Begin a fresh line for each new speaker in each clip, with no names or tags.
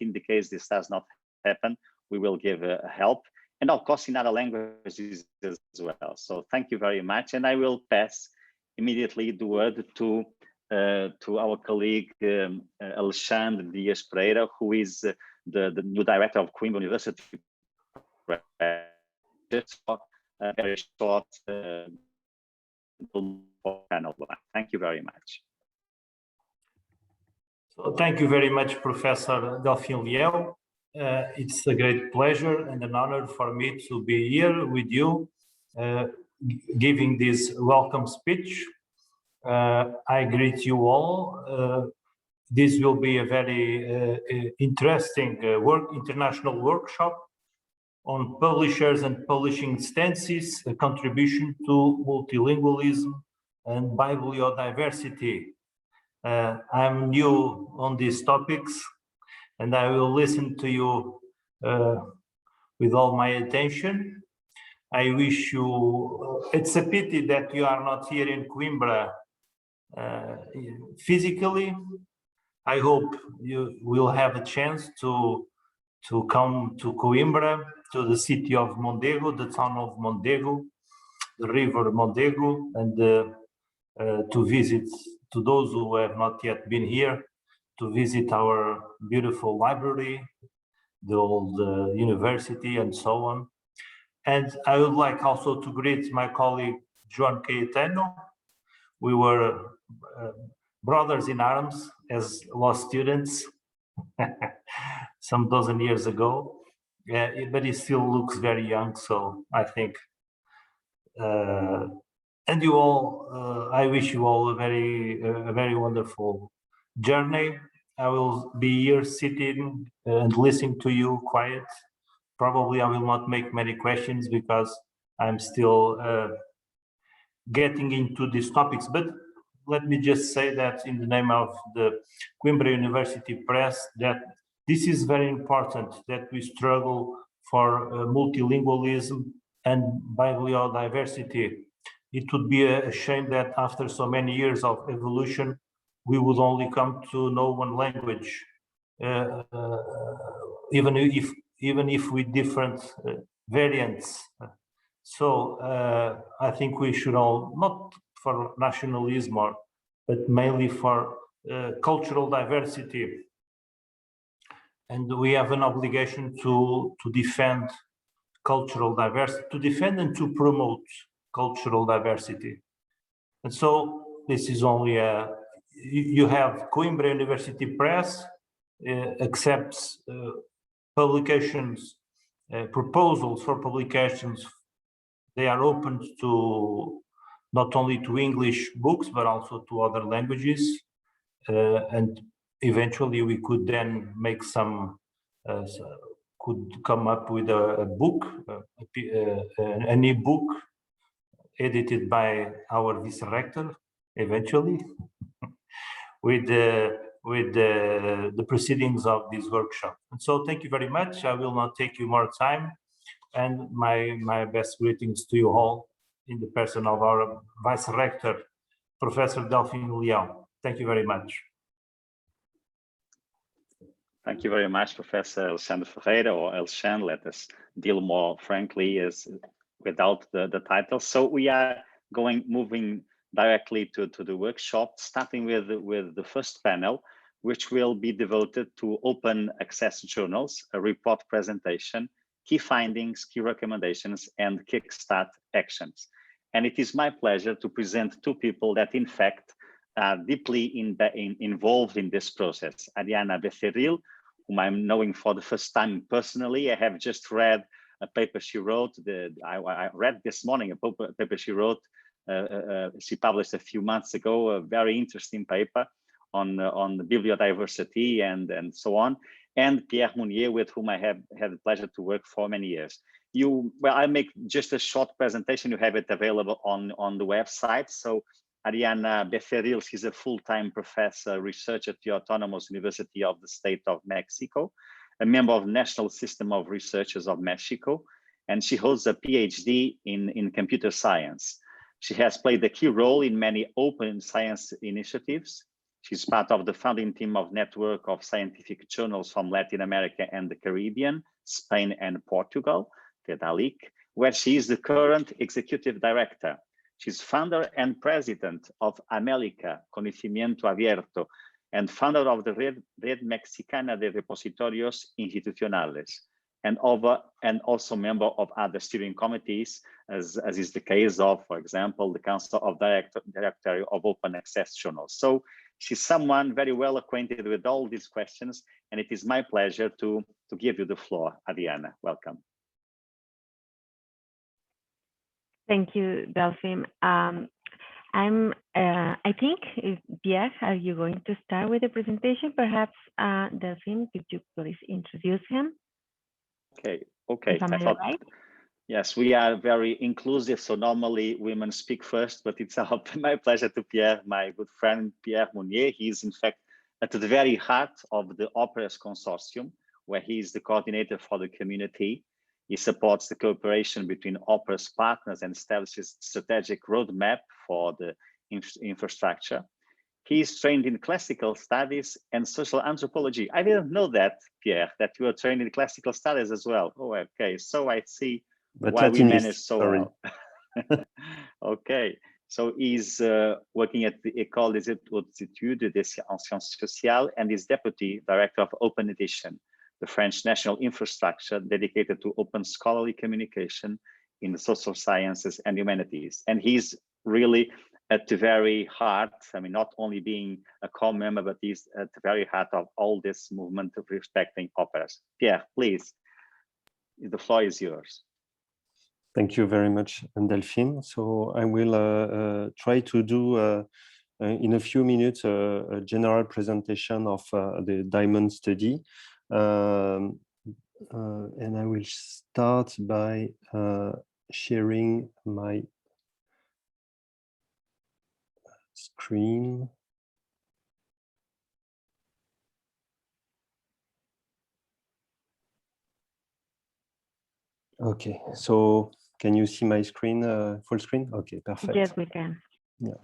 in the case this does not happen, we will give help, and of course in other languages as well. So thank you very much, and I will pass immediately the word to our colleague Alexandre Dias Pereira, who is the new director of Coimbra University. Very short panel. Thank you very much.
So thank you very much, Professor Delfim Leão. It's a great pleasure and an honor for me to be here with you, giving this welcome speech. I greet you all. This will be a very interesting international workshop on publishers and publishing stances, a contribution to multilingualism and bibliodiversity. I'm new on these topics, and I will listen to you with all my attention. I wish you, it's a pity that you are not here in Coimbra physically. I hope you will have a chance to come to Coimbra, to the city of Mondego, the town of Mondego, the river Mondego, and to visit, to those who have not yet been here, to visit our beautiful library, the old university, and so on. And I would like also to greet my colleague, João Caetano. We were brothers in arms as law students some dozen years ago, but he still looks very young, so I think. And you all, I wish you all a very wonderful journey. I will be here sitting and listening to you quiet. Probably I will not make many questions because I'm still getting into these topics, but let me just say that in the name of the Coimbra University Press, that this is very important, that we struggle for multilingualism and bibliodiversity. It would be a shame that after so many years of evolution, we would only come to know one language, even if with different variants. So I think we should all, not for nationalism, but mainly for cultural diversity. And we have an obligation to defend cultural diversity, to defend and to promote cultural diversity. And so this is only you have Coimbra University Press accepts publications, proposals for publications. They are open to not only to English books, but also to other languages. And eventually we could then make some, could come up with a book, an e-book edited by our vice-rector, eventually, with the proceedings of this workshop. And so thank you very much. I will not take you more time. And my best greetings to you all in the person of our vice-rector, Professor Delfim Leão. Thank you very much.
Thank you very much, Professor Alexandre Ferreira, or Alexandre. Let us deal more frankly as without the title. So we are moving directly to the workshop, starting with the first panel, which will be devoted to open access journals, a report presentation, key findings, key recommendations, and kickstart actions. And it is my pleasure to present two people that, in fact, are deeply involved in this process. Arianna Becerril, whom I'm knowing for the first time personally. I have just read a paper she wrote. I read this morning a paper she wrote. She published a few months ago, a very interesting paper on the bibliodiversity and so on. And Pierre Mounier, with whom I have had the pleasure to work for many years. Well, I'll make just a short presentation. You have it available on the website. So Arianna Becerril, she's a full-time professor, researcher at the Autonomous University of the State of Mexico, a member of the National System of Researchers of Mexico, and she holds a PhD in computer science. She has played a key role in many open science initiatives, She's part of the founding team of network of scientific journals from Latin America and the Caribbean, Spain and Portugal, Redalyc, where she is the current executive director. She's founder and president of América, Conocimiento Abierto, and founder of the Red Mexicana de Repositorios Institucionales, and also member of other steering committees, as is the case of, for example, the Council of Directory of Open Access Journals. So she's someone very well acquainted with all these questions, and it is my pleasure to give you the floor. Arianna, welcome.
Thank you, Delfim. I think, Pierre, are you going to start with the presentation? Perhaps, Delfim, could you please introduce him?
Okay.
Right?
Yes, we are very inclusive. So normally women speak first, but it's my pleasure to Pierre, my good friend, Pierre Mounier. He is in fact at the very heart of the APEES consortium, where he is the coordinator for the community. He supports the cooperation between APEES partners and establishes strategic roadmap for the infrastructure. He is trained in classical studies and social anthropology. I didn't know that, Pierre, that you were trained in classical studies as well. Oh, okay. So I see why we managed so well. Okay. So he's working at the École des Études en Sciences Sociales and is deputy director of OpenEdition, the French national infrastructure dedicated to open scholarly communication in the social sciences and humanities. And he's really at the very heart, I mean, not only being a core member, but he's at the very heart of all this movement of respecting APEES. Pierre, please, the floor is yours.
Thank you very much, Delfim. So I will try to do in a few minutes a general presentation of the diamond study. And I will start by sharing my screen. Okay, so can you see my screen, full screen? Okay, perfect.
Yes, we can.
Yeah.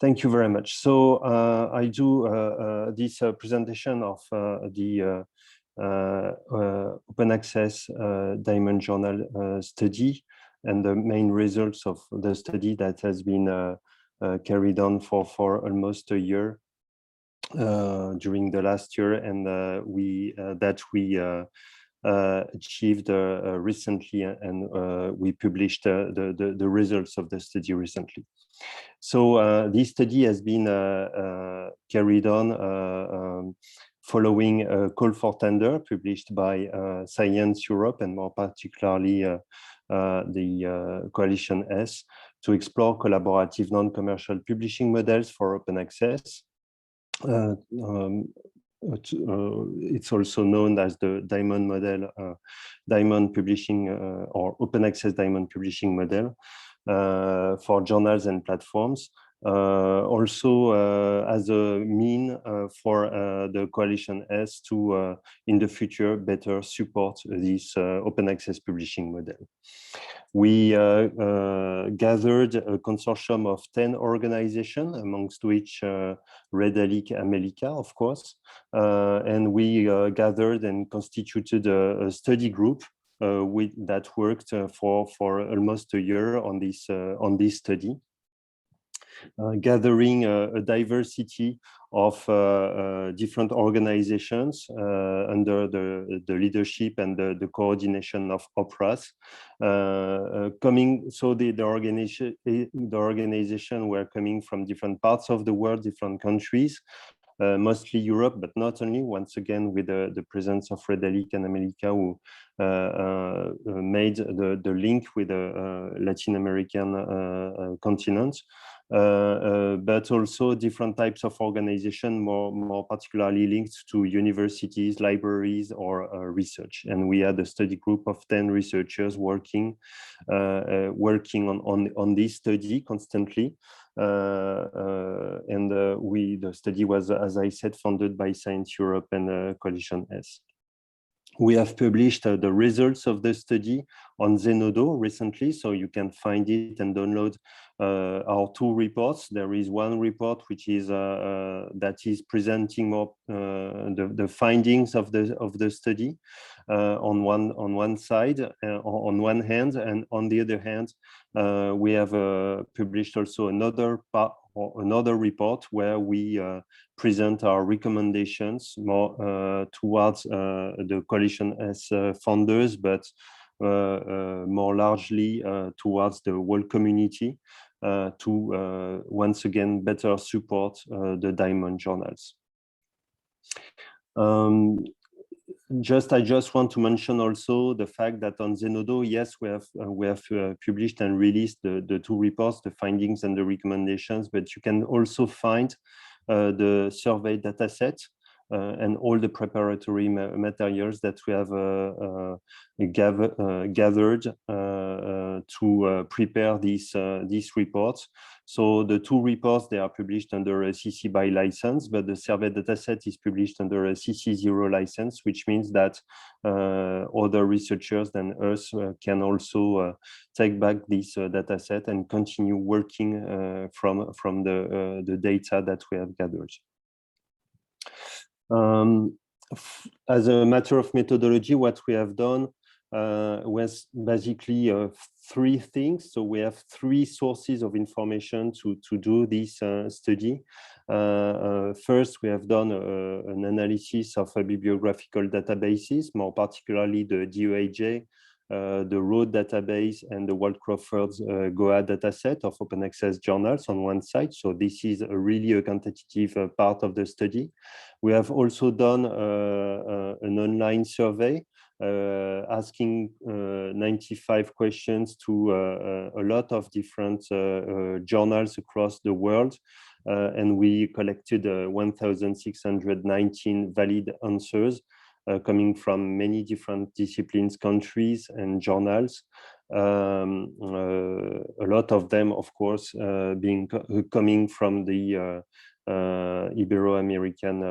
Thank you very much. So I do this presentation of the open access diamond journal study and the main results of the study that has been carried on for almost a year during the last year, and we achieved recently, and we published the results of the study recently. So this study has been carried on following a call for tender published by Science Europe, and more particularly the Coalition S, to explore collaborative non-commercial publishing models for open access. It's also known as the diamond model, diamond publishing or open access diamond publishing model for journals and platforms. Also as a mean for the Coalition S to, in the future, better support this open access publishing model. We gathered a consortium of 10 organizations, amongst which Redalyc America, of course, and we gathered and constituted a study group that worked for almost a year on this study. Gathering a diversity of different organizations under the leadership and the coordination of APEES. So the organization were coming from different parts of the world, different countries, mostly Europe, but not only, once again, with the presence of Redalyc and America, who made the link with the Latin American continent. But also different types of organization, more particularly linked to universities, libraries, or research. And we had a study group of 10 researchers working on this study constantly. And the study was, as I said, funded by Science Europe and Coalition S. We have published the results of the study on Zenodo recently, so you can find it and download our two reports. There is one report which is that is presenting more the findings of the study on one side, on one hand, and on the other hand, we have published also another report where we present our recommendations more towards the coalition as founders, but more largely towards the whole community to once again better support the diamond journals. I just want to mention also the fact that on Zenodo, yes, we have published and released the two reports, the findings and the recommendations, but you can also find the survey dataset and all the preparatory materials that we have gathered to prepare these reports. So the two reports, they are published under a CC BY license, but the survey dataset is published under a CC0 license, which means that other researchers than us can also take back this dataset and continue working from the data that we have gathered. As a matter of methodology, what we have done was basically three things. So we have three sources of information to do this study. First, we have done an analysis of bibliographical databases, more particularly the DOAJ, the Road database, and the Walt Crawford's GOA dataset of open access journals on one side. So this is really a quantitative part of the study. We have also done an online survey asking 95 questions to a lot of different journals across the world. And we collected 1,619 valid answers coming from many different disciplines, countries, and journals. A lot of them, of course, coming from the Ibero-American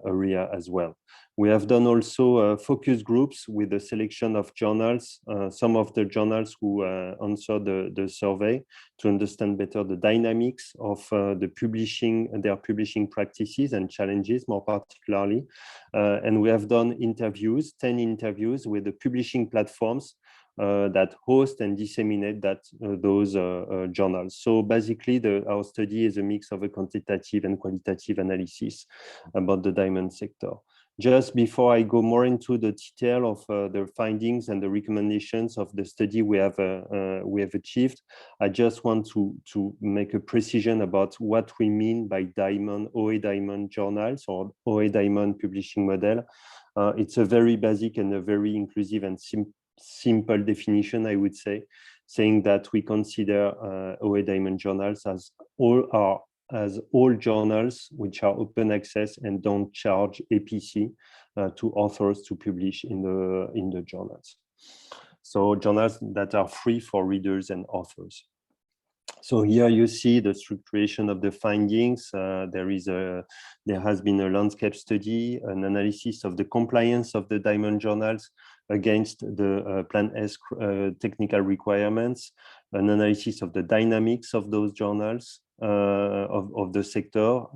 area as well. We have done also focus groups with a selection of journals, some of the journals who answered the survey, to understand better the dynamics of their publishing practices and challenges more particularly. And we have done 10 interviews with the publishing platforms that host and disseminate those journals. So basically, our study is a mix of a quantitative and qualitative analysis about the diamond sector. Just before I go more into the detail of the findings and the recommendations of the study we have achieved, I just want to make a precision about what we mean by OA diamond journals or OA diamond publishing model. It's a very basic and a very inclusive and simple definition, I would say, saying that we consider OA diamond journals as all journals which are open access and don't charge APC to authors to publish in the journals. So journals that are free for readers and authors. So here you see the structuration of the findings. There has been a landscape study, an analysis of the compliance of the diamond journals against the Plan S technical requirements, an analysis of the dynamics of those journals, of the sector,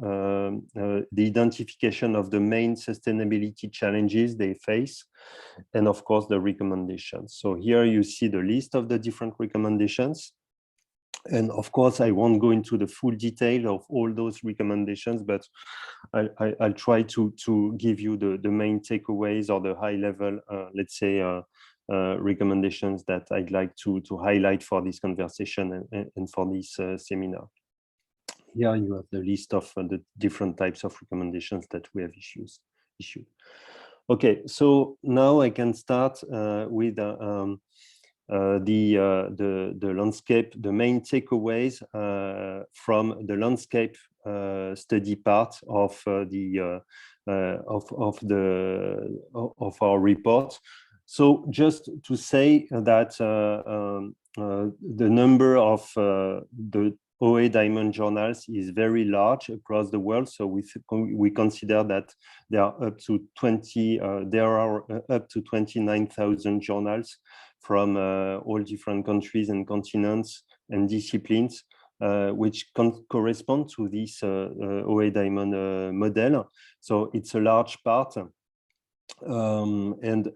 the identification of the main sustainability challenges they face, and of course the recommendations. So here you see the list of the different recommendations. And of course, I won't go into the full detail of all those recommendations, but I'll try to give you the main takeaways or the high level, let's say, recommendations that I'd like to highlight for this conversation and for this seminar. Here you have the list of the different types of recommendations that we have issued. Okay, so now I can start with the landscape, the main takeaways from the landscape study part of our report. So just to say that the number of the OA diamond journals is very large across the world. So we consider that there are up to 29,000 journals from all different countries and continents and disciplines which correspond to this OA diamond model. So it's a large part. And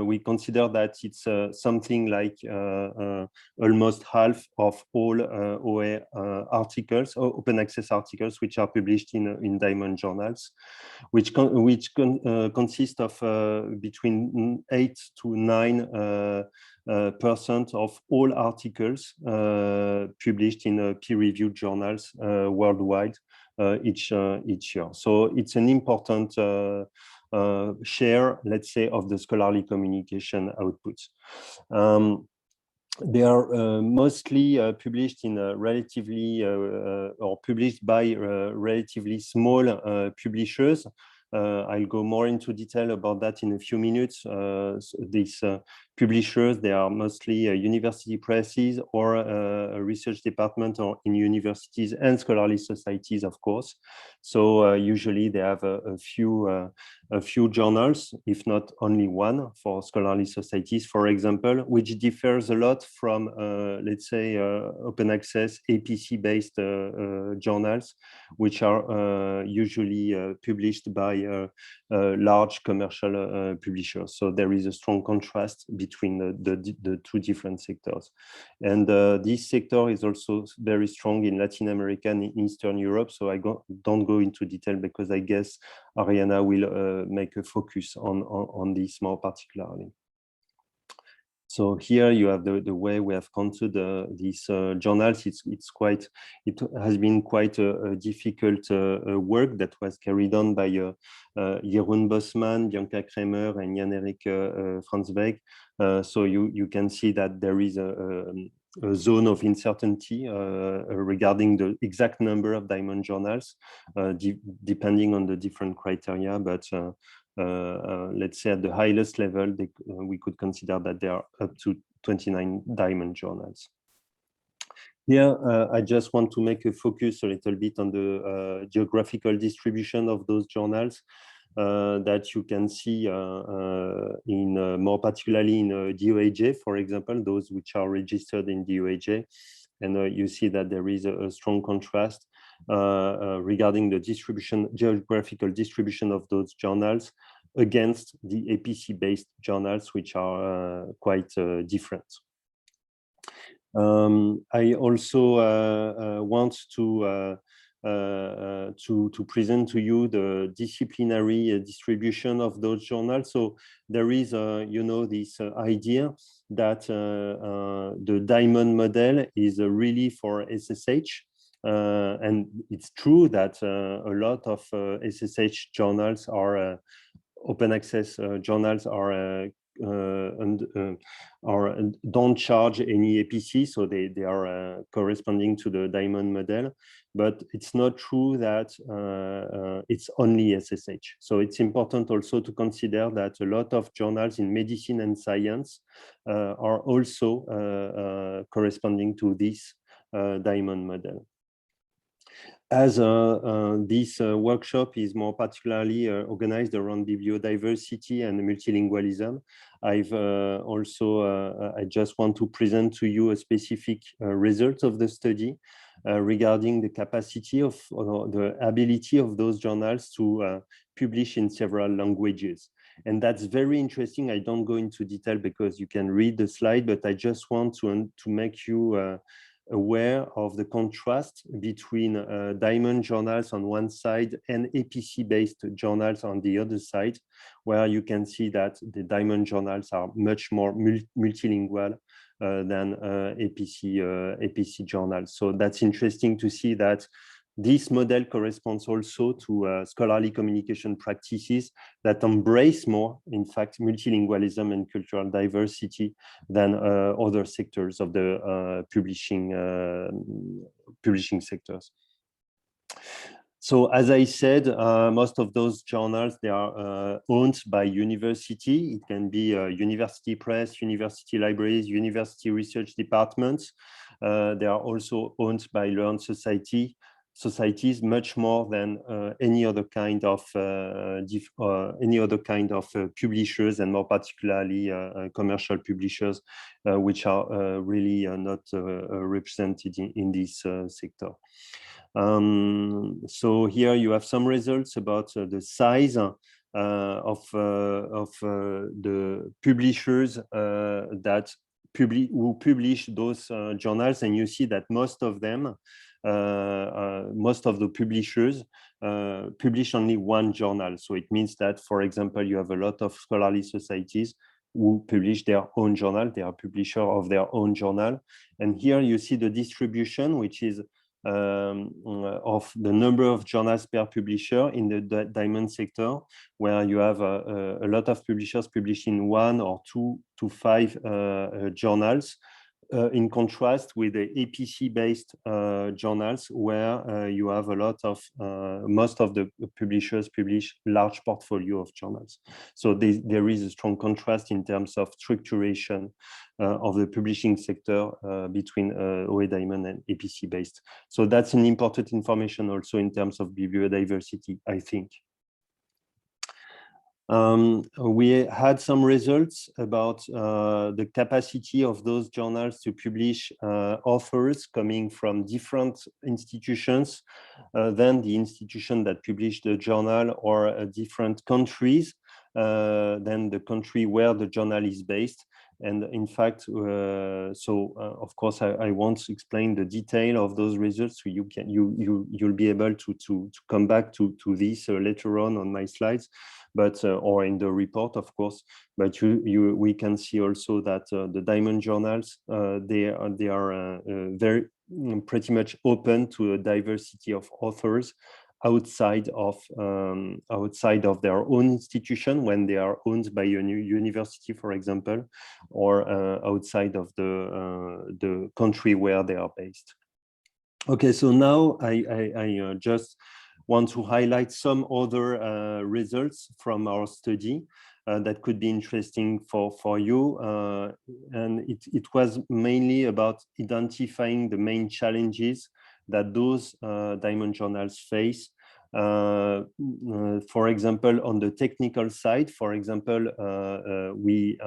we consider that it's something like almost half of all OA articles, or open access articles, which are published in diamond journals, which consist of between 8 to 9% of all articles published in peer-reviewed journals worldwide each year. So it's an important share, let's say, of the scholarly communication outputs. They are mostly published in relatively or published by relatively small publishers. I'll go more into detail about that in a few minutes. These publishers, they are mostly university presses or a research department or in universities and scholarly societies, of course. So usually they have a few journals, if not only one, for scholarly societies, for example, which differs a lot from, let's say, open access APC-based journals, which are usually published by large commercial publishers. So there is a strong contrast between the two different sectors. And this sector is also very strong in Latin America and in Eastern Europe. So I don't go into detail because I guess Arianna will make a focus on this more particularly. So here you have the way we have counted these journals. It has been quite a difficult work that was carried on by Jeroen Bosman, Bianca Kramer, and Jan-Erik Fransweg. So you can see that there is a zone of uncertainty regarding the exact number of diamond journals, depending on the different criteria, but let's say at the highest level, we could consider that there are up to 29 diamond journals. Here, I just want to make a focus a little bit on the geographical distribution of those journals that you can see in more particularly in DOAJ, for example, those which are registered in DOAJ. And you see that there is a strong contrast regarding the geographical distribution of those journals against the APC-based journals, which are quite different. I also want to present to you the disciplinary distribution of those journals. So there is, this idea that the diamond model is really for SSH. And it's true that a lot of SSH journals are open access journals are don't charge any APC, so they are corresponding to the diamond model. But it's not true that it's only SSH. So it's important also to consider that a lot of journals in medicine and science are also corresponding to this diamond model. As this workshop is more particularly organized around bibliodiversity and multilingualism, I've I just want to present to you a specific result of the study regarding the capacity of the ability of those journals to publish in several languages. And that's very interesting. I don't go into detail because you can read the slide, but I just want to make you aware of the contrast between diamond journals on one side and APC-based journals on the other side, where you can see that the diamond journals are much more multilingual than APC journals. So that's interesting to see that this model corresponds also to scholarly communication practices that embrace more, in fact, multilingualism and cultural diversity than other sectors of the publishing sectors. So as I said, most of those journals, they are owned by university. It can be university press, university libraries, university research departments. They are also owned by learned society, societies much more than any other kind of publishers, and more particularly commercial publishers, which are really not represented in this sector. So here you have some results about the size of the publishers who publish those journals, and you see that most of them, most of the publishers publish only one journal. So it means that, for example, you have a lot of scholarly societies who publish their own journal. They are publisher of their own journal. And here you see the distribution, which is of the number of journals per publisher in the diamond sector, where you have a lot of publishers publishing 1 or 2 to 5 journals, in contrast with the APC-based journals, where you have a lot of, most of the publishers publish large portfolio of journals. So there is a strong contrast in terms of structuration of the publishing sector between OA Diamond and APC-based. So that's an important information also in terms of bibliodiversity, I think. We had some results about the capacity of those journals to publish authors coming from different institutions than the institution that published the journal, or different countries than the country where the journal is based. And in fact, of course, I won't explain the detail of those results. So you'll be able to come back to this later on my slides, but or in the report, of course. But we can see also that the diamond journals, they are very pretty much open to a diversity of authors outside of their own institution, when they are owned by a university, for example, or outside of the country where they are based. Okay, so now I just want to highlight some other results from our study that could be interesting for you, and it was mainly about identifying the main challenges that those diamond journals face. For example, on the technical side, for example, we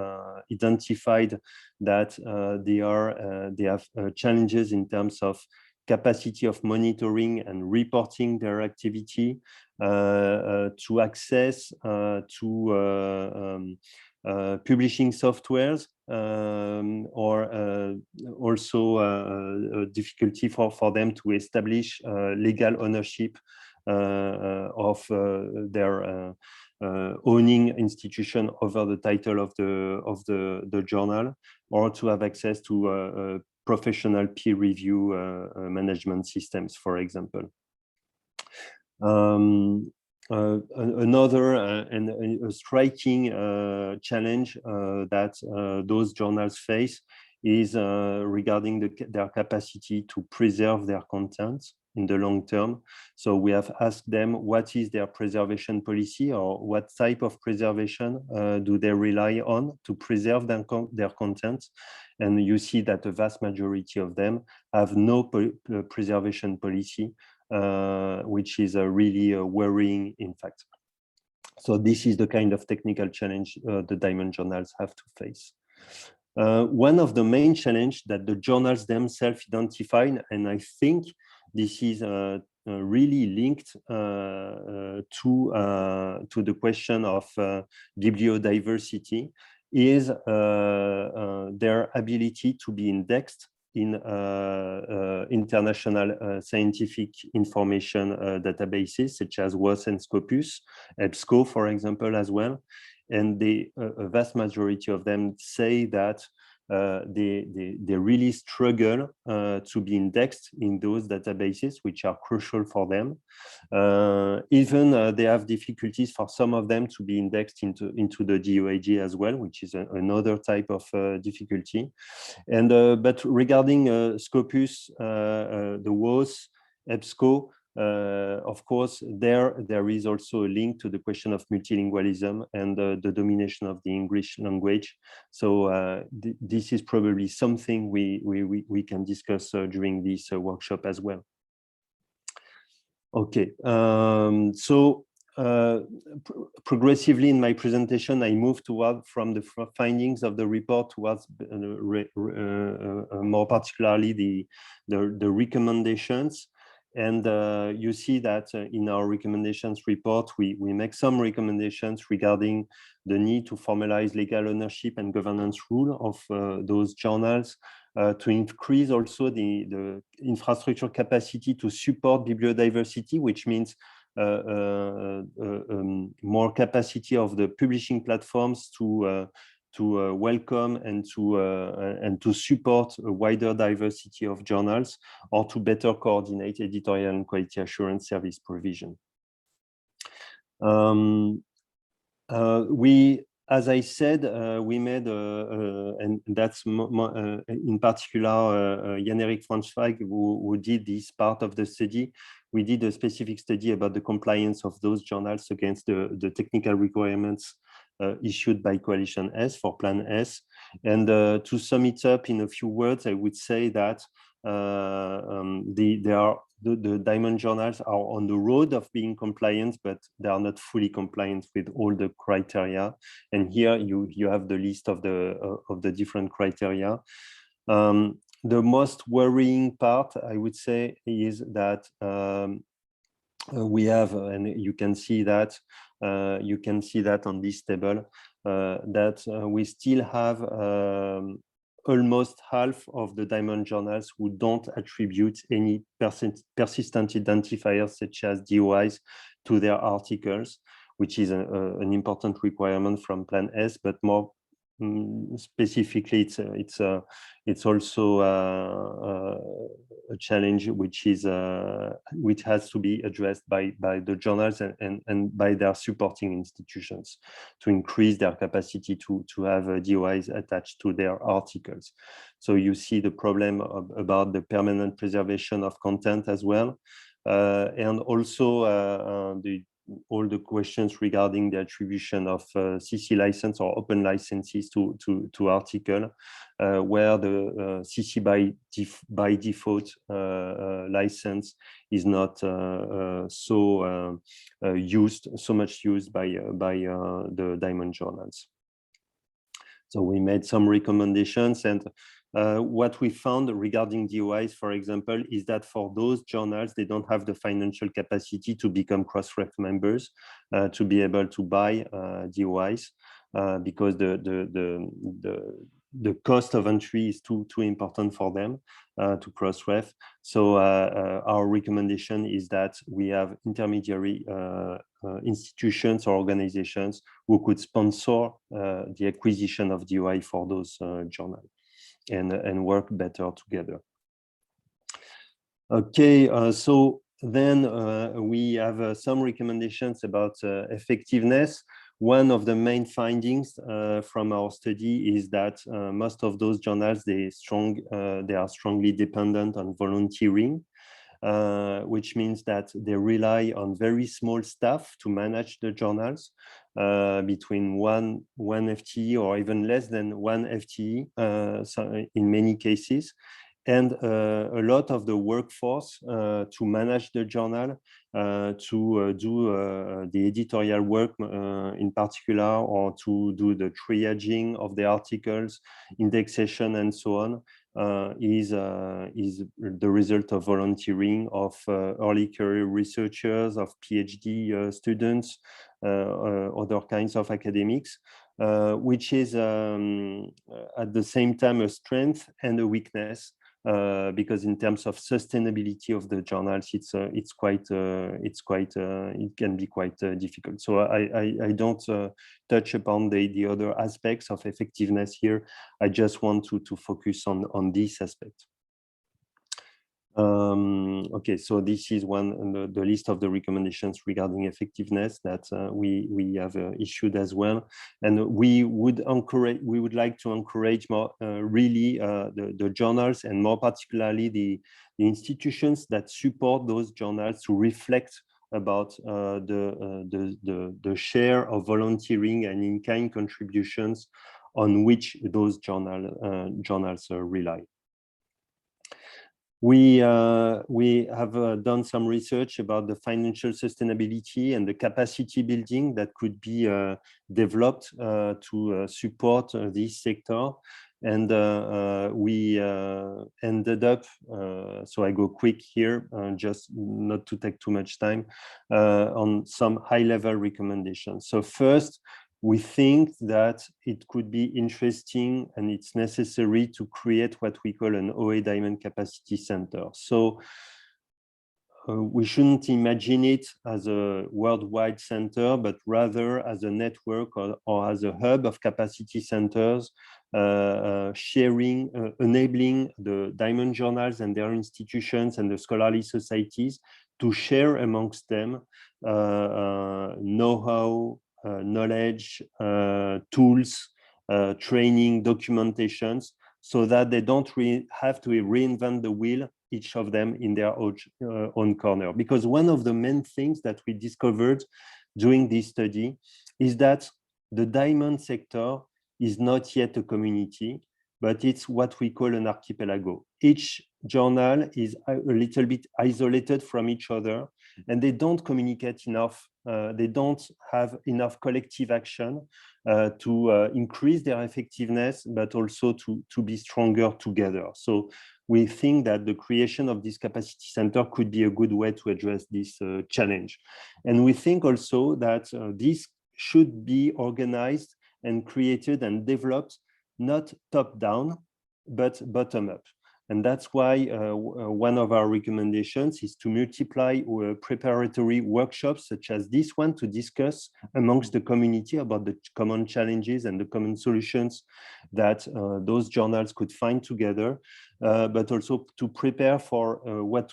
identified that they have challenges in terms of capacity of monitoring and reporting their activity, to access to publishing softwares, or also a difficulty for them to establish legal ownership of their owning institution over the title of the journal, or to have access to professional peer review management systems, for example. Another and a striking challenge that those journals face is regarding their capacity to preserve their content in the long term. So we have asked them what is their preservation policy, or what type of preservation do they rely on to preserve their content. And you see that the vast majority of them have no preservation policy, which is really worrying, in fact. So this is the kind of technical challenge the diamond journals have to face. One of the main challenges that the journals themselves identified, and I think this is really linked to the question of bibliodiversity, is their ability to be indexed in international scientific information databases, such as WOS and Scopus, EBSCO, for example, as well. And a vast majority of them say that they really struggle to be indexed in those databases, which are crucial for them. Even they have difficulties for some of them to be indexed into the DOAJ as well, which is another type of difficulty. And but regarding Scopus, the WOS, EBSCO, of course, there is also a link to the question of multilingualism and the domination of the English language. So this is probably something we can discuss during this workshop as well. Okay, progressively in my presentation, I moved from the findings of the report towards more particularly the recommendations. And you see that in our recommendations report, we make some recommendations regarding the need to formalize legal ownership and governance rule of those journals, to increase also the infrastructure capacity to support bibliodiversity, which means more capacity of the publishing platforms to welcome and to support a wider diversity of journals, or to better coordinate editorial and quality assurance service provision. As I said, we made, and that's in particular Jan-Erik Franzweig who did this part of the study. We did a specific study about the compliance of those journals against the technical requirements issued by Coalition S for Plan S. And to sum it up in a few words, I would say that the diamond journals are on the road of being compliant, but they are not fully compliant with all the criteria. And here you have the list of the different criteria. The most worrying part, I would say, is that we have, and you can see that on this table, that we still have almost half of the diamond journals who don't attribute any persistent identifiers such as DOIs to their articles, which is an important requirement from Plan S, but more specifically, it's also a challenge which has to be addressed by the journals and by their supporting institutions to increase their capacity to have DOIs attached to their articles. So you see the problem about the permanent preservation of content as well, and also all the questions regarding the attribution of CC license or open licenses to article, where the CC by default license is not so much used by the diamond journals. So we made some recommendations, and what we found regarding DOIs, for example, is that for those journals, they don't have the financial capacity to become Crossref members, to be able to buy DOIs, because the cost of entry is too important for them to Crossref. So our recommendation is that we have intermediary institutions or organizations who could sponsor the acquisition of DOI for those journals. And work better together. Okay, so then we have some recommendations about effectiveness. One of the main findings from our study is that most of those journals, they are strongly dependent on volunteering, which means that they rely on very small staff to manage the journals, between one FTE or even less than one FTE so in many cases. And a lot of the workforce to manage the journal, to do the editorial work in particular, or to do the triaging of the articles, indexation, and so on, is the result of volunteering of early career researchers, of PhD students, other kinds of academics, which is at the same time a strength and a weakness, because in terms of sustainability of the journals, it can be quite difficult. So I don't touch upon the other aspects of effectiveness here. I just want to focus on this aspect. Okay, so this is the list of the recommendations regarding effectiveness that we have issued as well, and we would like to encourage more really the journals, and more particularly the institutions that support those journals, to reflect about the share of volunteering and in-kind contributions on which those journals rely. We have done some research about the financial sustainability and the capacity building that could be developed to support this sector. And we ended up, so I go quick here, just not to take too much time, on some high-level recommendations. So first, we think that it could be interesting and it's necessary to create what we call an OA Diamond Capacity Center. So we shouldn't imagine it as a worldwide center, but rather as a network or as a hub of capacity centers, sharing, enabling the diamond journals and their institutions and the scholarly societies to share amongst them know-how, knowledge, tools, training, documentations, so that they don't have to reinvent the wheel, each of them in their own corner. Because one of the main things that we discovered during this study is that the diamond sector is not yet a community, but it's what we call an archipelago. Each journal is a little bit isolated from each other, and they don't communicate enough. They don't have enough collective action to increase their effectiveness, but also to be stronger together. So we think that the creation of this capacity center could be a good way to address this challenge. And we think also that this should be organized and created and developed not top-down, but bottom-up. And that's why one of our recommendations is to multiply preparatory workshops such as this one to discuss amongst the community about the common challenges and the common solutions that those journals could find together, but also to prepare for what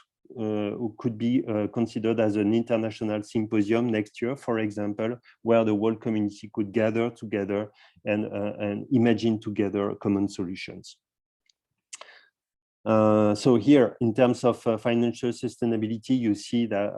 could be considered as an international symposium next year, for example, where the whole community could gather together and imagine together common solutions. So here, in terms of financial sustainability, you see that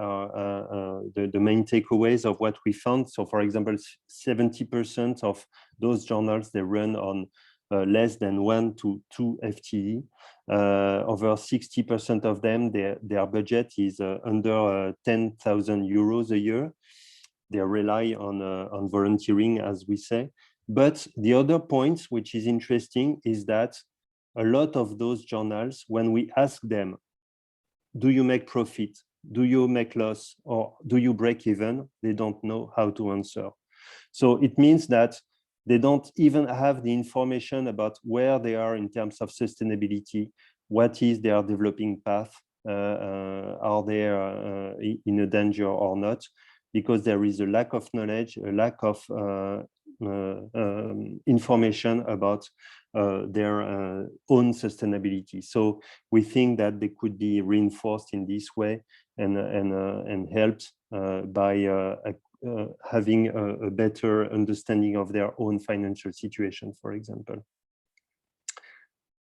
the main takeaways of what we found. So for example, 70% of those journals, they run on less than 1 to 2 FTE. Over 60% of them, their budget is under 10,000 euros a year. They rely on volunteering, as we say. But the other point, which is interesting, is that a lot of those journals, when we ask them, do you make profit? Do you make loss? Or do you break even? They don't know how to answer. So it means that they don't even have the information about where they are in terms of sustainability, what is their developing path, are they in a danger or not, because there is a lack of knowledge, a lack of information about their own sustainability. So we think that they could be reinforced in this way and helped by having a better understanding of their own financial situation, for example.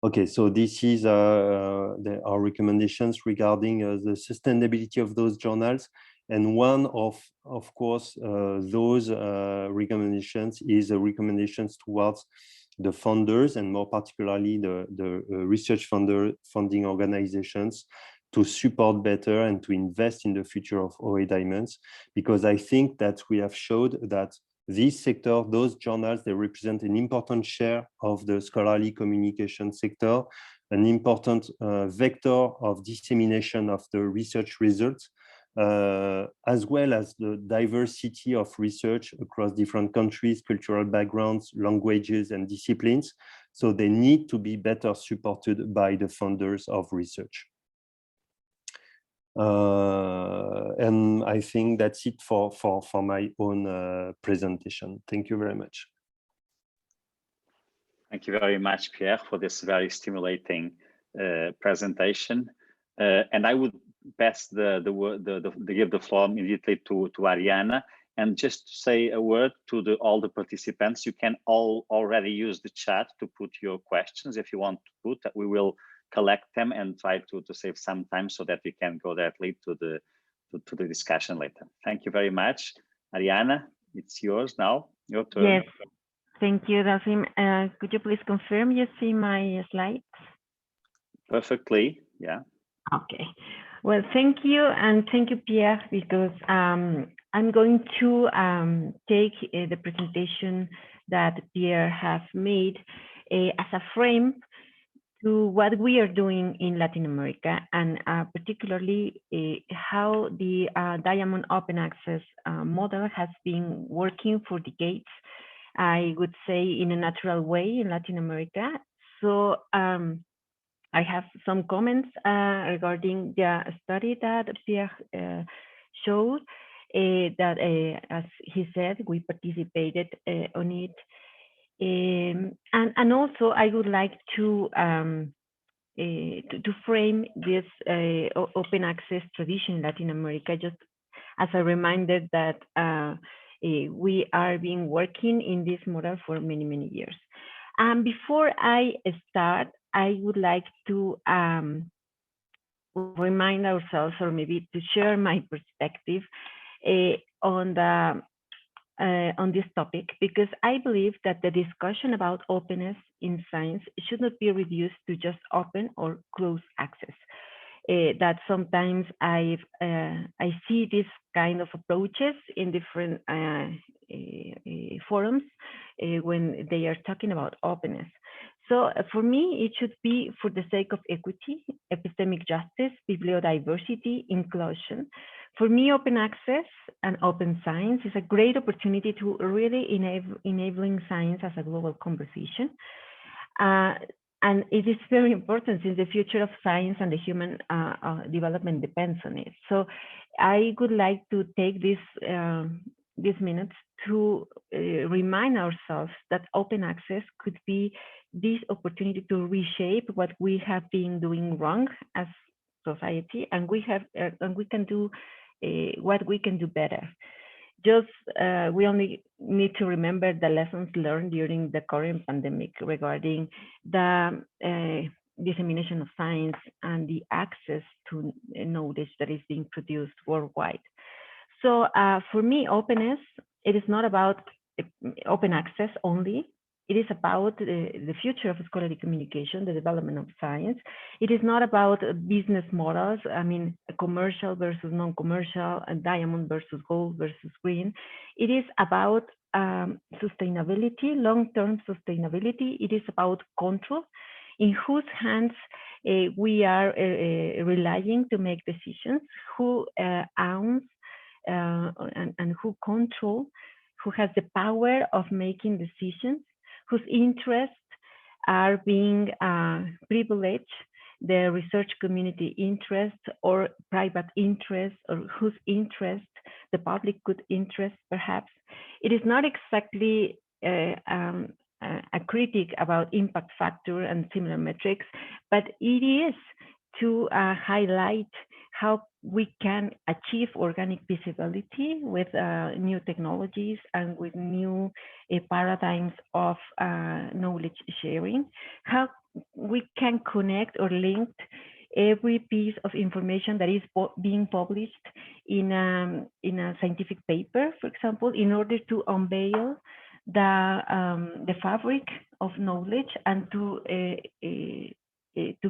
Okay, so this is our recommendations regarding the sustainability of those journals. And one of course, those recommendations is recommendations towards the funders, and more particularly the research funding organizations, to support better and to invest in the future of OA diamonds, because I think that we have showed that this sector, those journals, they represent an important share of the scholarly communication sector, an important vector of dissemination of the research results, as well as the diversity of research across different countries, cultural backgrounds, languages, and disciplines. So they need to be better supported by the funders of research. And I think that's it for my own presentation. Thank you very much.
Thank you very much, Pierre, for this very stimulating presentation. And I would pass give the floor immediately to Arianna, and just to say a word to all the participants. You can already use the chat to put your questions if you want to put. We will collect them and try to save some time so that we can go directly to the discussion later. Thank you very much. Arianna, it's yours now. Your turn.
Yes, thank you, Delfim. Could you please confirm you see my slides?
Perfectly, yeah.
Okay. Well, thank you, and thank you, Pierre, because I'm going to take the presentation that Pierre has made as a frame to what we are doing in Latin America, and particularly how the Diamond Open Access model has been working for decades, I would say, in a natural way in Latin America. So I have some comments regarding the study that Pierre showed, that as he said, we participated on it. And also I would like to frame this open access tradition in Latin America, just as a reminder that we are been working in this model for many, many years. And before I start, I would like to remind ourselves, or maybe to share my perspective on this topic, because I believe that the discussion about openness in science should not be reduced to just open or closed access. That sometimes I see this kind of approaches in different forums when they are talking about openness. So for me, it should be for the sake of equity, epistemic justice, bibliodiversity, inclusion. For me, open access and open science is a great opportunity to really enabling science as a global conversation. And it is very important, since the future of science and the human development depends on it. So I would like to take these minutes to remind ourselves that open access could be this opportunity to reshape what we have been doing wrong as society, and we can do what we can do better. Just we only need to remember the lessons learned during the current pandemic regarding the dissemination of science and the access to knowledge that is being produced worldwide. So for me, openness, it is not about open access only. It is about the future of scholarly communication, the development of science. It is not about business models. I mean, commercial versus non-commercial, and diamond versus gold versus green. It is about sustainability, long-term sustainability. It is about control, in whose hands we are relying to make decisions, who owns and who control, who has the power of making decisions, whose interests are being privileged, the research community interest or private interest, or whose interest, the public good interest perhaps. It is not exactly a critic about impact factor and similar metrics, but it is to highlight how we can achieve organic visibility with new technologies and with new paradigms of knowledge sharing, how we can connect or link every piece of information that is being published in a scientific paper, for example, in order to unveil the fabric of knowledge and to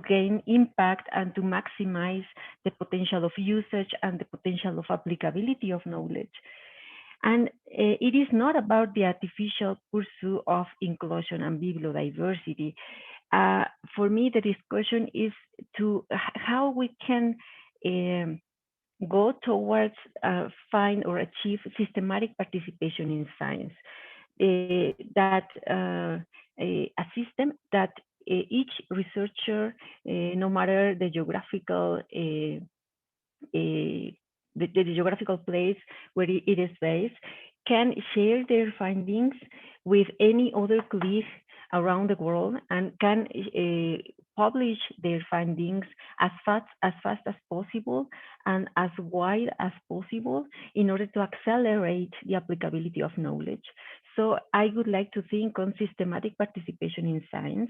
gain impact and to maximize the potential of usage and the potential of applicability of knowledge. And it is not about the artificial pursuit of inclusion and bibliodiversity. For me, the discussion is to how we can go towards find or achieve systematic participation in science. That a system that each researcher, no matter the geographical the geographical place where it is based, can share their findings with any other colleague around the world and can publish their findings as fast as possible and as wide as possible in order to accelerate the applicability of knowledge. So I would like to think on systematic participation in science.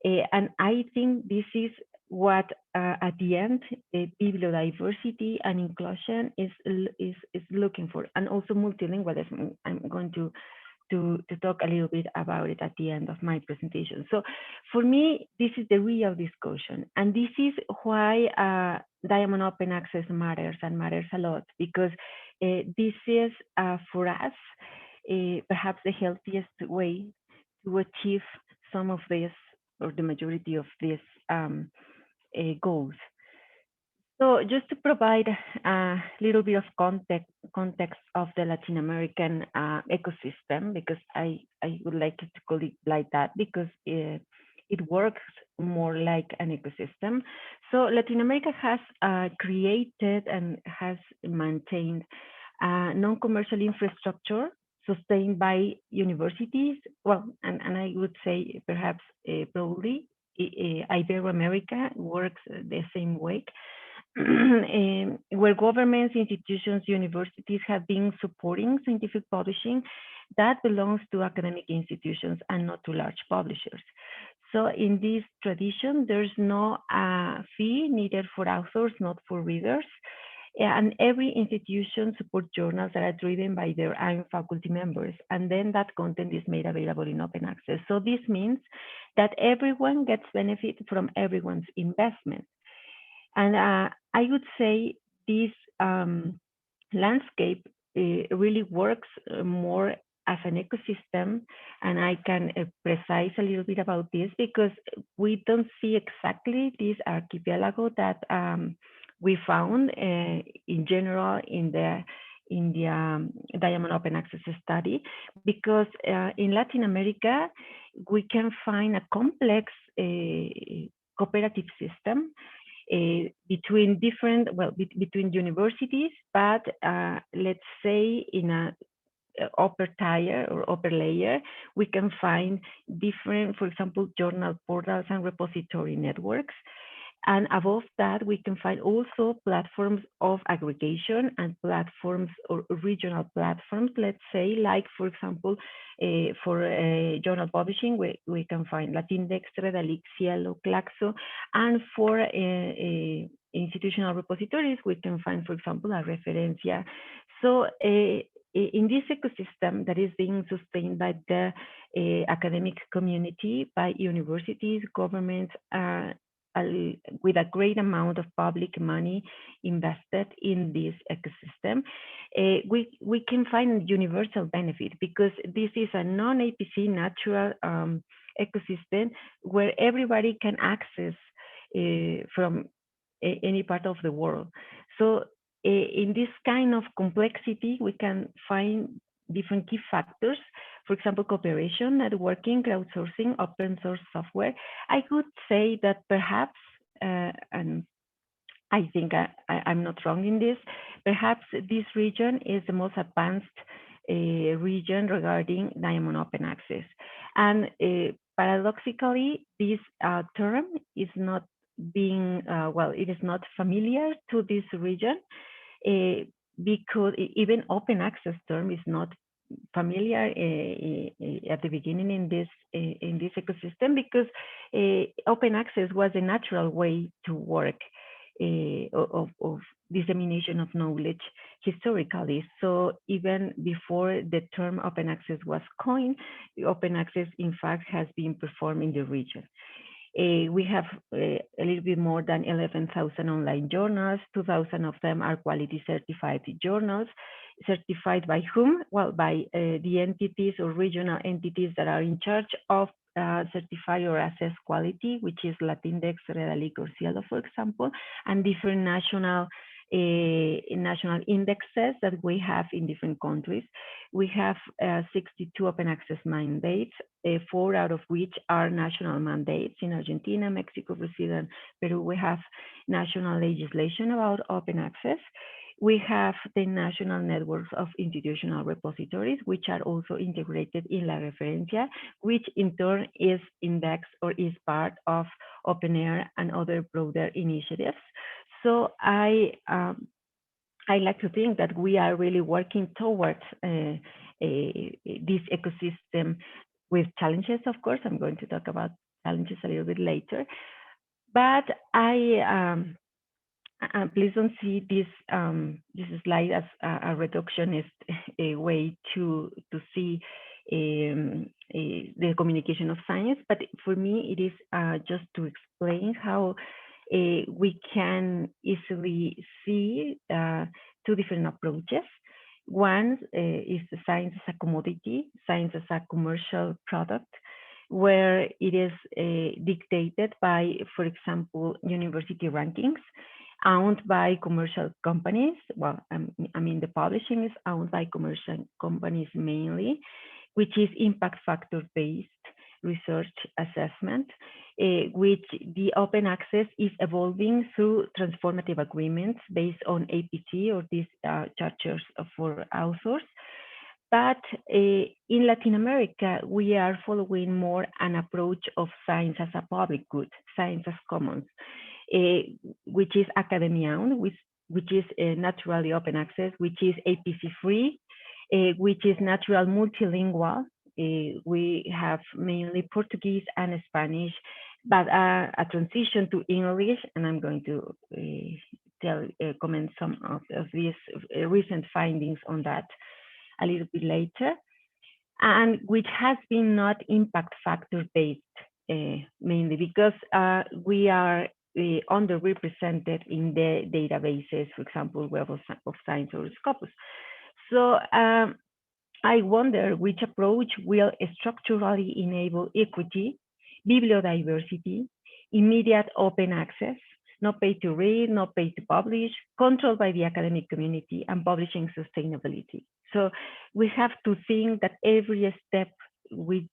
And I think this is what at the end bibliodiversity and inclusion is looking for, and also multilingualism. I'm going to to talk a little bit about it at the end of my presentation. So for me, this is the real discussion. And this is why Diamond Open Access matters and matters a lot, because this is, for us, perhaps the healthiest way to achieve some of this, or the majority of these goals. So just to provide a little bit of context of the Latin American ecosystem, because I would like to call it like that, because it works more like an ecosystem. So Latin America has created and has maintained non-commercial infrastructure sustained by universities. Well, and I would say perhaps probably Ibero-America works the same way. Where governments, institutions, universities have been supporting scientific publishing, that belongs to academic institutions and not to large publishers. So in this tradition, there's no fee needed for authors, not for readers. And every institution supports journals that are driven by their own faculty members. And then that content is made available in open access. So this means that everyone gets benefit from everyone's investment. And I would say this landscape really works more as an ecosystem, and I can precise a little bit about this, because we don't see exactly this archipelago that we found in general in the Diamond Open Access study, because in Latin America we can find a complex cooperative system between between universities, but let's say in a upper tier or upper layer, we can find different, for example, journal portals and repository networks. And above that, we can find also platforms of aggregation and platforms or regional platforms, let's say, like, for example, for journal publishing, we can find Latindex, Redalyc, Cielo, Claxo, and for institutional repositories, we can find, for example, a Referencia. So in this ecosystem that is being sustained by the academic community, by universities, governments, with a great amount of public money invested in this ecosystem, we can find universal benefit, because this is a non-APC natural ecosystem where everybody can access from any part of the world. So in this kind of complexity, we can find different key factors. For example, cooperation, networking, crowdsourcing, open source software. I could say that perhaps, and I think I'm not wrong in this, perhaps this region is the most advanced region regarding Diamond Open Access. And paradoxically, this term is not being, it is not familiar to this region, because even open access term is not familiar at the beginning in this ecosystem, because open access was a natural way to work of dissemination of knowledge historically. So even before the term open access was coined, open access in fact has been performed in the region. We have a little bit more than 11,000 online journals. 2,000 of them are quality certified journals. Certified by whom? Well, by the entities or regional entities that are in charge of certify or assess quality, which is Latindex, Redalyc, or Cielo, for example, and different national indexes that we have in different countries. We have 62 open access mandates, 4 out of which are national mandates. In Argentina, Mexico, Brazil, and Peru, we have national legislation about open access. We have the national networks of institutional repositories, which are also integrated in La Referencia, which in turn is indexed or is part of OpenAir and other broader initiatives. So I like to think that we are really working towards this ecosystem with challenges, of course. I'm going to talk about challenges a little bit later. But please don't see this this slide as a reductionist way to see the communication of science. But for me, it is just to explain how we can easily see two different approaches. One is the science as a commodity, science as a commercial product, where it is dictated by, for example, university rankings, owned by commercial companies. Well, I mean, the publishing is owned by commercial companies mainly, which is impact factor-based research assessment, which the open access is evolving through transformative agreements based on APC, or these charters for authors. But in Latin America, we are following more an approach of science as a public good, science as commons, which is academia-owned, which is naturally open access, which is APC-free, which is natural multilingual. We have mainly Portuguese and Spanish, but a transition to English, and I'm going to comment some of these recent findings on that a little bit later, and which has been not impact factor based mainly because we are underrepresented in the databases, for example, Web of Science or Scopus. So I wonder which approach will structurally enable equity, bibliodiversity, immediate open access, no pay to read, no pay to publish, controlled by the academic community, and publishing sustainability. So we have to think that every step we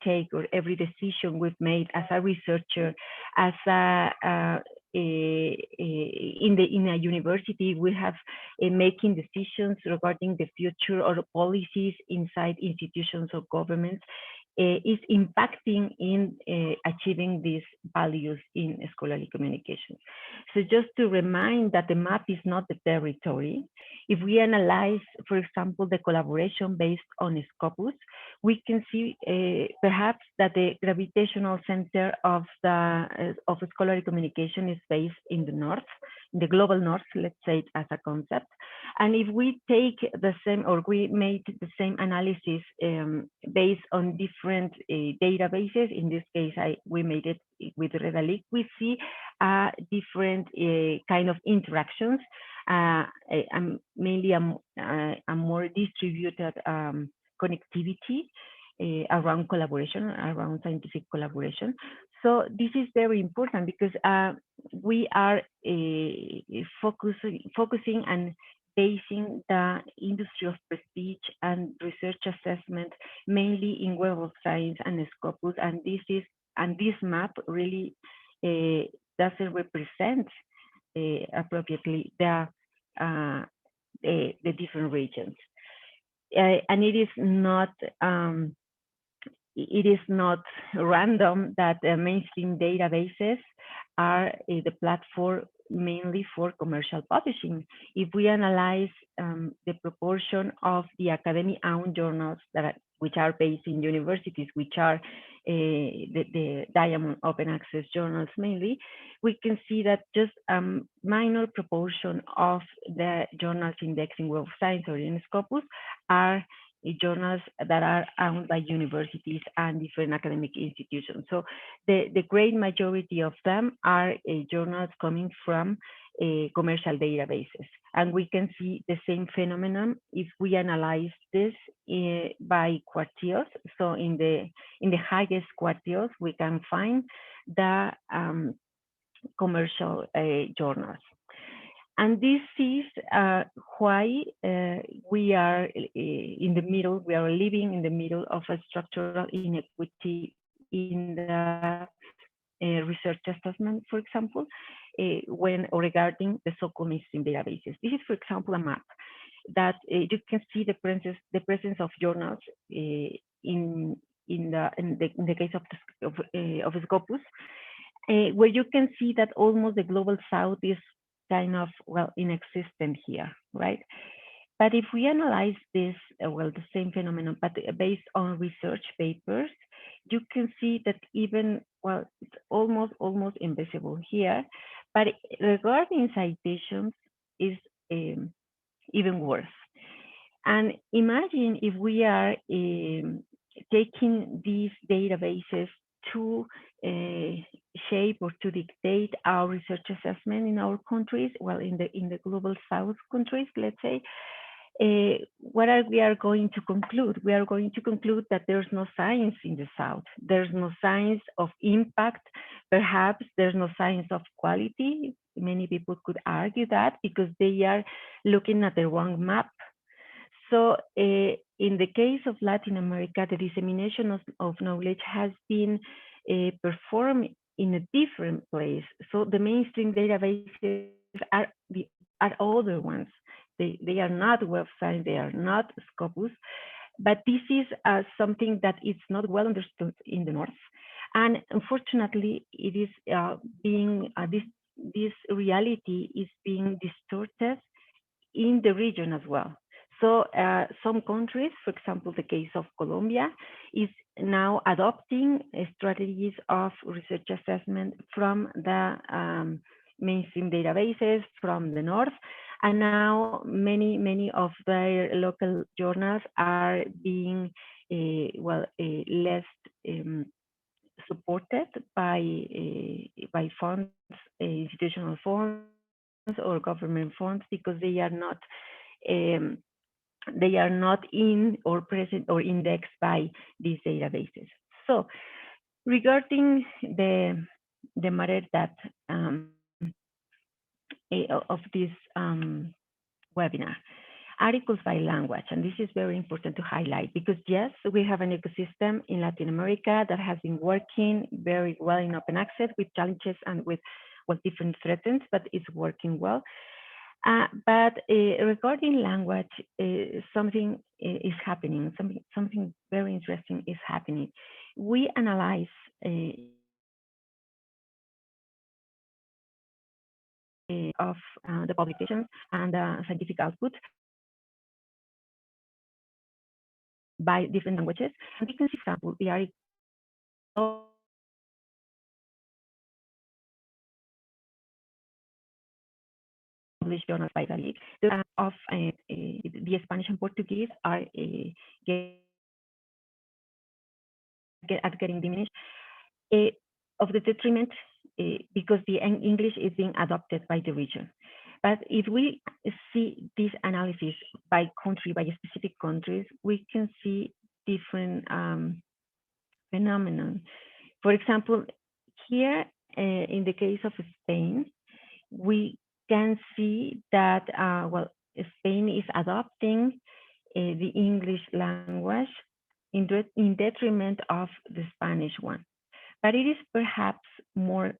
take, or every decision we've made as a researcher, as in a university, we have making decisions regarding the future or policies inside institutions or governments, is impacting in achieving these values in scholarly communication. So just to remind that the map is not the territory. If we analyze, for example, the collaboration based on Scopus, we can see perhaps that the gravitational center of scholarly communication is based in the north, the global north, let's say it as a concept. And if we take the same, or we made the same analysis based on different databases, in this case, we made it with Redalyc, we see different kind of interactions, mainly a more distributed connectivity around collaboration, around scientific collaboration. So this is very important because we are focusing and basing the industry of prestige and research assessment mainly in Web of Science and Scopus, and this map really doesn't represent appropriately the different regions, and it is not random that mainstream databases are the platform mainly for commercial publishing. If we analyze the proportion of the academy-owned journals which are based in universities, which are the diamond open access journals mainly, we can see that just a minor proportion of the journals indexing Web of Science or in Scopus are journals that are owned by universities and different academic institutions. So the great majority of them are journals coming from commercial databases. And we can see the same phenomenon if we analyze this by quartiles. So in the highest quartiles, we can find the commercial journals. And this is why we are in the middle, we are living in the middle of a structural inequity in the research assessment, for example, regarding the so-called mainstream databases. This is, for example, a map that you can see the presence of journals in the case of Scopus, where you can see that almost the global south is kind of, well, inexistent here, right? But if we analyze this, well, the same phenomenon, but based on research papers, you can see that even, well, it's almost invisible here. But regarding citations is even worse. And imagine if we are taking these databases to shape or to dictate our research assessment in our countries, well, in the global South countries, let's say, what we are going to conclude? We are going to conclude that there's no science in the South. There's no science of impact. Perhaps there's no science of quality. Many people could argue that because they are looking at the wrong map. So in the case of Latin America, the dissemination of knowledge has been performed in a different place. So the mainstream databases are other ones. They are not Web of Science, they are not Scopus, but this is something that is not well understood in the North. And unfortunately, it is this reality is being distorted in the region as well. So some countries, for example, the case of Colombia, is now adopting strategies of research assessment from the mainstream databases from the North. And now many of their local journals are being less supported by funds, institutional funds or government funds, because they are not in or present or indexed by these databases. So regarding the matter that of this webinar, articles by language, and this is very important to highlight, because yes, we have an ecosystem in Latin America that has been working very well in open access with challenges and with different threats, but it's working well. But regarding language, something is happening, something very interesting is happening. We analyze of the publications and scientific output by different languages. And we can see, for example, the article published journals by Redalyc of the Spanish and Portuguese are getting diminished of the detriment because the English is being adopted by the region. But if we see this analysis by country, by specific countries, we can see different phenomenon. For example, here in the case of Spain, we can see that, Spain is adopting the English language in detriment of the Spanish one. But it is perhaps more,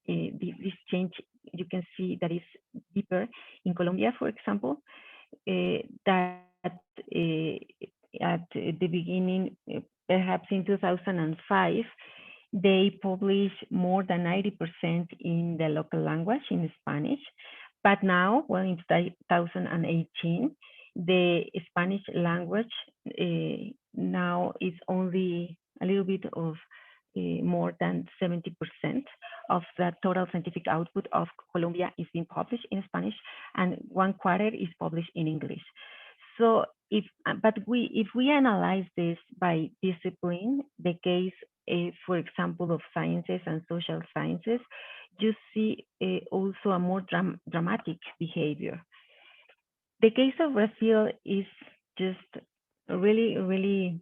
this change, you can see that is deeper in Colombia, for example, that at the beginning, perhaps in 2005, they published more than 90% in the local language, in Spanish. But now, well, in 2018, the Spanish language now is only a little bit of more than 70% of the total scientific output of Colombia is being published in Spanish, and 1/4 is published in English. So if we analyze this by discipline, the case, for example, of sciences and social sciences, you see also a more dramatic behavior. The case of Brazil is just really, really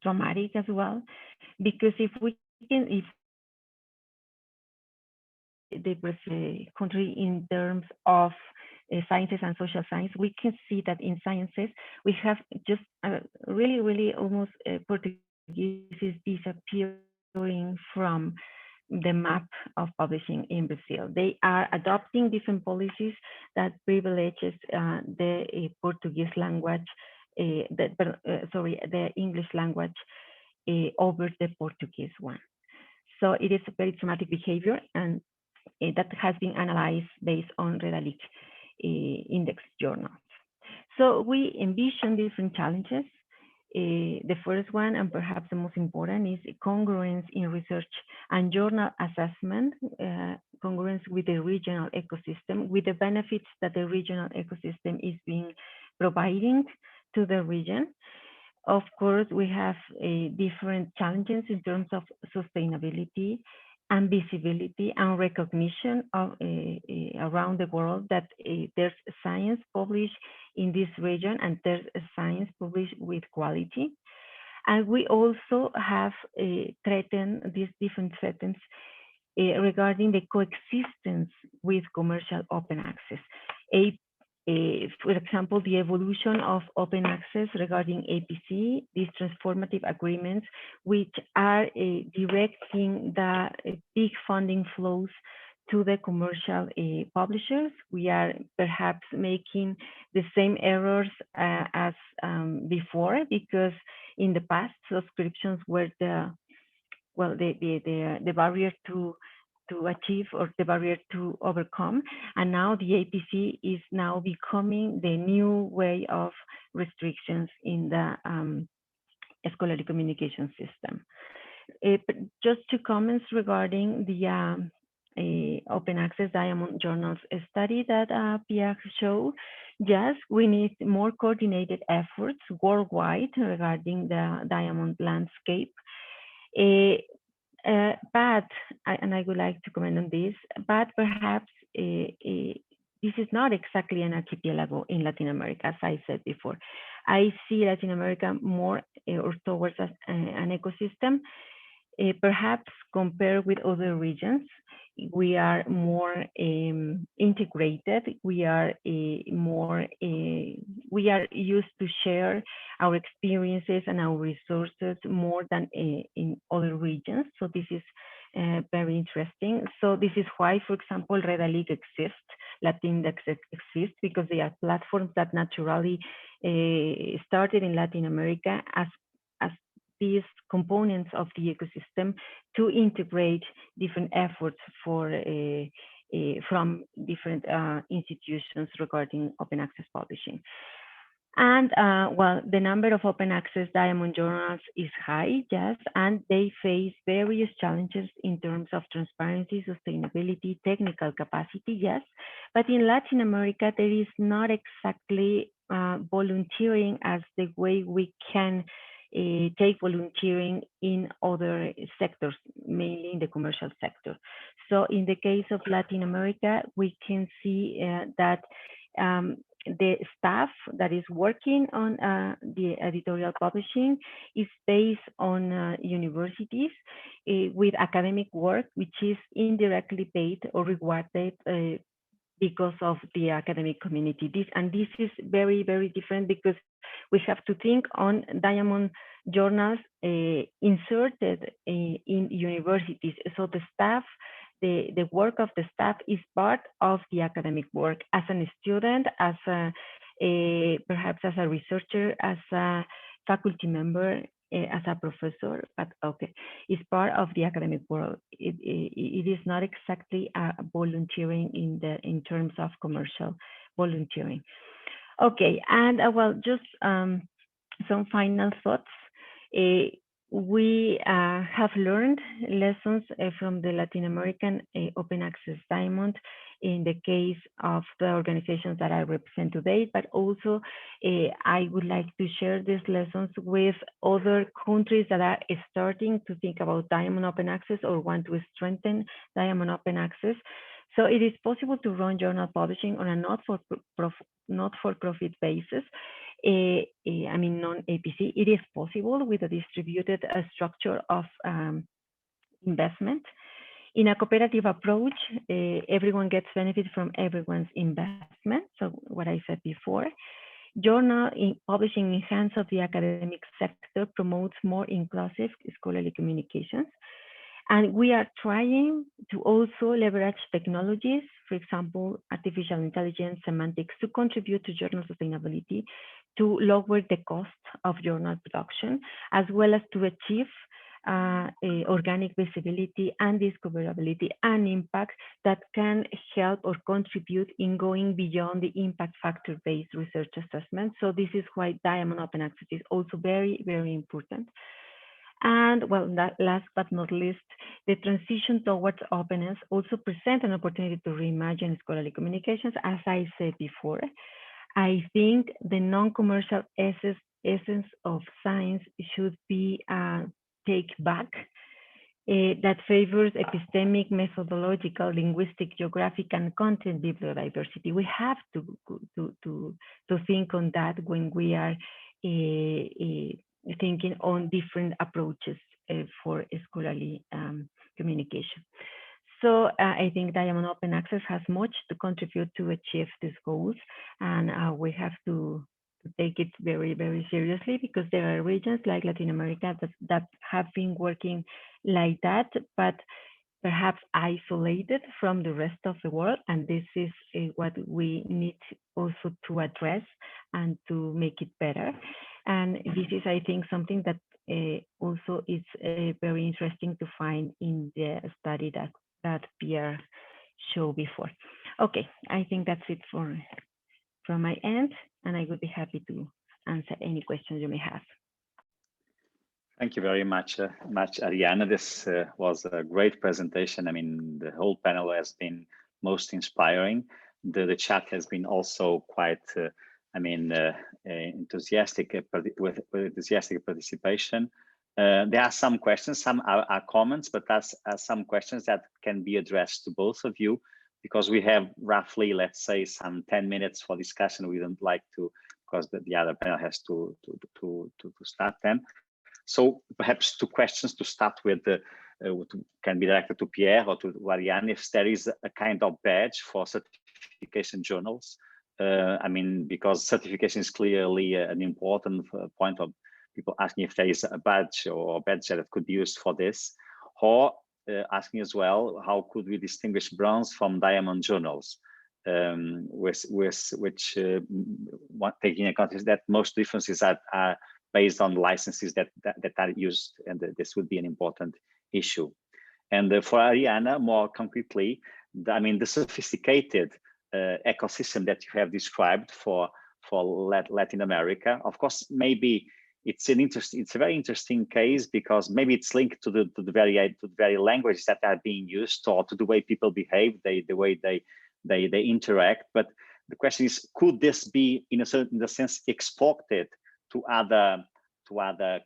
dramatic as well, because if the Brazil country in terms of sciences and social science, we can see that in sciences we have just really almost Portuguese is disappearing from the map of publishing in Brazil. They are adopting different policies that privileges the Portuguese language, the English language over the Portuguese one. So it is a very dramatic behavior, and that has been analyzed based on Redalyc index journals. So we envision different challenges The first one, and perhaps the most important, is congruence in research and journal assessment, congruence with the regional ecosystem, with the benefits that the regional ecosystem is being providing to the region. Of course, we have different challenges in terms of sustainability and visibility and recognition of, around the world that there's science published in this region and there's science published with quality. And we also have threatened these different threats regarding the coexistence with commercial open access. For example, the evolution of open access regarding APC, these transformative agreements, which are directing the big funding flows to the commercial publishers. We are perhaps making the same errors as before, because in the past, subscriptions were the barrier to achieve, or the barrier to overcome, and now the APC is now becoming the new way of restrictions in the scholarly communication system. But just 2 comments regarding the open access diamond journals study that Pierre showed. Yes, we need more coordinated efforts worldwide regarding the diamond landscape. But, and I would like to comment on this, but perhaps this is not exactly an archipelago in Latin America, as I said before. I see Latin America more or towards an ecosystem, perhaps compared with other regions. We are more integrated. We are we are used to share our experiences and our resources more than in other regions. So this is very interesting. So this is why, for example, Redalyc exists, Latindex exists, because they are platforms that naturally started in Latin America as these components of the ecosystem to integrate different efforts for from different institutions regarding open access publishing. And well, the number of open access diamond journals is high, yes, and they face various challenges in terms of transparency, sustainability, technical capacity, yes. But in Latin America, there is not exactly volunteering as the way we can take volunteering in other sectors, mainly in the commercial sector. So in the case of Latin America, we can see that the staff that is working on the editorial publishing is based on universities with academic work, which is indirectly paid or rewarded because of the academic community. This is very, very different, because we have to think on diamond journals inserted in universities. So the staff, the work of the staff is part of the academic work. As a student, as perhaps as a researcher, as a faculty member, as a professor, but okay, it's part of the academic world. It is not exactly volunteering in terms of commercial volunteering. Okay, and well, just some final thoughts. We have learned lessons from the Latin American open access diamond in the case of the organizations that I represent today, but also I would like to share these lessons with other countries that are starting to think about diamond open access or want to strengthen diamond open access. So it is possible to run journal publishing on a not-for-profit basis. I mean, non-APC. It is possible with a distributed structure of investment. In a cooperative approach, everyone gets benefit from everyone's investment. So what I said before, journal publishing in hands of the academic sector promotes more inclusive scholarly communications. And we are trying to also leverage technologies, for example, artificial intelligence, semantics, to contribute to journal sustainability, to lower the cost of journal production, as well as to achieve organic visibility and discoverability and impact that can help or contribute in going beyond the impact factor-based research assessment. So this is why Diamond Open Access is also very, very important. And well, last but not least, the transition towards openness also presents an opportunity to reimagine scholarly communications. As I said before, I think the non-commercial essence of science should be take back that favors epistemic, methodological, linguistic, geographic, and content bibliodiversity. We have to think on that when we are thinking on different approaches for scholarly communication. So I think Diamond Open Access has much to contribute to achieve these goals, and we have to take it very, very seriously, because there are regions like Latin America that have been working like that, but perhaps isolated from the rest of the world. And this is what we need also to address and to make it better. And this is, I think, something that also is very interesting to find in the study that Pierre showed before. Okay, I think that's it from my end, and I would be happy to answer any questions you may have.
Thank you very much, Arianna. This was a great presentation. I mean, the whole panel has been most inspiring. The chat has been also quite, enthusiastic with enthusiastic participation. There are some questions, some are comments, but that's some questions that can be addressed to both of you, because we have roughly, let's say, some 10 minutes for discussion. We don't like to, because the other panel has to start then. So perhaps two questions to start with, can be directed to Pierre or to Arianna, if there is a kind of badge for certification journals. Because certification is clearly an important point of people asking if there is a badge or a badge that could be used for this, or asking as well, how could we distinguish bronze from diamond journals, which taking account is that most differences are based on licenses that are used, and this would be an important issue. And for Arianna, more concretely, the sophisticated ecosystem that you have described for Latin America, of course, maybe it's a very interesting case, because maybe it's linked to the very languages that are being used, or to the way people behave, the way they interact. But the question is, could this be, in a sense, exported to other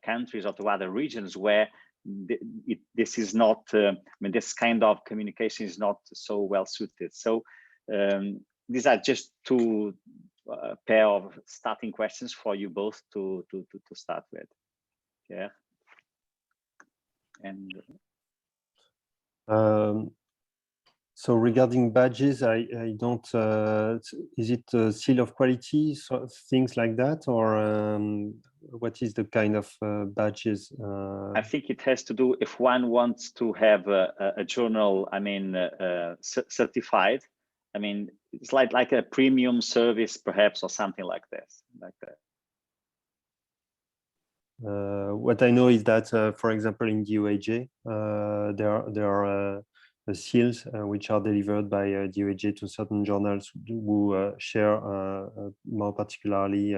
countries or to other regions where this is not, this kind of communication is not so well suited? So these are just two pair of starting questions for you both to start with. Yeah. And
so regarding badges, I don't, is it a seal of quality, so things like that, or what is the kind of badges?
I think it has to do, if one wants to have a journal, certified, it's like a premium service, perhaps, or something like this, like that.
What I know is that, for example, in DOAJ, there are seals which are delivered by DOAJ to certain journals who share more particularly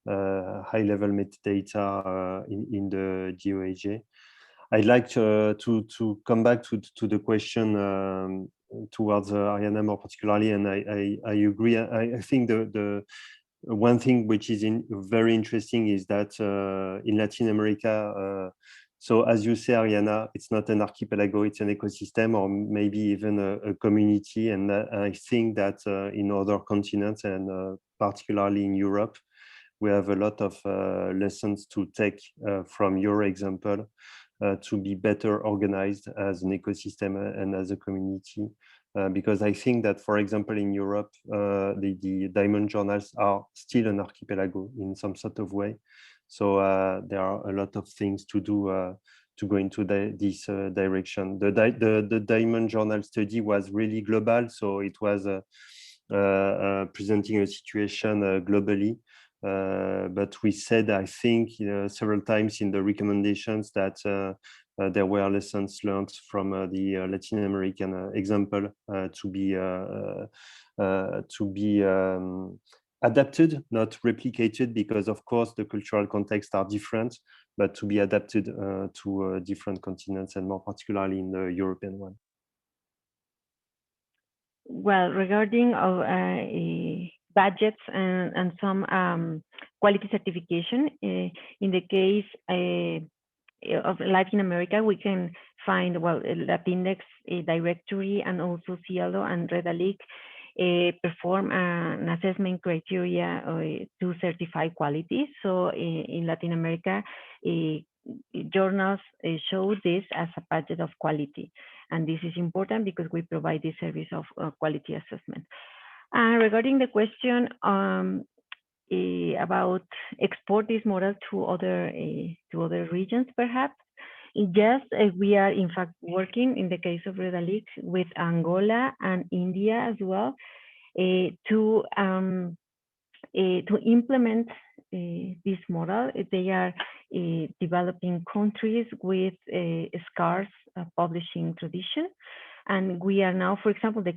high-level metadata in the DOAJ. I'd like to come back to the question towards Arianna more particularly, and I agree. I think the one thing which is very interesting is that in Latin America, so as you say, Arianna, it's not an archipelago, it's an ecosystem, or maybe even a community. And I think that in other continents, and particularly in Europe, we have a lot of lessons to take from your example to be better organized as an ecosystem and as a community. Because I think that, for example, in Europe, the diamond journals are still an archipelago in some sort of way. So there are a lot of things to do to go into this direction. The diamond journal study was really global, so it was presenting a situation globally. But we said, I think, several times in the recommendations that there were lessons learned from the Latin American example to be adapted, not replicated, because of course the cultural contexts are different, but to be adapted to different continents, and more particularly in the European one.
Well, regarding budgets and some quality certification, in the case of Latin America, we can find, well, Latindex directory, and also Cielo and Redalyc perform an assessment criteria to certify quality. So in Latin America, journals show this as a budget of quality. And this is important because we provide this service of quality assessment. Regarding the question about export this model to other regions, perhaps, yes, we are in fact working in the case of Redalyc with Angola and India as well to implement this model. They are developing countries with a scarce publishing tradition. And we are now, for example, the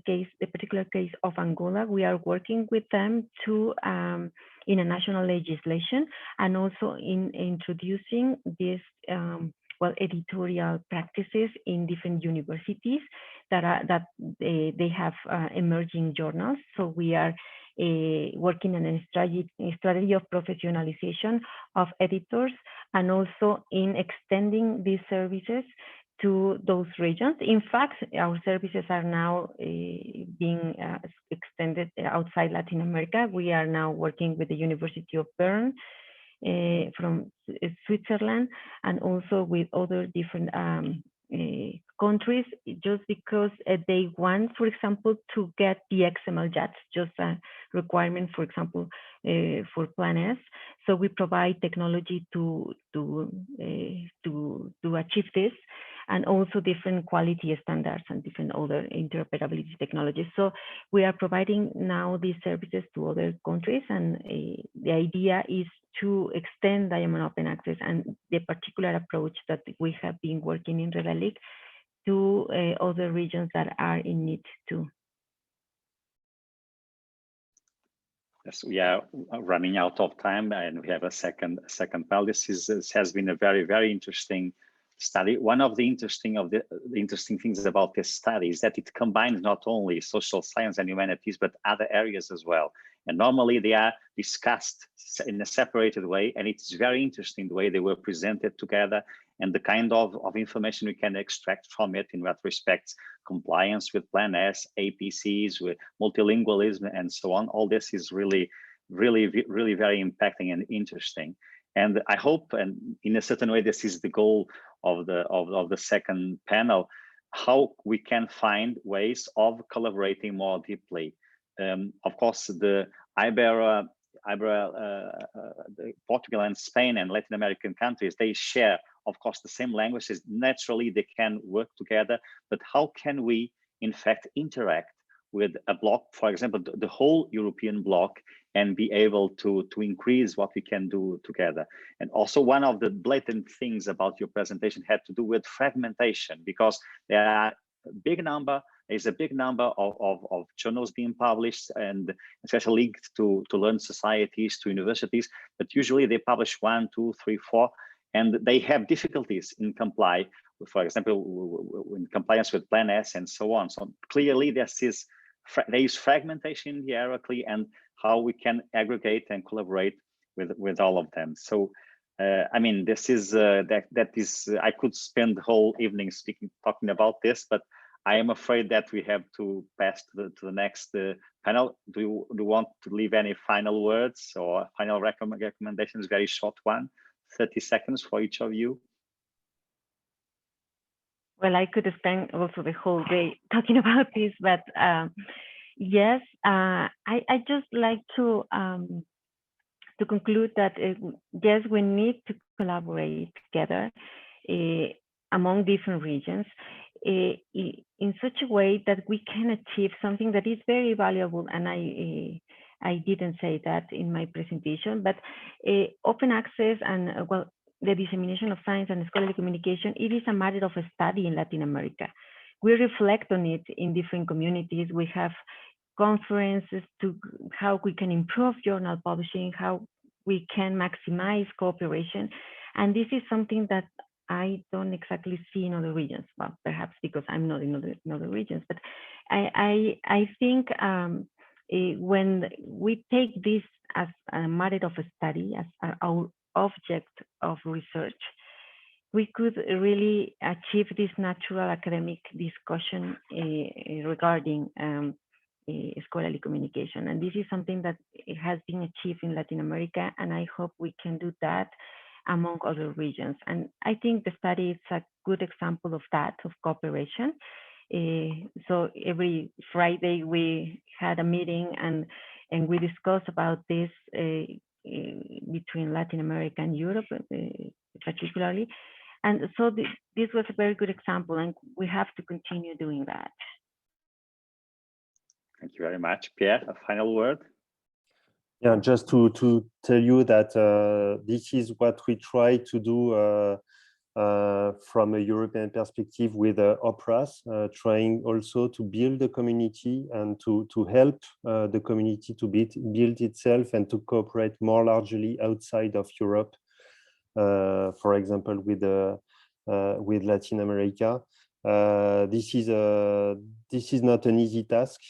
particular case of Angola, we are working with them to in a national legislation, and also in introducing this well, editorial practices in different universities that they have emerging journals. So we are working on a strategy of professionalization of editors, and also in extending these services to those regions. In fact, our services are now being extended outside Latin America. We are now working with the University of Bern from Switzerland, and also with other different countries, just because they want, for example, to get the XML JATs, just a requirement, for example, for Plan S. So we provide technology to achieve this, and also different quality standards and different other interoperability technologies. So we are providing now these services to other countries, and the idea is to extend Diamond Open Access and the particular approach that we have been working in Redalyc to other regions that are in need too.
Yes, we are running out of time, and we have a second panel. This has been a very, very interesting study. One of the interesting things about this study is that it combines not only social science and humanities, but other areas as well. And normally they are discussed in a separated way, and it's very interesting the way they were presented together, and the kind of information we can extract from it in what respects compliance with Plan S, APEES, with multilingualism, and so on. All this is really, really, really very impacting and interesting. And I hope, and in a certain way, this is the goal of the second panel, how we can find ways of collaborating more deeply. Of course, the Iberia, the Portugal and Spain and Latin American countries, they share, of course, the same languages. Naturally, they can work together, but how can we, in fact, interact with a bloc, for example, the whole European bloc, and be able to increase what we can do together? And also, one of the blatant things about your presentation had to do with fragmentation, because there are there's a big number of journals being published, and especially linked to learned societies, to universities, but usually they publish 1, 2, 3, 4, and they have difficulties in comply, for example, in compliance with Plan S and so on. So clearly there is fragmentation in the hierarchy, and how we can aggregate and collaborate with all of them. So I mean, this is that is I could spend the whole evening talking about this, but I am afraid that we have to pass to the next panel. Do you want to leave any final words or final recommendations? Very short one, 30 seconds for each of you.
Well, I could spend also the whole day talking about this, but yes, I just like to conclude that yes, we need to collaborate together among different regions in such a way that we can achieve something that is very valuable, and I didn't say that in my presentation, but open access and well, the dissemination of science and scholarly communication, it is a matter of a study in Latin America. We reflect on it in different communities. We have conferences to how we can improve journal publishing, how we can maximize cooperation. And this is something that I don't exactly see in other regions. Well, perhaps because I'm not in other regions, but I think when we take this as a matter of a study, as our object of research, we could really achieve this natural academic discussion regarding scholarly communication. And this is something that has been achieved in Latin America, and I hope we can do that among other regions. And I think the study is a good example of that, of cooperation. So every Friday we had a meeting and we discussed about this between Latin America and Europe particularly. And so this was a very good example, and we have to continue doing that.
Thank you very much. Pierre, a final word?
Yeah, just to tell you that this is what we try to do from a European perspective with OPRAS, trying also to build a community and to help the community to build itself and to cooperate more largely outside of Europe, for example, with Latin America. This is not an easy task.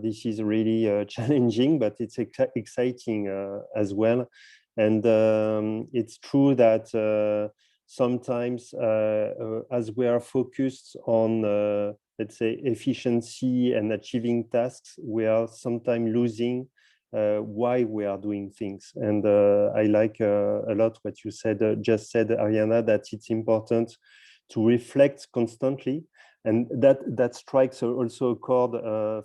This is really challenging, but it's exciting as well. And it's true that sometimes as we are focused on, let's say, efficiency and achieving tasks, we are sometimes losing why we are doing things. And I like a lot what you just said, Arianna, that it's important to reflect constantly, and that strikes also a chord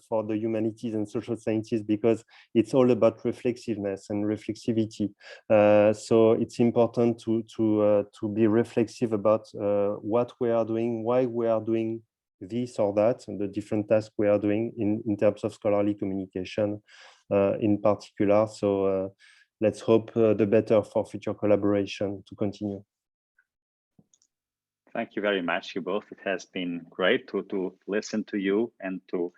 for the humanities and social sciences, because it's all about reflexiveness and reflexivity. So it's important to be reflexive about what we are doing, why we are doing this or that, and the different tasks we are doing in terms of scholarly communication in particular. So let's hope the better for future collaboration to continue.
Thank you very much, you both. It has been great to listen to you and to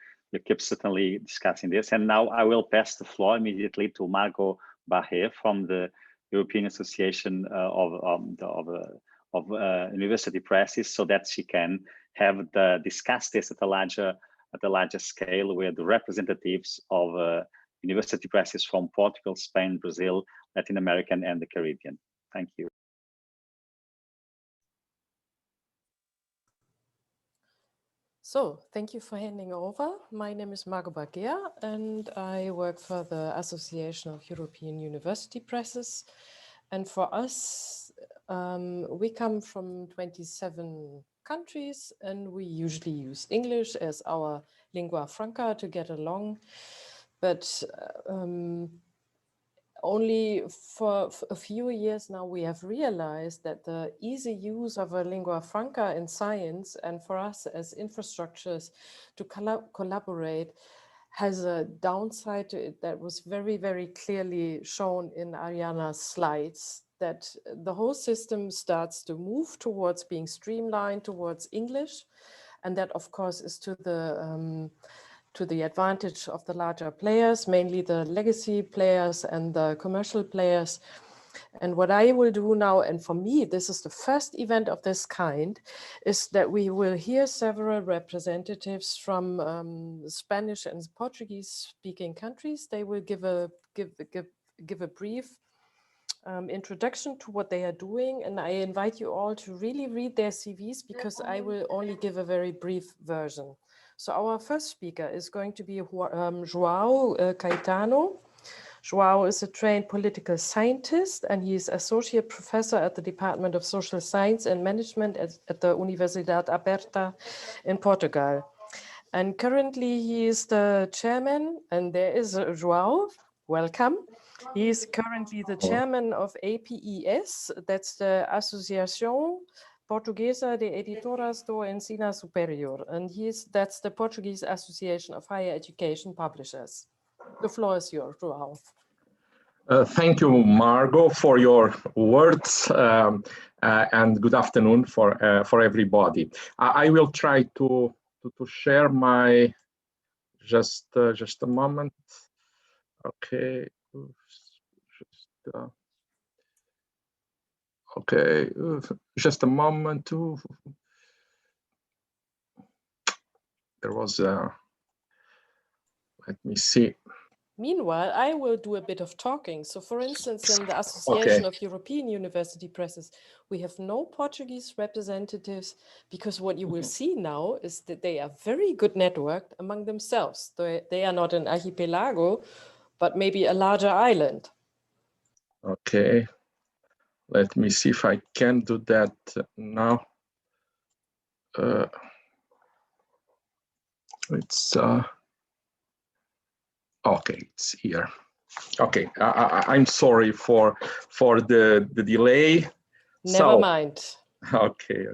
keep certainly discussing this. And now I will pass the floor immediately to Margo Bargheer from the European Association of University Presses, so that she can discuss this at a larger scale with the representatives of university presses from Portugal, Spain, Brazil, Latin America, and the Caribbean. Thank you.
So thank you for handing over. My name is Margo Bargheer, and I work for the Association of European University Presses. And for us, we come from 27 countries, and we usually use English as our lingua franca to get along. But only for a few years now, we have realized that the easy use of a lingua franca in science, and for us as infrastructures to collaborate, has a downside to it that was very, very clearly shown in Arianna's slides, that the whole system starts to move towards being streamlined towards English. And that, of course, is to the advantage of the larger players, mainly the legacy players and the commercial players. And what I will do now, and for me, this is the first event of this kind, is that we will hear several representatives from Spanish and Portuguese speaking countries. They will give a brief introduction to what they are doing. And I invite you all to really read their CVs, because I will only give a very brief version. So our first speaker is going to be João Caetano. João is a trained political scientist, and he is associate professor at the Department of Social Science and Management at the Universidade Aberta in Portugal. And currently he is the chairman, and there is João, welcome. He is currently the chairman of APEES, that's the Associação Portuguesa de Editoras do Ensino Superior, and that's the Portuguese Association of Higher Education Publishers. The floor is yours, João.
Thank you, Margo, for your words, and good afternoon for everybody. I will try to share my just a moment. Okay, okay, just a moment. There was a. Let me see.
Meanwhile, I will do a bit of talking. So for instance, in the Association of European University Presses, we have no Portuguese representatives, because what you will see now is that they are very good networked among themselves. They are not an archipelago, but maybe a larger island.
Okay, let me see if I can do that now. It's okay, it's here. Okay, I'm sorry for the delay.
Never mind.
Okay.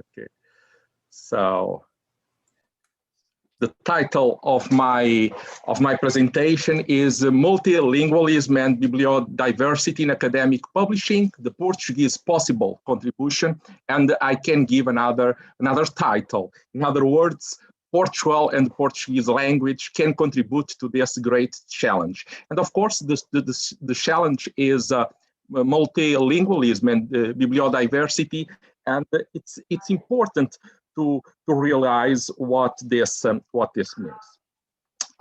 So the title of my presentation is Multilingualism and Bibliodiversity in Academic Publishing: The Portuguese Possible Contribution. And I can give another title. In other words, Portugal and the Portuguese language can contribute to this great challenge. And of course, the challenge is multilingualism and bibliodiversity, and it's important to realize what this means.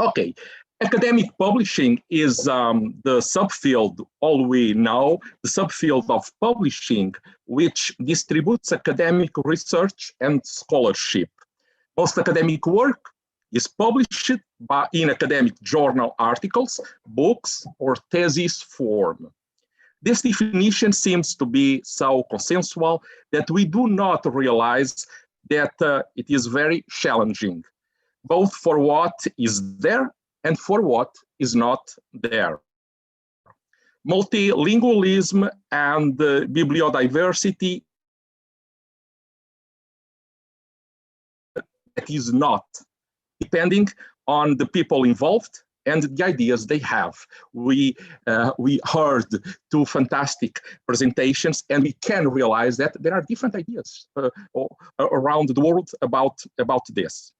Okay, academic publishing is the subfield, all we know, the subfield of publishing, which distributes academic research and scholarship. Most academic work is published in academic journal articles, books, or thesis form. This definition seems to be so consensual that we do not realize that it is very challenging, both for what is there and for what is not there. Multilingualism and bibliodiversity is not, depending on the people involved and the ideas they have. We heard two fantastic presentations, and we can realize that there are different ideas around the world about this.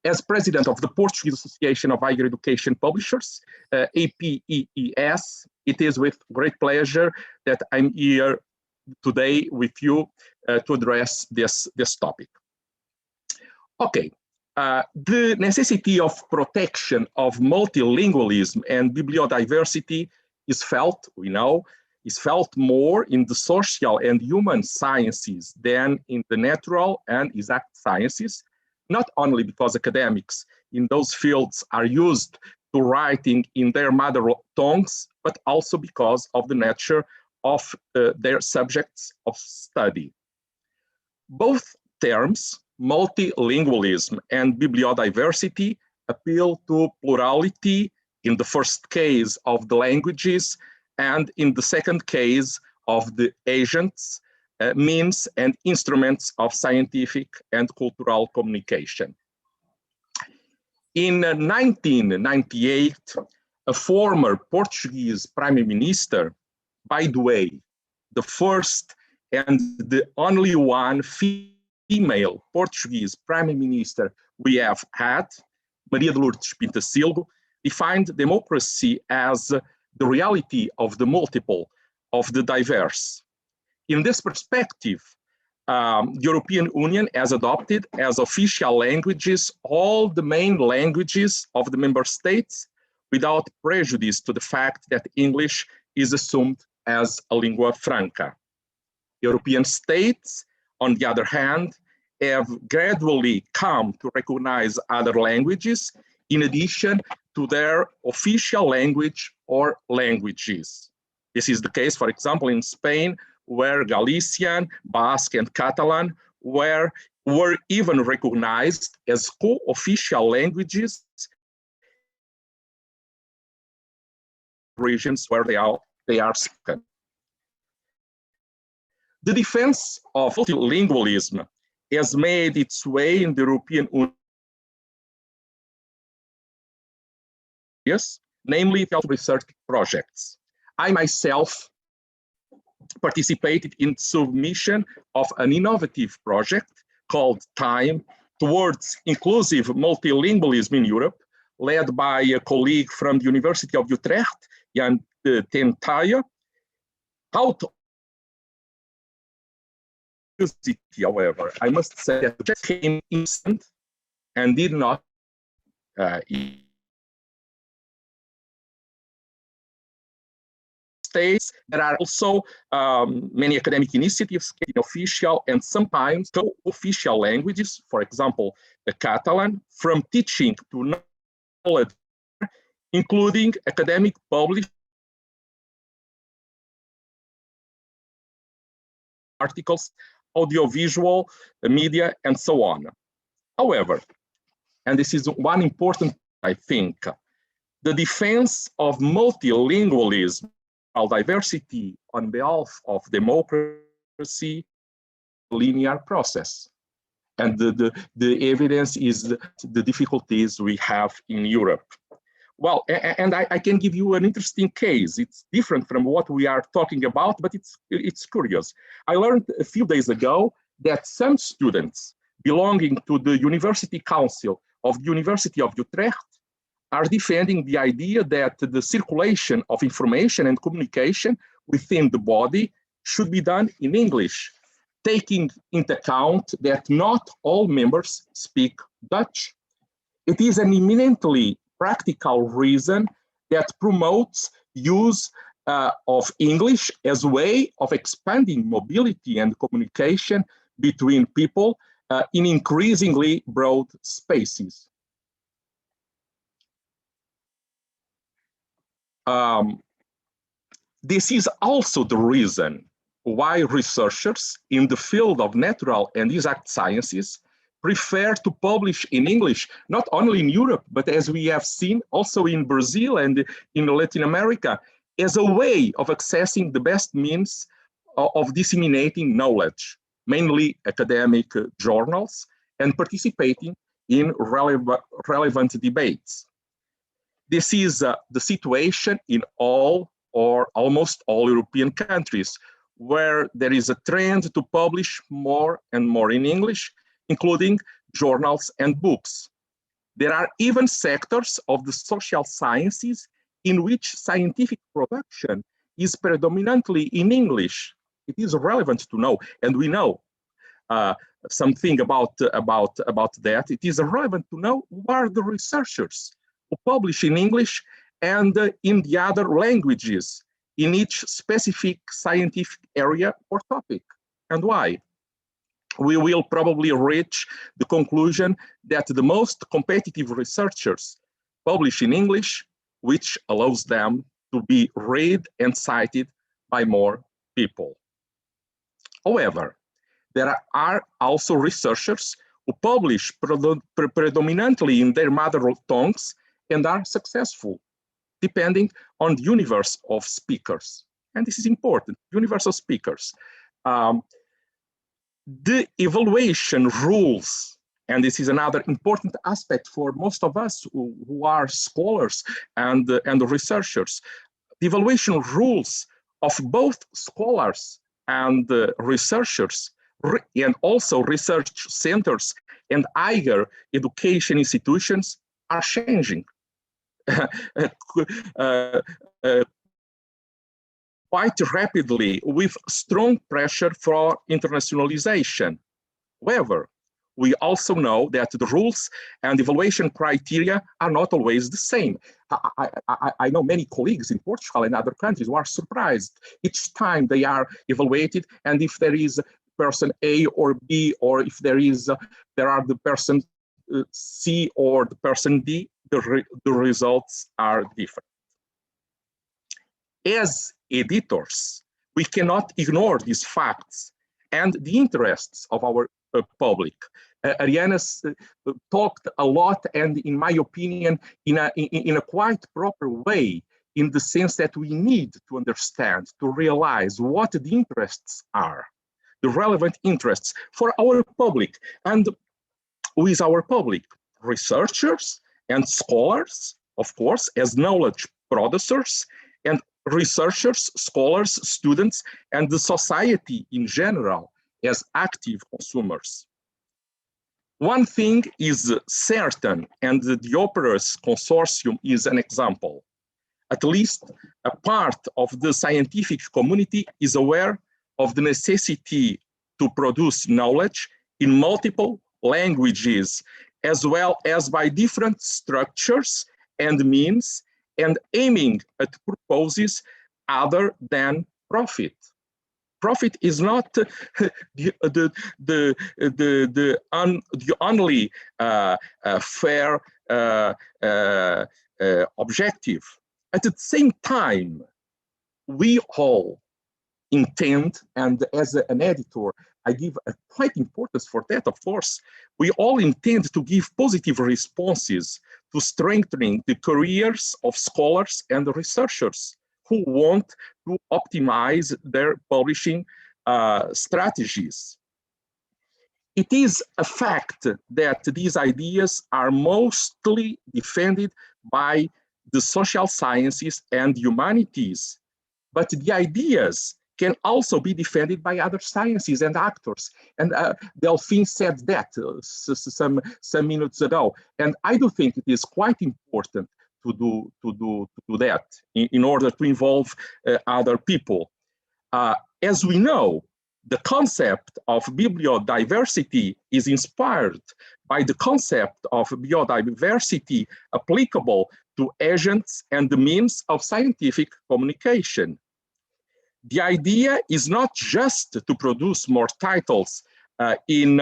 As president of the Portuguese Association of Higher Education Publishers, APEES, it is with great pleasure that I'm here today with you to address this topic. Okay, the necessity of protection of multilingualism and bibliodiversity is felt, we know, is felt more in the social and human sciences than in the natural and exact sciences, not only because academics in those fields are used to writing in their mother tongues, but also because of the nature of their subjects of study. Both terms, multilingualism and bibliodiversity, appeal to plurality in the first case of the languages, and in the second case of the agents, means and instruments of scientific and cultural communication. In 1998, a former Portuguese Prime Minister, by the way, the first and the only one female Portuguese Prime Minister we have had, Maria de Lourdes Pintasilgo, defined democracy as the reality of the multiple, of the diverse. In this perspective, the European Union has adopted as official languages all the main languages of the member states without prejudice to the fact that English is assumed as a lingua franca. European states, on the other hand, have gradually come to recognize other languages in addition to their official language or languages. This is the case, for example, in Spain, where Galician, Basque, and Catalan were even recognized as co-official languages regions where they are spoken. The defense of multilingualism has made its way in the European Union. Yes, namely field research projects. I myself participated in submission of an innovative project called Time Towards Inclusive Multilingualism in Europe, led by a colleague from the University of Utrecht, Jan ten Taaije. However, I must say that it came instant and did not States. There are also many academic initiatives in official and sometimes co-official languages, for example, the Catalan, from teaching to knowledge, including academic published articles, audiovisual media, and so on. However, and this is one important, I think, the defense of multilingualism, diversity on behalf of democracy, linear process. And the evidence is the difficulties we have in Europe. Well, and I can give you an interesting case. It's different from what we are talking about, but it's curious. I learned a few days ago that some students belonging to the University Council of the University of Utrecht are defending the idea that the circulation of information and communication within the body should be done in English, taking into account that not all members speak Dutch. It is an eminently practical reason that promotes use of English as a way of expanding mobility and communication between people in increasingly broad spaces. This is also the reason why researchers in the field of natural and exact sciences prefer to publish in English, not only in Europe, but as we have seen also in Brazil and in Latin America, as a way of accessing the best means of disseminating knowledge, mainly academic journals, and participating in relevant debates. This is the situation in all or almost all European countries, where there is a trend to publish more and more in English, including journals and books. There are even sectors of the social sciences in which scientific production is predominantly in English. It is relevant to know, and we know something about that. It is relevant to know who are the researchers who publish in English and in the other languages in each specific scientific area or topic, and why. We will probably reach the conclusion that the most competitive researchers publish in English, which allows them to be read and cited by more people. However, there are also researchers who publish predominantly in their mother tongues and are successful, depending on the universe of speakers. And this is important, universal speakers. The evaluation rules, and this is another important aspect for most of us who are scholars and researchers, the evaluation rules of both scholars and researchers, and also research centers and higher education institutions are changing. Quite rapidly, with strong pressure for internationalization. However, we also know that the rules and evaluation criteria are not always the same. I know many colleagues in Portugal and other countries who are surprised each time they are evaluated, and if there is person A or B, or if there are the person C or the person D, the results are different. As editors, we cannot ignore these facts and the interests of our public. Arianna talked a lot, and in my opinion, in a quite proper way, in the sense that we need to understand, to realize what the interests are, the relevant interests for our public. And who is our public? Researchers and scholars, of course, as knowledge producers, and researchers, scholars, students, and the society in general as active consumers. One thing is certain, and the Opera's consortium is an example. At least a part of the scientific community is aware of the necessity to produce knowledge in multiple languages, as well as by different structures and means, and aiming at purposes other than profit. Profit is not the only fair objective. At the same time, we all intend, and as an editor, I give a quite importance for that, of course, we all intend to give positive responses to strengthening the careers of scholars and researchers who want to optimize their publishing strategies. It is a fact that these ideas are mostly defended by the social sciences and humanities, but the ideas can also be defended by other sciences and actors. And Delfim said that some minutes ago. And I do think it is quite important to do that in order to involve other people. As we know, the concept of bibliodiversity is inspired by the concept of biodiversity applicable to agents and the means of scientific communication. The idea is not just to produce more titles in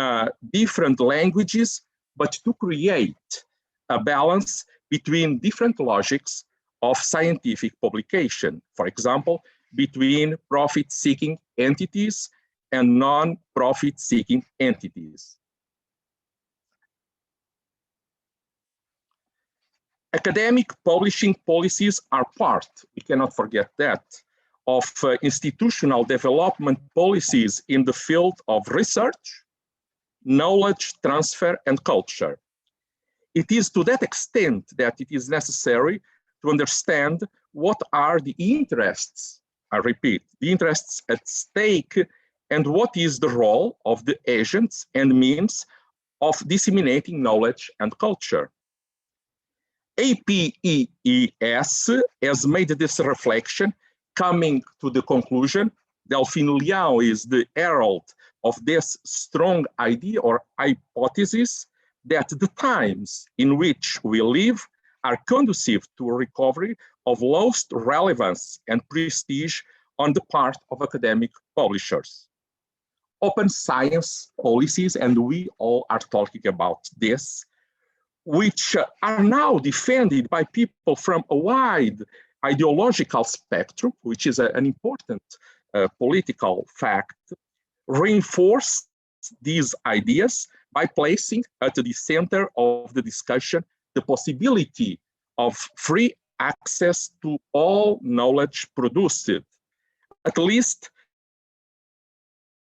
different languages, but to create a balance between different logics of scientific publication. For example, between profit-seeking entities and non-profit-seeking entities. Academic publishing policies are part, we cannot forget that, of institutional development policies in the field of research, knowledge transfer, and culture. It is to that extent that it is necessary to understand what are the interests, I repeat, the interests at stake, and what is the role of the agents and means of disseminating knowledge and culture. APEES has made this reflection, coming to the conclusion, Delfim Leão is the herald of this strong idea or hypothesis that the times in which we live are conducive to a recovery of lost relevance and prestige on the part of academic publishers. Open science policies, and we all are talking about this, which are now defended by people from a wide ideological spectrum, which is an important political fact, reinforce these ideas by placing at the center of the discussion the possibility of free access to all knowledge produced, at least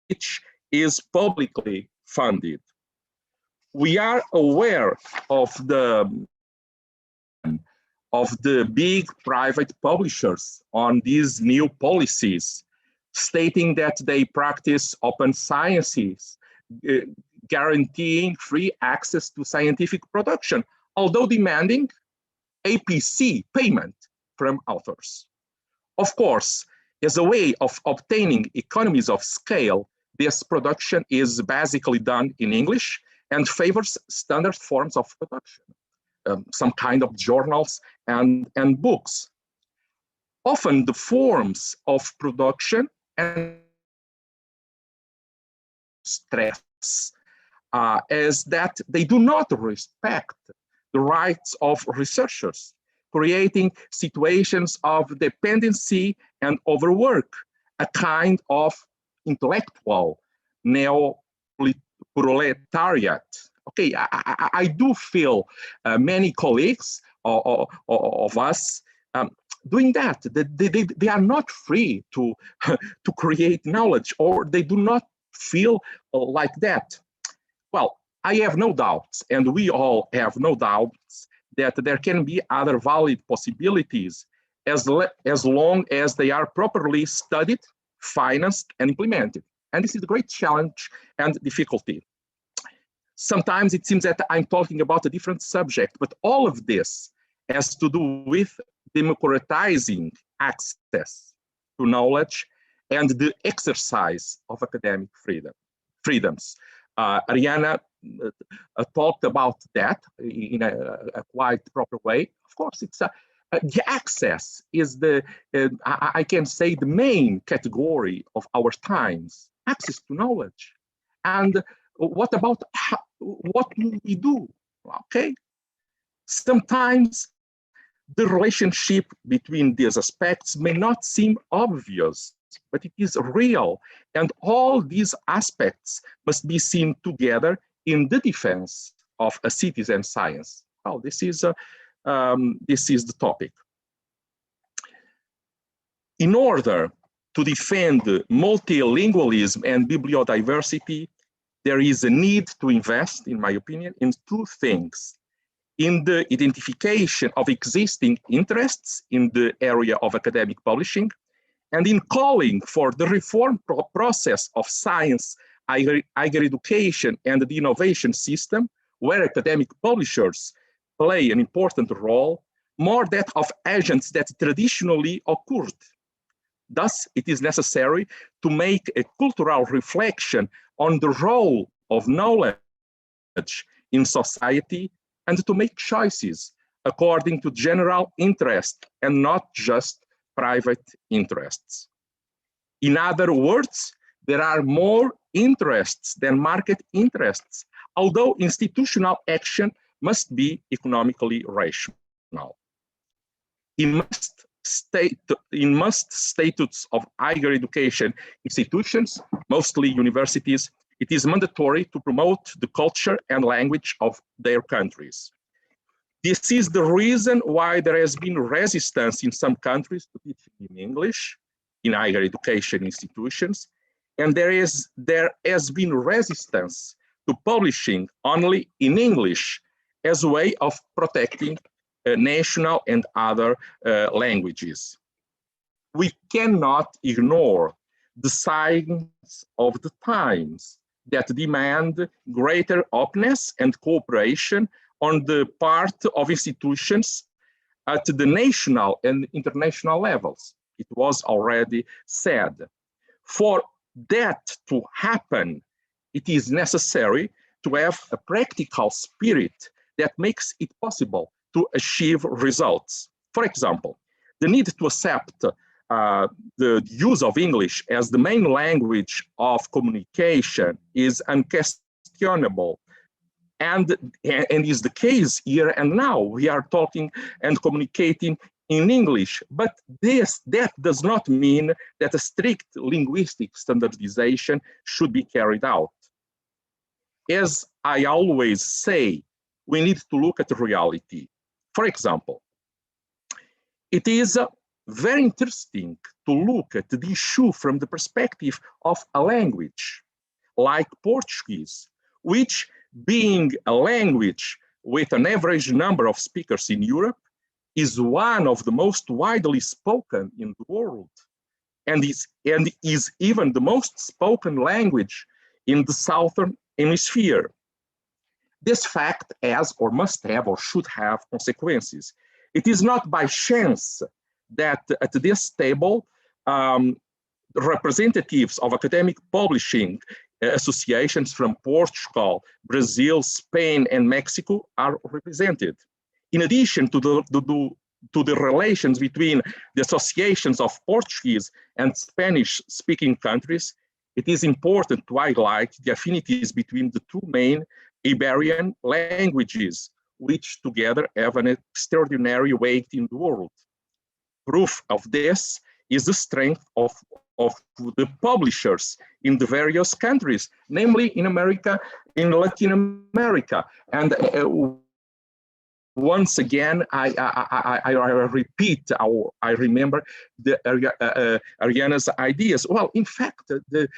which is publicly funded. We are aware of the big private publishers on these new policies, stating that they practice open sciences, guaranteeing free access to scientific production, although demanding APC payment from authors. Of course, as a way of obtaining economies of scale, this production is basically done in English and favors standard forms of production, some kind of journals and books. Often the forms of production and stress is that they do not respect the rights of researchers, creating situations of dependency and overwork, a kind of intellectual neo-proletariat. Okay, I do feel many colleagues of us doing that. They are not free to create knowledge, or they do not feel like that. Well, I have no doubts, and we all have no doubts, that there can be other valid possibilities as long as they are properly studied, financed, and implemented. And this is the great challenge and difficulty. Sometimes it seems that I'm talking about a different subject, but all of this has to do with democratizing access to knowledge and the exercise of academic freedoms. Arianna talked about that in a quite proper way. Of course, it's the access is I can say, the main category of our times, access to knowledge. And what about what do we do? Okay, sometimes the relationship between these aspects may not seem obvious, but it is real. And all these aspects must be seen together in the defense of a citizen science. Oh, this is the topic. In order to defend multilingualism and bibliodiversity, there is a need to invest, in my opinion, in two things: in the identification of existing interests in the area of academic publishing, and in calling for the reform process of science, higher education, and the innovation system, where academic publishers play an important role, more that of agents that traditionally occurred. Thus, it is necessary to make a cultural reflection on the role of knowledge in society and to make choices according to general interest and not just private interests. In other words, there are more interests than market interests, although institutional action must be economically rational. In most statutes of higher education institutions, mostly universities, it is mandatory to promote the culture and language of their countries. This is the reason why there has been resistance in some countries to teach in English in higher education institutions, and there has been resistance to publishing only in English as a way of protecting national and other languages. We cannot ignore the signs of the times that demand greater openness and cooperation on the part of institutions at the national and international levels. It was already said. For that to happen, it is necessary to have a practical spirit that makes it possible to achieve results. For example, the need to accept the use of English as the main language of communication is unquestionable, and is the case here and now. We are talking and communicating in English, but that does not mean that a strict linguistic standardization should be carried out. As I always say, we need to look at the reality. For example, it is very interesting to look at the issue from the perspective of a language like Portuguese, which, being a language with an average number of speakers in Europe, is one of the most widely spoken in the world, and is even the most spoken language in the Southern Hemisphere. This fact has, or must have, or should have consequences. It is not by chance that at this table, representatives of academic publishing associations from Portugal, Brazil, Spain, and Mexico are represented. In addition to the relations between the associations of Portuguese and Spanish-speaking countries, it is important to highlight the affinities between the two main Iberian languages, which together have an extraordinary weight in the world. Proof of this is the strength of the publishers in the various countries, namely in America, in Latin America. And once again, I repeat, I remember Arianna's ideas. Well, in fact, the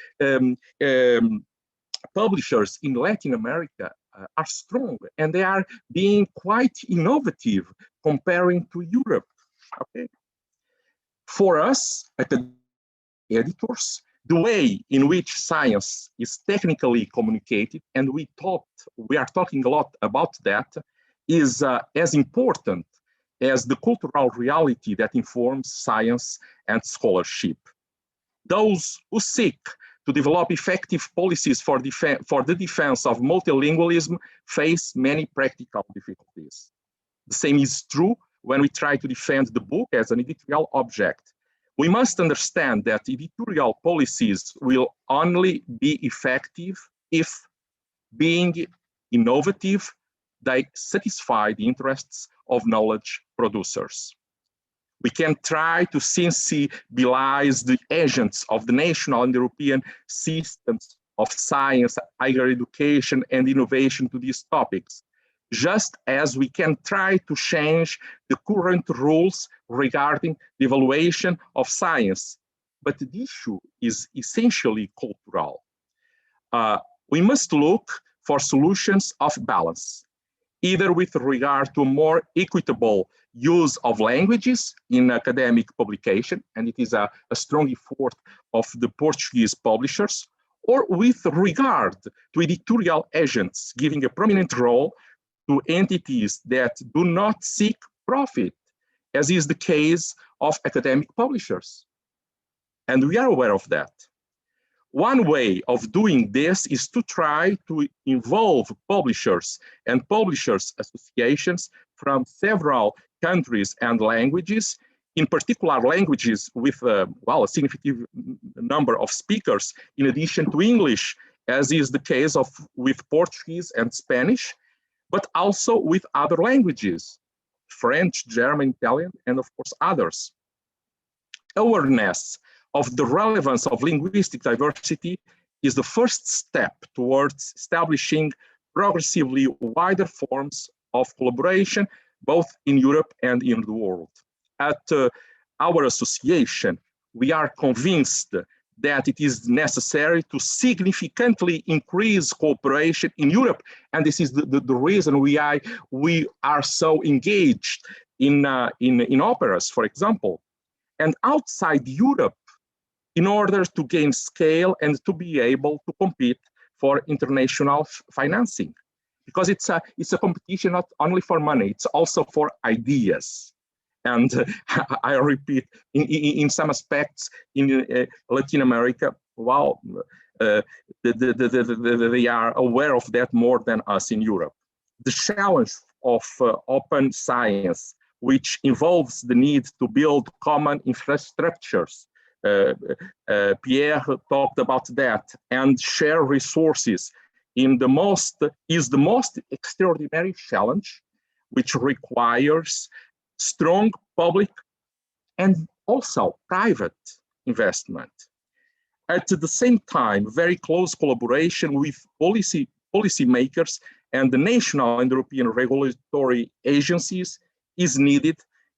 publishers in Latin America are strong, and they are being quite innovative comparing to Europe. Okay, For us, editors, the way in which science is technically communicated, and we are talking a lot about that, is as important as the cultural reality that informs science and scholarship. Those who seek to develop effective policies for the defense of multilingualism face many practical difficulties. The same is true when we try to defend the book as an editorial object. We must understand that editorial policies will only be effective if, being innovative, they satisfy the interests of knowledge producers. We can try to sensibilize the agents of the national and European systems of science, higher education, and innovation to these topics, just as we can try to change the current rules regarding the evaluation of science. But the issue is essentially cultural. We must look for solutions of balance, either with regard to more equitable use of languages in academic publication, and it is a strong effort of the Portuguese publishers, or with regard to editorial agents giving a prominent role to entities that do not seek profit, as is the case of academic publishers. And we are aware of that. One way of doing this is to try to involve publishers and publishers associations from several countries and languages, in particular languages with a significant number of speakers in addition to English, as is the case with Portuguese and Spanish, but also with other languages, French, German, Italian, and of course others. Awareness of the relevance of linguistic diversity is the first step towards establishing progressively wider forms of collaboration, both in Europe and in the world. At our association, we are convinced that it is necessary to significantly increase cooperation in Europe. And this is the reason we are so engaged in operas, for example. And outside Europe, in order to gain scale and to be able to compete for international financing. Because it's a competition not only for money, it's also for ideas. And I repeat, in some aspects in Latin America, they are aware of that more than us in Europe. The challenge of open science, which involves the need to build common infrastructures, Pierre talked about that, and share resources is the most extraordinary challenge, which requires strong public and also private investment. At the same time, very close collaboration with policymakers and the national and European regulatory agencies is needed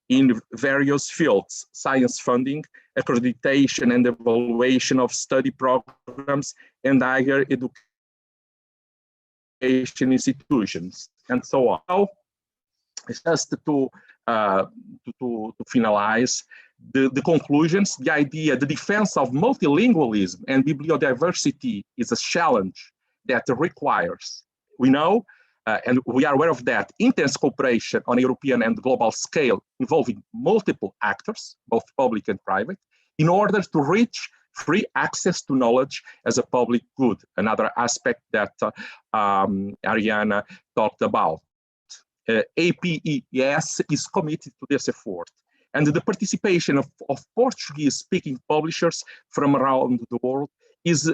in various fields: science funding, accreditation and evaluation of study programs, and higher education institutions, and so on. So, just to finalize the conclusions, the idea, the defense of multilingualism and bibliodiversity is a challenge that requires, we know, and we are aware of that, intense cooperation on a European and global scale involving multiple actors, both public and private, in order to reach free access to knowledge as a public good, another aspect that Arianna talked about. APEES is committed to this effort, and the participation of Portuguese-speaking publishers from around the world is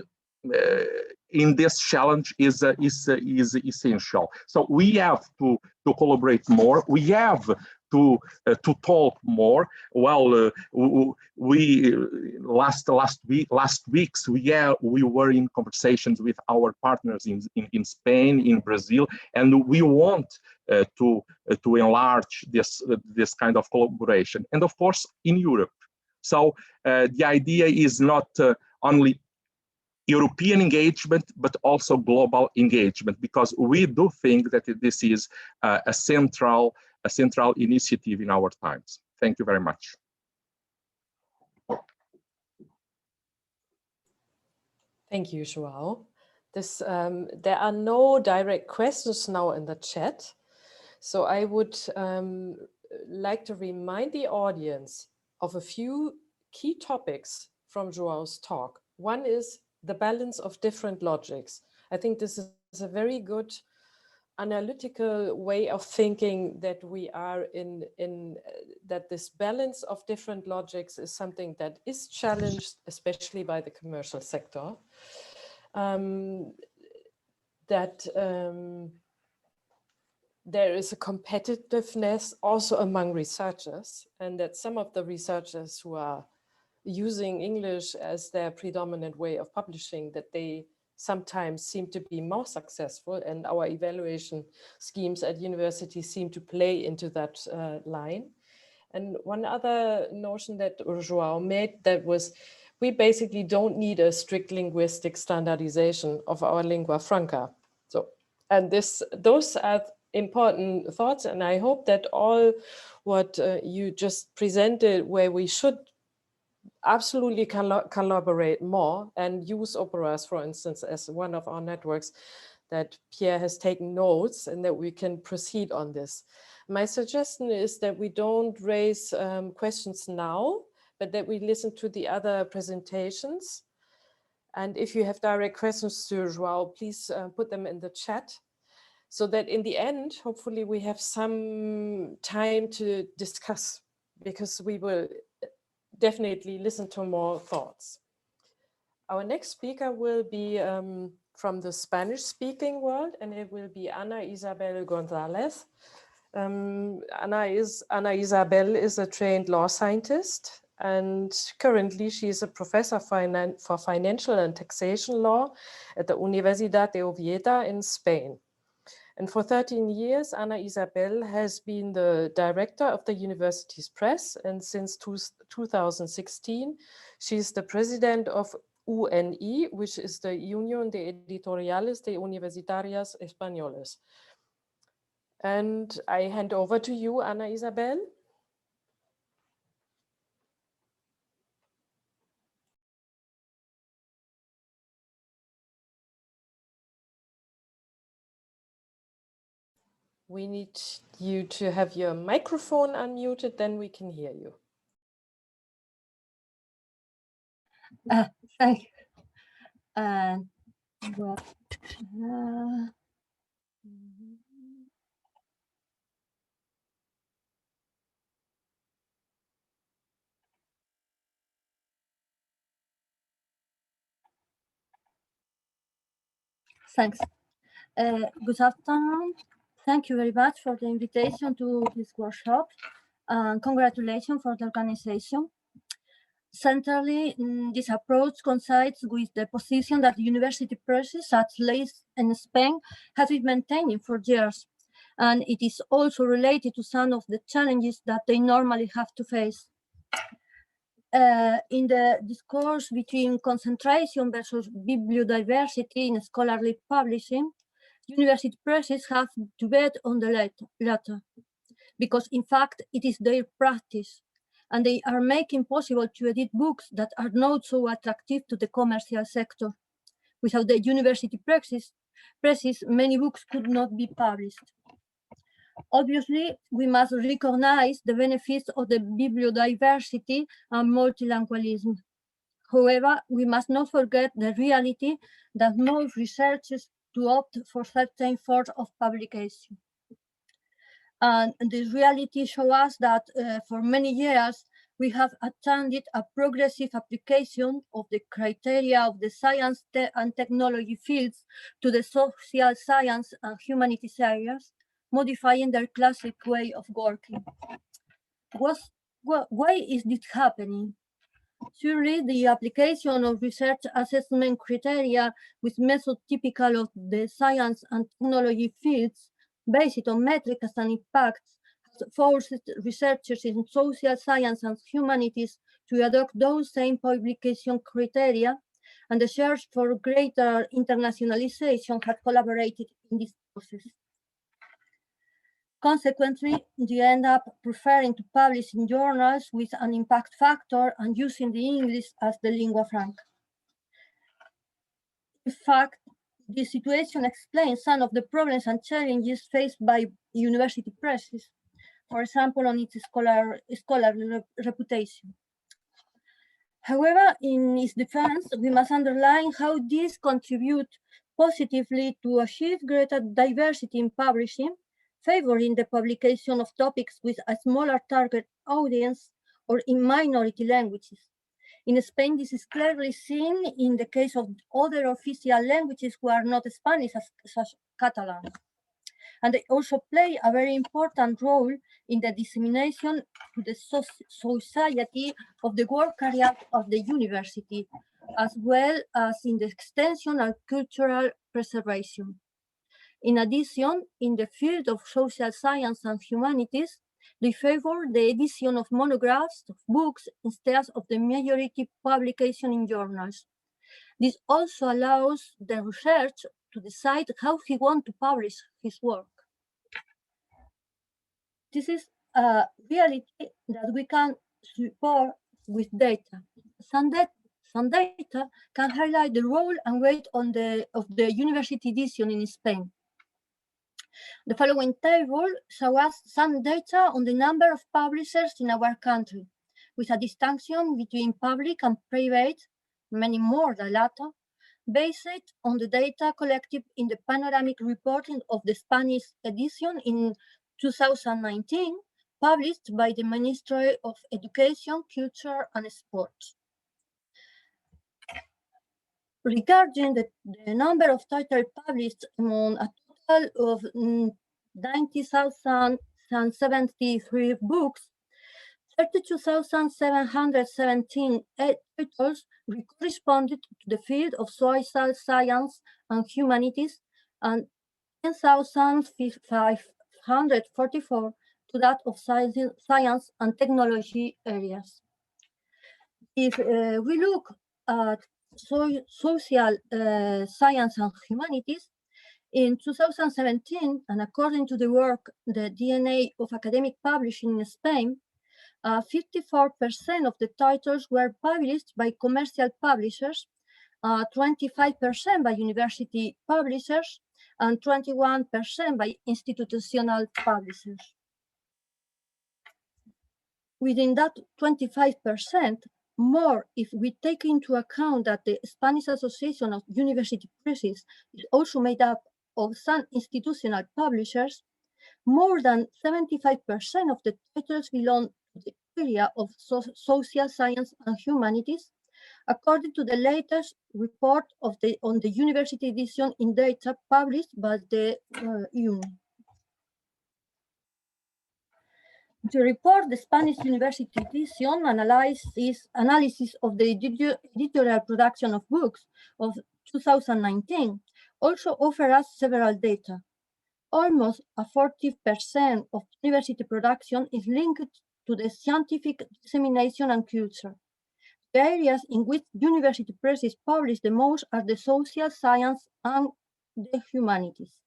in this challenge is essential. So we have to collaborate more. We have to talk more. Well, we last weeks we were in conversations with our partners in Spain, in Brazil, and we want to enlarge this kind of collaboration, and of course in Europe. So the idea is not only European engagement, but also global engagement, because we do think that this is a central initiative in our times. Thank you very much.
Thank you, João. There are no direct questions now in the chat. So I would like to remind the audience of a few key topics from João's talk. One is the balance of different logics. I think this is a very good analytical way of thinking that we are in that this balance of different logics is something that is challenged, especially by the commercial sector. There is a competitiveness also among researchers, and that some of the researchers who are using English as their predominant way of publishing, that they sometimes seem to be more successful, and our evaluation schemes at university seem to play into that line. And one other notion that João made, that was, we basically don't need a strict linguistic standardization of our lingua franca. So, and those are important thoughts, and I hope that all what you just presented, where we should absolutely collaborate more and use operas, for instance, as one of our networks, that Pierre has taken notes and that we can proceed on this. My suggestion is that we don't raise questions now, but that we listen to the other presentations. And if you have direct questions to João, please put them in the chat, so that in the end, hopefully we have some time to discuss, because we will definitely listen to more thoughts. Our next speaker will be from the Spanish-speaking world, and it will be Ana Isabel González. Ana Isabel is a trained law scientist, and currently she is a professor for financial and taxation law at the Universidad de Oviedo in Spain. And for 13 years, Ana Isabel has been the director of the university's press, and since 2016, she is the president of UNI, which is the Unión de Editoriales de Universitarias Españolas. And I hand over to you, Ana Isabel. We need you to have your microphone unmuted, then we can hear you.
Thank you. Thanks. Good afternoon. Thank you very much for the invitation to this workshop, and congratulations for the organization. Centrally, this approach coincides with the position that the university presses, at least in Spain, have been maintaining for years, and it is also related to some of the challenges that they normally have to face. In the discourse between concentration versus bibliodiversity in scholarly publishing, university presses have to bet on the latter, because in fact it is their practice, and they are making possible to edit books that are not so attractive to the commercial sector. Without the university presses, many books could not be published. Obviously, we must recognize the benefits of the bibliodiversity and multilingualism. However, we must not forget the reality that most researchers to opt for certain forms of publication. And this reality shows us that for many years, we have attended a progressive application of the criteria of the science and technology fields to the social science and humanities areas, modifying their classic way of working. Why is this happening? Surely the application of research assessment criteria with method typical of the science and technology fields, based on metrics and impacts, has forced researchers in social science and humanities to adopt those same publication criteria, and the search for greater internationalization has collaborated in this process. Consequently, they end up preferring to publish in journals with an impact factor and using the English as the lingua franca. In fact, this situation explains some of the problems and challenges faced by university presses, for example, on its scholarly reputation. However, in its defense, we must underline how this contributes positively to achieve greater diversity in publishing, favoring the publication of topics with a smaller target audience or in minority languages. In Spain, this is clearly seen in the case of other official languages who are not Spanish, such as Catalan. And they also play a very important role in the dissemination to the society of the work carried out of the university, as well as in the extension and cultural preservation. In addition, in the field of social science and humanities, they favor the edition of monographs of books instead of the majority publication in journals. This also allows the researcher to decide how he wants to publish his work. This is a reality that we can support with data. Some data can highlight the role and weight of the university edition in Spain. The following table shows us some data on the number of publishers in our country, with a distinction between public and private, many more than latter, based on the data collected in the panoramic reporting of the Spanish edition in 2019, published by the Ministry of Education, Culture and Sports. Regarding the number of titles published among a total of 90,073 books, 32,717 titles corresponded to the field of social science and humanities, and 10,544 to that of science and technology areas. If we look at social science and humanities, in 2017, and according to the work, the DNA of academic publishing in Spain, 54% of the titles were published by commercial publishers, 25% by university publishers, and 21% by institutional publishers. Within that 25%, more if we take into account that the Spanish Association of University Presses is also made up of some institutional publishers, more than 75% of the titles belong to the area of social science and humanities, according to the latest report on the university edition in data published by the UNI. The report, the Spanish University Edition, analysis of the editorial production of books of 2019, also offers us several data. Almost 40% of university production is linked to the scientific dissemination and culture. The areas in which university presses publish the most are the social science and the humanities.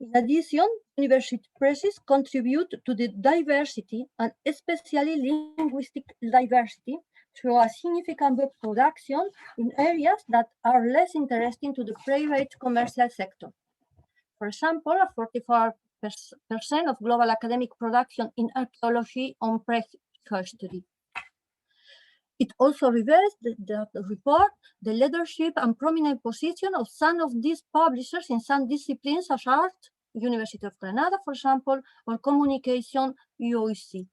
In addition, university presses contribute to the diversity and especially linguistic diversity through a significant book production in areas that are less interesting to the private commercial sector. For example, 44% of global academic production in archaeology on prehistory. It also reveals the report, the leadership and prominent position of some of these publishers in some disciplines such as art, University of Granada, for example, or communication, UOC.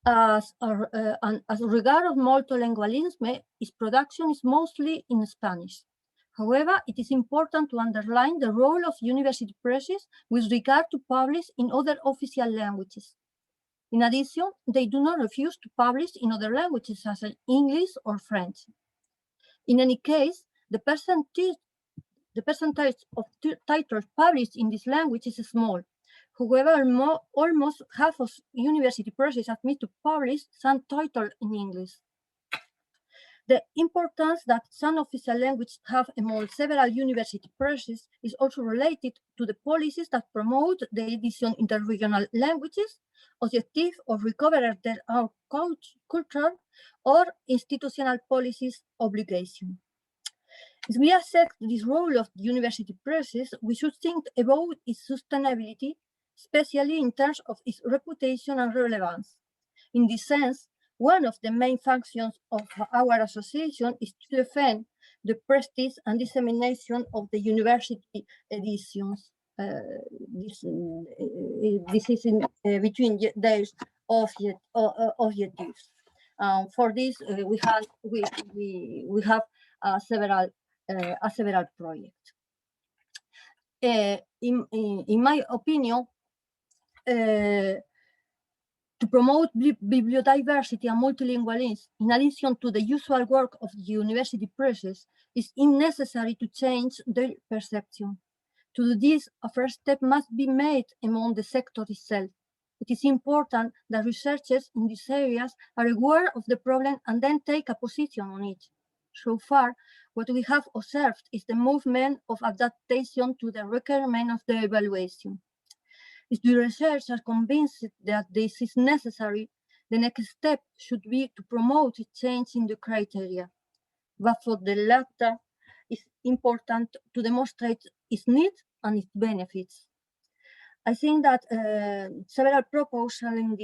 As regard of multilingualism, its production is mostly in Spanish. However, it is important to underline the role of university presses with regard to publish in other official languages. In addition, they do not refuse to publish in other languages such as English or French. In any case, the percentage of titles published in this language is small. However, almost half of university presses admit to publish some title in English. The importance that some official languages have among several university presses is also related to the policies that promote the edition in interregional languages, objective of recovering their own culture, or institutional policies obligation. As we assess this role of university presses, we should think about its sustainability, especially in terms of its reputation and relevance. In this sense, one of the main functions of our association is to defend the prestige and dissemination of the university editions. This is in between their objectives. For this, we have several projects. In my opinion, to promote bibliodiversity and multilingualism, in addition to the usual work of the university presses, is necessary to change their perception. To do this, a first step must be made among the sector itself. It is important that researchers in these areas are aware of the problem and then take a position on it. So far, what we have observed is the movement of adaptation to the requirement of the evaluation. If the researchers are convinced that this is necessary, the next step should be to promote a change in the criteria. But for the latter, it's important to demonstrate its needs and its benefits. I think that several proposals in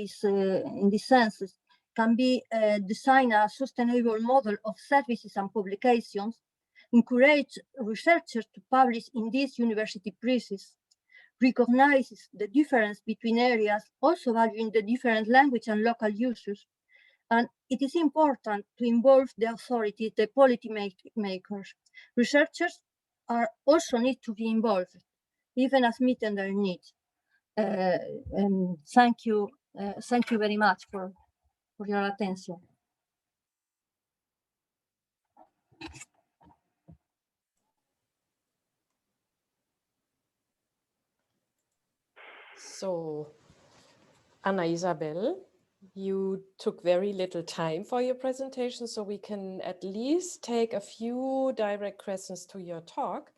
this sense can be design a sustainable model of services and publications, encourage researchers to publish in these university presses, recognizes the difference between areas, also valuing the different language and local users. And it is important to involve the authorities, the policy makers. Researchers also need to be involved, even as meeting their needs. And thank you very much for your attention.
So, Ana Isabel, you took very little time for your presentation, so we can at least take a few direct questions to your talk.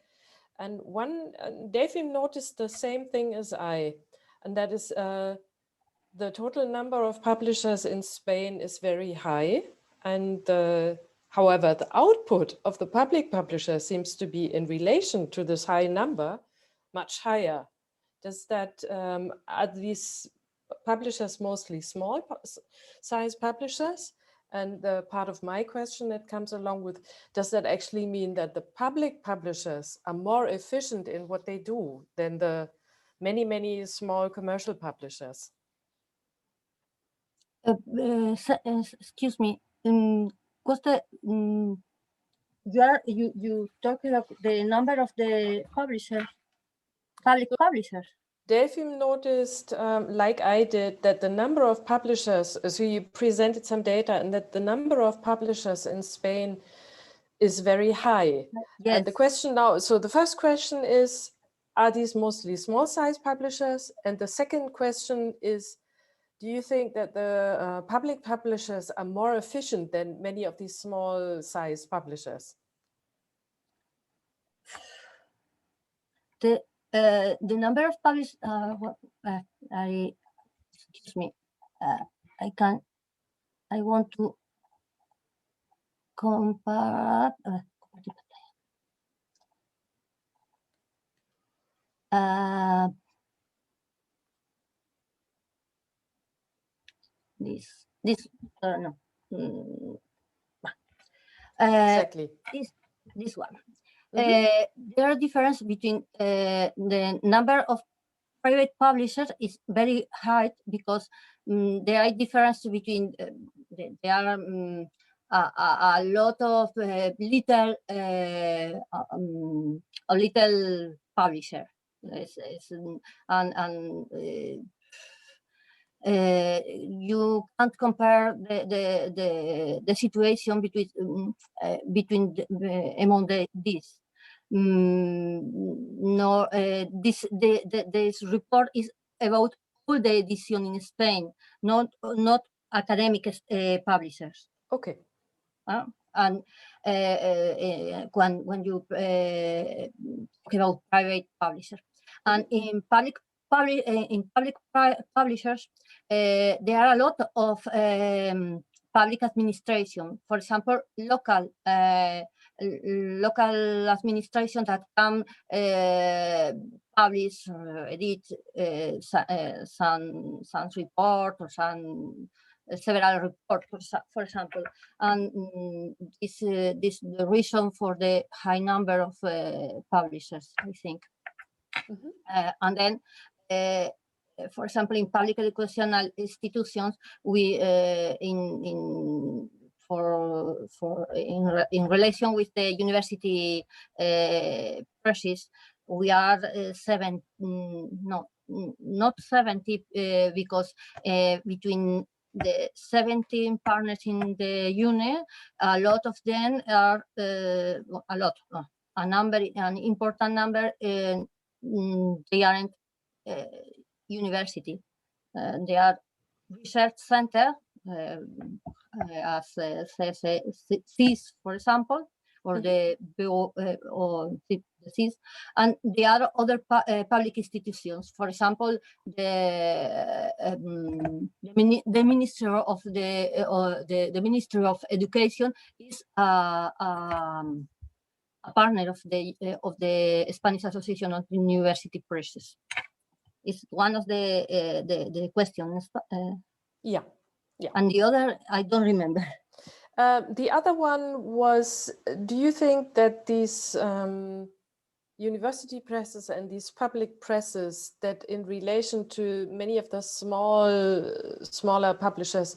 And one, Delfim noticed the same thing as I, and that is the total number of publishers in Spain is very high. And however, the output of the public publisher seems to be in relation to this high number, much higher. Does that, are these publishers mostly small size publishers? And the part of my question that comes along with, does that actually mean that the public publishers are more efficient in what they do than the many, many small commercial publishers?
Excuse me, Costa, you talking about the number of the publishers, public publishers?
Delfim noticed, like I did, that the number of publishers, so you presented some data, and that the number of publishers in Spain is very high.
Yes.
And the question now, so the first question is, are these mostly small size publishers? And the second question is, do you think that the public publishers are more efficient than many of these small size publishers?
The number of published, excuse me, I want to compare, no,
Exactly.
This one. There are differences between the number of private publishers is very high because there are differences between there are a lot of little publisher, you can't compare the situation between among these. No, this report is about all the edition in Spain, not academic publishers.
Okay.
And when you talk about private publishers, and in public publishers, there are a lot of public administration. For example, local administration that can publish, edit some report or several reports, for example, and this is the reason for the high number of publishers, I think. And then, for example, in public educational institutions, we in relation with the university presses, we are not 70 because between the 17 partners in the union, a lot of them are an important number. They aren't university. They are research center, as CIS, for example, or the CIS, and there are other public institutions. For example, the Ministry of the Ministry of Education is a partner of the Spanish Association of University Presses. It's one of the questions.
Yeah.
And the other, I don't remember.
The other one was, do you think that these university presses and these public presses, that in relation to many of the smaller publishers,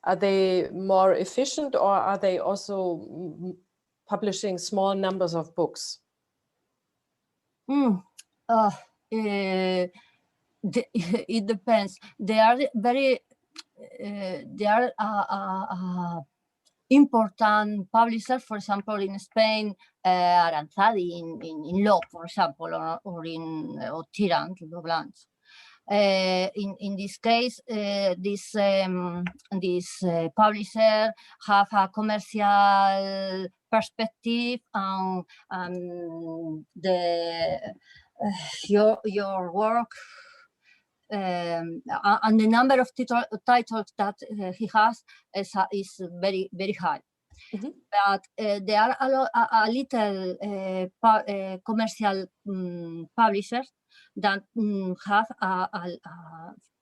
are they more efficient, or are they also publishing small numbers of books?
It depends. They are very important publishers. For example, in Spain, Aranzadi in law, for example, or in Tirant, Blanche. In this case, this publisher have a commercial perspective, and your work and the number of titles that he has is very, very high. But there are a little commercial publishers that have a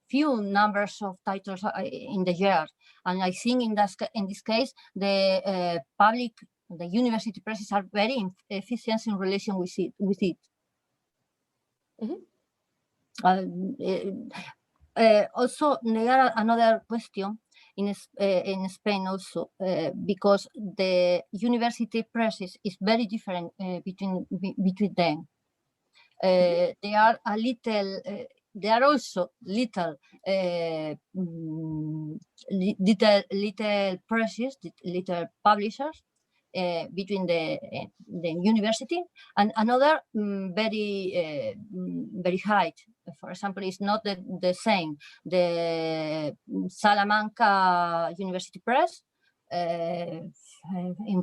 few numbers of titles in the year, and I think in this case the university presses are very efficient in relation with it. Also, there are another question in Spain also, because the university presses is very different between them. They are a little. They are also little presses, little publishers between the university, and another very very high. For example, it's not the same. The Salamanca University Press in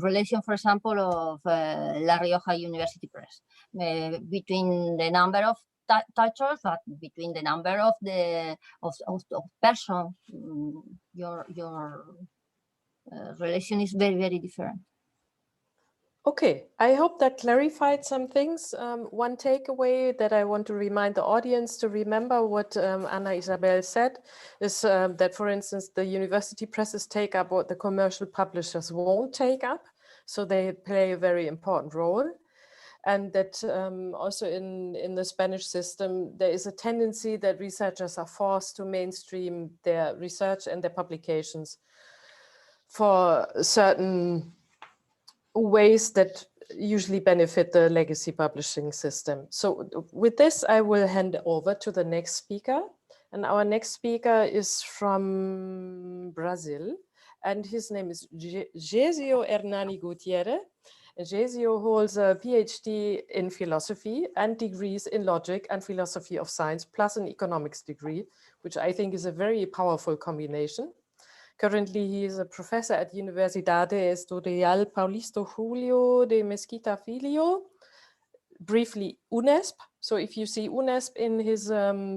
relation, for example, of La Rioja University Press, between the number of titles, but between the number of persons, your relation is very, very different.
Okay, I hope that clarified some things. One takeaway that I want to remind the audience to remember what Ana Isabel said is that, for instance, the university presses take up what the commercial publishers won't take up. So they play a very important role. And that also in the Spanish system, there is a tendency that researchers are forced to mainstream their research and their publications for certain ways that usually benefit the legacy publishing system. So with this, I will hand over to the next speaker. And our next speaker is from Brazil. And his name is Gézio Hernani Gutierrez. Gézio holds a PhD in philosophy and degrees in logic and philosophy of science, plus an economics degree, which I think is a very powerful combination. Currently, he is a professor at Universidade Estudial Paulisto Julio de Mesquita Filho, briefly UNESP. So if you see UNESP in his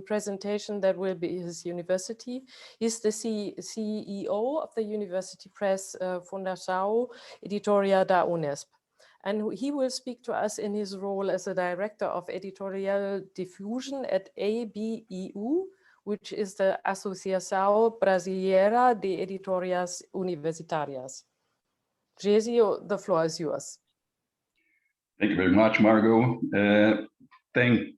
presentation, that will be his university. He's the CEO of the University Press Fundação Editora da UNESP. And he will speak to us in his role as a director of editorial diffusion at ABEU, which is the Associação Brasileira de Editoras Universitárias. Jesio, the floor is yours.
Thank you very much, Margo. Thank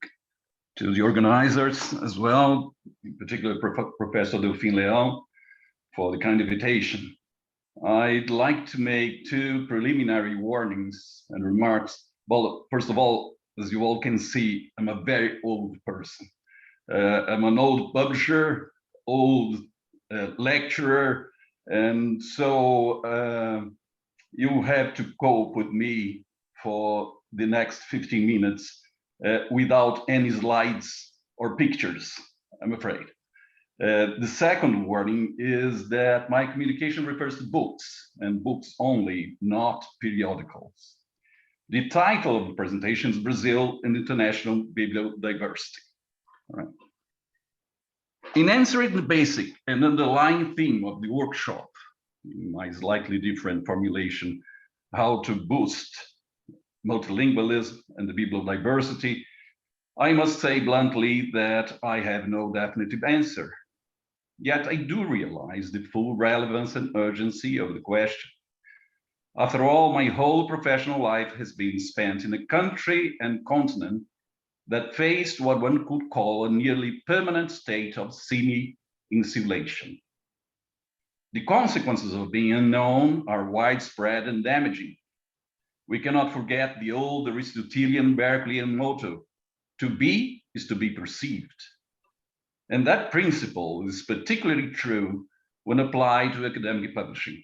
to the organizers as well, in particular Professor Delfim Leão, for the kind invitation. I'd like to make two preliminary warnings and remarks. Well, first of all, as you all can see, I'm a very old person. I'm an old publisher, old lecturer, and so you have to cope with me for the next 15 minutes without any slides or pictures, I'm afraid. The second warning is that my communication refers to books and books only, not periodicals. The title of the presentation is Brazil and International Bibliodiversity. All right. In answering the basic and underlying theme of the workshop, my slightly different formulation, how to boost multilingualism and the bibliodiversity, I must say bluntly that I have no definitive answer. Yet I do realize the full relevance and urgency of the question. After all, my whole professional life has been spent in a country and continent that faced what one could call a nearly permanent state of semi-insulation. The consequences of being unknown are widespread and damaging. We cannot forget the old Aristotelian Berkeleyan motto, to be is to be perceived. And that principle is particularly true when applied to academic publishing.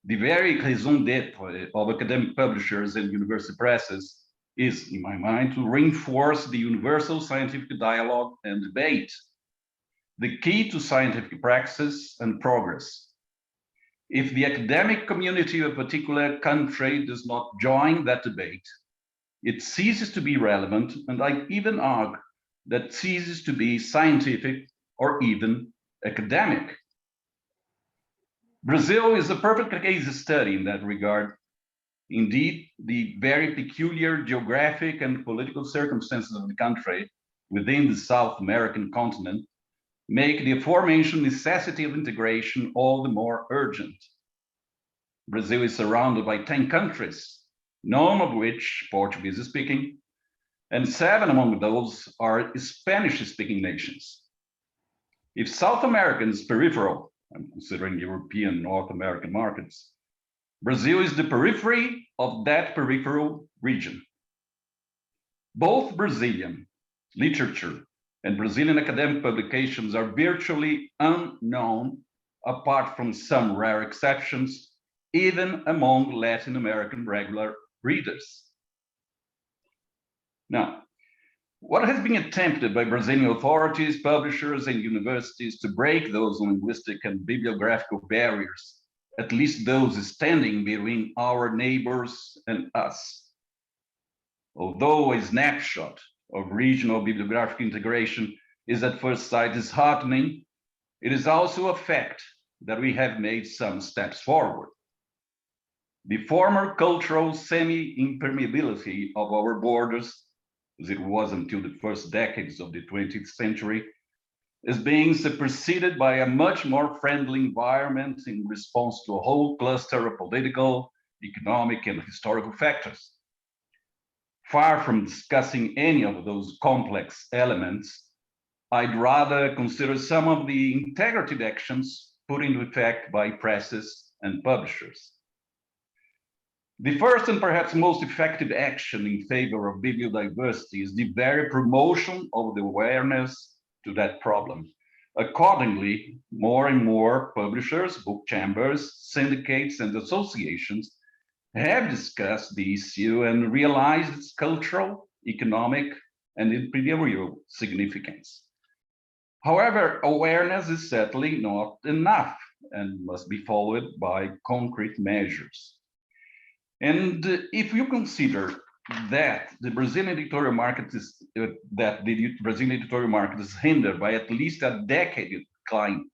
The very raison d'etre of academic publishers and university presses is, in my mind, to reinforce the universal scientific dialogue and debate, the key to scientific praxis and progress. If the academic community of a particular country does not join that debate, it ceases to be relevant, and I even argue that ceases to be scientific or even academic. Brazil is a perfect case study in that regard. Indeed, the very peculiar geographic and political circumstances of the country within the South American continent make the aforementioned necessity of integration all the more urgent. Brazil is surrounded by 10 countries, none of which Portuguese is speaking, and 7 among those are Spanish-speaking nations. If South America is peripheral, I'm considering European North American markets, Brazil is the periphery of that peripheral region. Both Brazilian literature and Brazilian academic publications are virtually unknown, apart from some rare exceptions, even among Latin American regular readers. Now, what has been attempted by Brazilian authorities, publishers, and universities to break those linguistic and bibliographical barriers, at least those standing between our neighbors and us? Although a snapshot of regional bibliographic integration is at first sight disheartening, it is also a fact that we have made some steps forward. The former cultural semi-impermeability of our borders, as it was until the first decades of the 20th century, is being superseded by a much more friendly environment in response to a whole cluster of political, economic, and historical factors. Far from discussing any of those complex elements, I'd rather consider some of the integrative actions put into effect by presses and publishers. The first and perhaps most effective action in favor of bibliodiversity is the very promotion of the awareness to that problem. Accordingly, more and more publishers, book chambers, syndicates, and associations have discussed the issue and realized its cultural, economic, and imperial significance. However, awareness is certainly not enough, and must be followed by concrete measures. And if you consider that the Brazilian editorial market is hindered by at least a decade of decline,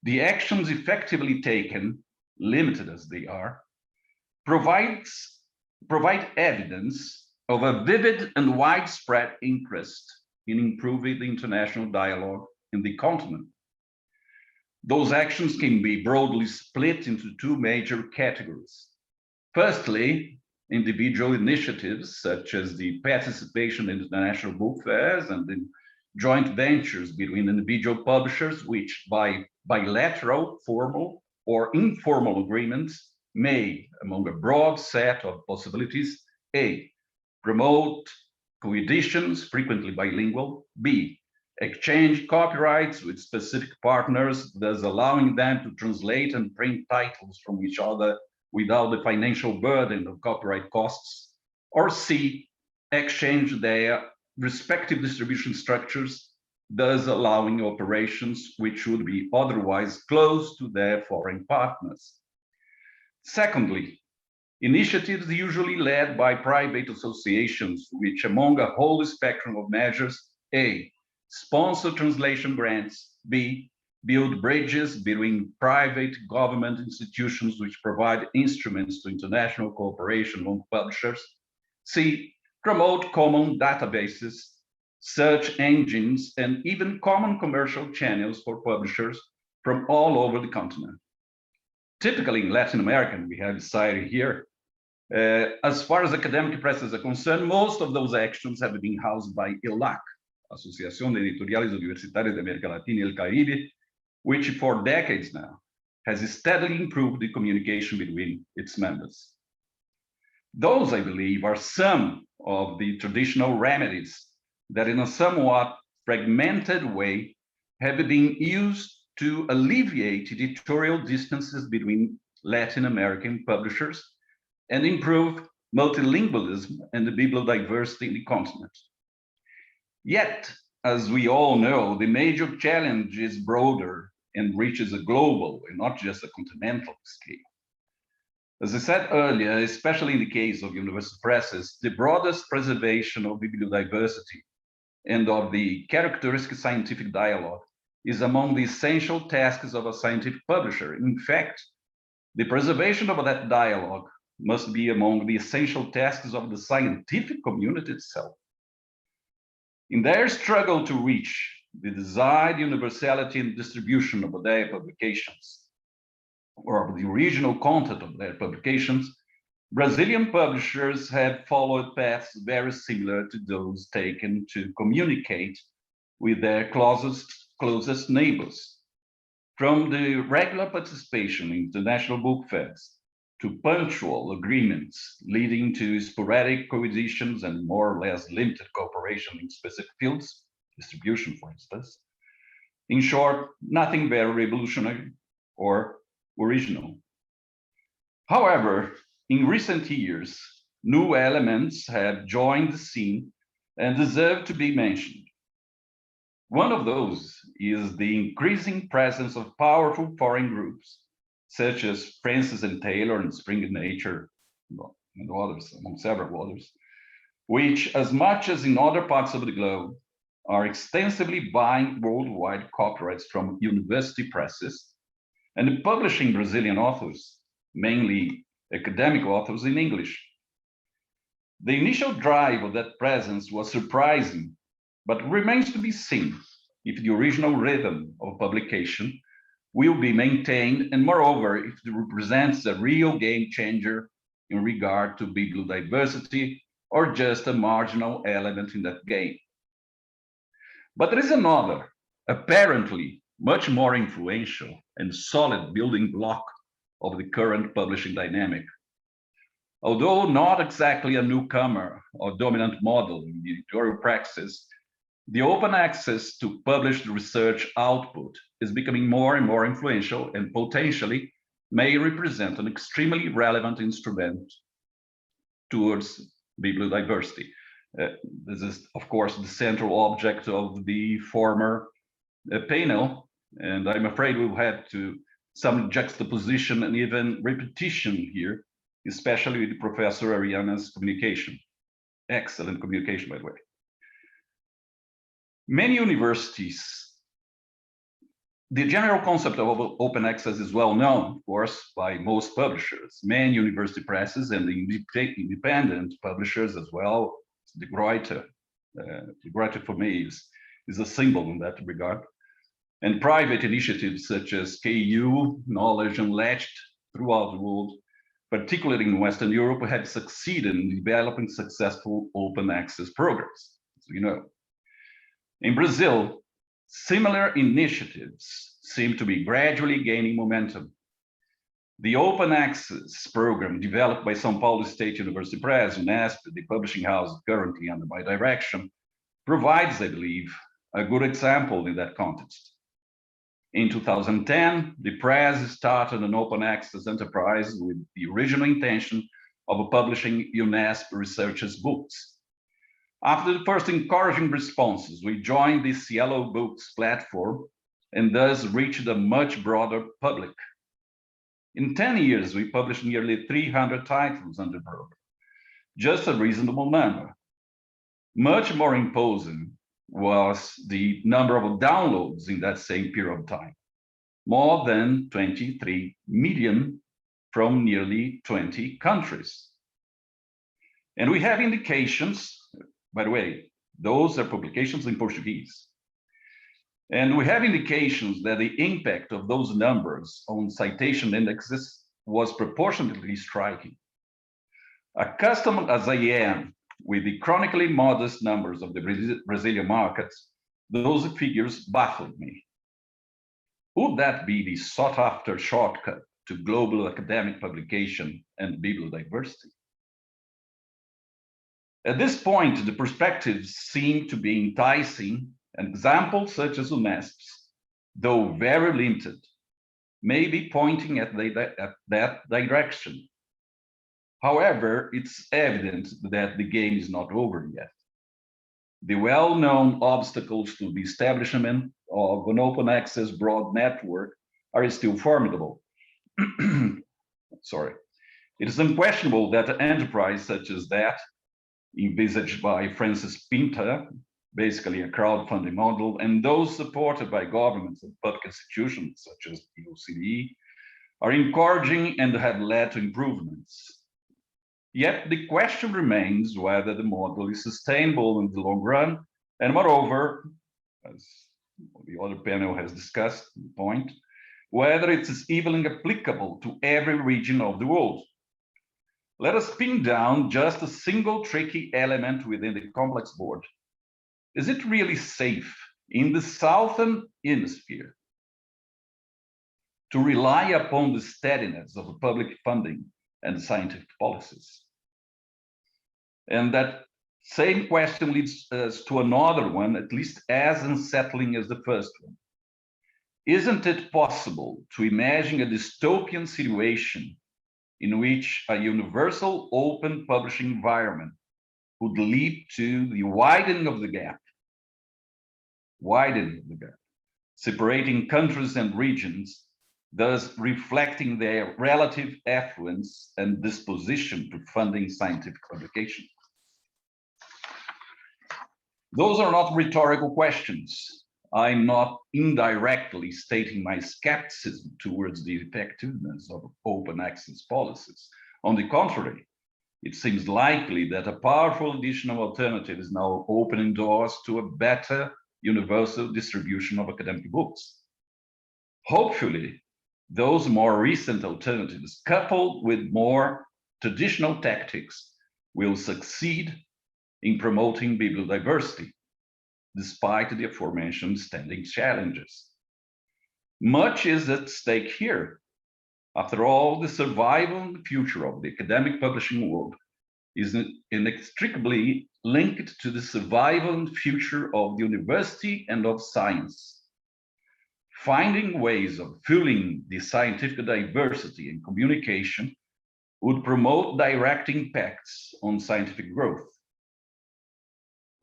the actions effectively taken, limited as they are, provide evidence of a vivid and widespread interest in improving the international dialogue in the continent. Those actions can be broadly split into two major categories. Firstly, individual initiatives such as the participation in international book fairs and in joint ventures between individual publishers, which by bilateral, formal or informal agreements may, among a broad set of possibilities, A, promote co-editions, frequently bilingual, B, exchange copyrights with specific partners, thus allowing them to translate and print titles from each other without the financial burden of copyright costs, or C, exchange their respective distribution structures, thus allowing operations which would be otherwise close to their foreign partners. Secondly, initiatives usually led by private associations, which among a whole spectrum of measures, A, sponsor translation grants, B, build bridges between private government institutions which provide instruments to international cooperation among publishers, C, promote common databases, search engines, and even common commercial channels for publishers from all over the continent. Typically in Latin America, we have decided here, as far as academic presses are concerned, most of those actions have been housed by AEUP, Associação de Editoriales Universitárias de América Latina y el Caribe, which for decades now has steadily improved the communication between its members. Those, I believe, are some of the traditional remedies that in a somewhat fragmented way have been used to alleviate editorial distances between Latin American publishers and improve multilingualism and the bibliodiversity in the continent. Yet, as we all know, the major challenge is broader and reaches a global and not just a continental scale. As I said earlier, especially in the case of university presses, the broadest preservation of bibliodiversity and of the characteristic scientific dialogue is among the essential tasks of a scientific publisher. In fact, the preservation of that dialogue must be among the essential tasks of the scientific community itself. In their struggle to reach the desired universality and distribution of their publications, or of the original content of their publications, Brazilian publishers have followed paths very similar to those taken to communicate with their closest neighbors. From the regular participation in international book fairs, to punctual agreements leading to sporadic co-editions and more or less limited cooperation in specific fields, distribution, for instance. In short, nothing very revolutionary or original. However, in recent years, new elements have joined the scene and deserve to be mentioned. One of those is the increasing presence of powerful foreign groups, such as Francis and Taylor and Spring and Nature, and others, among several others, which, as much as in other parts of the globe, are extensively buying worldwide copyrights from university presses and publishing Brazilian authors, mainly academic authors in English. The initial drive of that presence was surprising, but remains to be seen if the original rhythm of publication will be maintained, and moreover, if it represents a real game changer in regard to bibliodiversity or just a marginal element in that game. But there is another, apparently much more influential and solid building block of the current publishing dynamic. Although not exactly a newcomer or dominant model in the editorial praxis, the open access to published research output is becoming more and more influential and potentially may represent an extremely relevant instrument towards bibliodiversity. This is, of course, the central object of the former panel, and I'm afraid we'll have to some juxtaposition and even repetition here, especially with Professor Arianna's communication. Excellent communication, by the way. Many universities, the general concept of open access is well known, of course, by most publishers, many university presses and the independent publishers as well. The Gruyter for me is a symbol in that regard. And private initiatives such as KU, Knowledge, and Latched throughout the world, particularly in Western Europe, have succeeded in developing successful open access programs, as we know. In Brazil, similar initiatives seem to be gradually gaining momentum. The open access program developed by São Paulo State University Press, UNESP, the publishing house currently under my direction, provides, I believe, a good example in that context. In 2010, the press started an open access enterprise with the original intention of publishing UNESP researchers' books. After the first encouraging responses, we joined this Yellow Books platform and thus reached a much broader public. In 10 years, we published nearly 300 titles under the program, just a reasonable number. Much more imposing was the number of downloads in that same period of time, more than 23 million from nearly 20 countries. And we have indications, by the way, those are publications in Portuguese. And we have indications that the impact of those numbers on citation indexes was proportionately striking. Accustomed as I am with the chronically modest numbers of the Brazilian markets, those figures baffled me. Would that be the sought-after shortcut to global academic publication and bibliodiversity? At this point, the perspectives seem to be enticing, and examples such as UNESP's, though very limited, may be pointing at that direction. However, it's evident that the game is not over yet. The well-known obstacles to the establishment of an open access broad network are still formidable. Sorry. It is unquestionable that an enterprise such as that, envisaged by Francis Pinta, basically a crowdfunding model, and those supported by governments and public institutions such as the OCDE, are encouraging and have led to improvements. Yet the question remains whether the model is sustainable in the long run, and moreover, as the other panel has discussed the point, whether it is even applicable to every region of the world. Let us pin down just a single tricky element within the complex board. Is it really safe in the Southern Hemisphere to rely upon the steadiness of public funding and scientific policies? And that same question leads us to another one, at least as unsettling as the first one. Isn't it possible to imagine a dystopian situation in which a universal open publishing environment would lead to the widening of the gap, separating countries and regions, thus reflecting their relative affluence and disposition to funding scientific publication? Those are not rhetorical questions. I'm not indirectly stating my skepticism towards the effectiveness of open access policies. On the contrary, it seems likely that a powerful additional alternative is now opening doors to a better universal distribution of academic books. Hopefully, those more recent alternatives, coupled with more traditional tactics, will succeed in promoting bibliodiversity, despite the aforementioned standing challenges. Much is at stake here. After all, the survival and future of the academic publishing world is inextricably linked to the survival and future of the university and of science. Finding ways of fueling the scientific diversity and communication would promote direct impacts on scientific growth.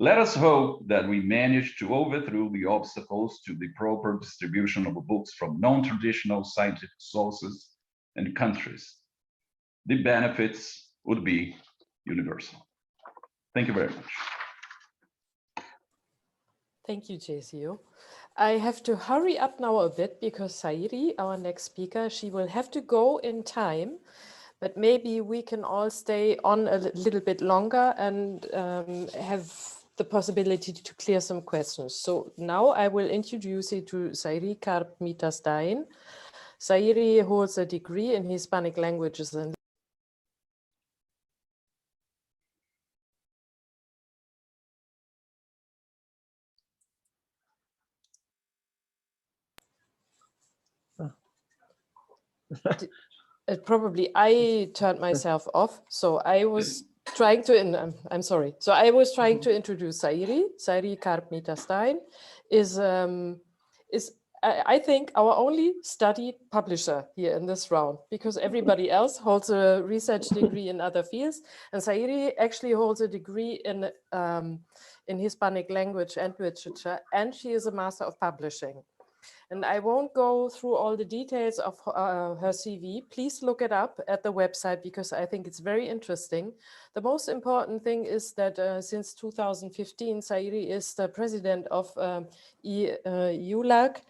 Let us hope that we manage to overthrow the obstacles to the proper distribution of books from non-traditional scientific sources and countries. The benefits would be universal. Thank you very much.
Thank you, JCO. I have to hurry up now a bit because Sairi, our next speaker, she will have to go in time, but maybe we can all stay on a little bit longer and have the possibility to clear some questions. So now I will introduce you to Sairi Carpmita-Stein. Sairi holds a degree in Hispanic languages and probably I turned myself off. So I was trying to, I'm sorry. So I was trying to introduce Sairi. Sairi Carpmita-Stein is I think our only studied publisher here in this round, because everybody else holds a research degree in other fields. And Sairi actually holds a degree in Hispanic language and literature, and she is a master of publishing. And I won't go through all the details of her CV. Please look it up at the website because I think it's very interesting. The most important thing is that since 2015, Sairi is the president of EULAC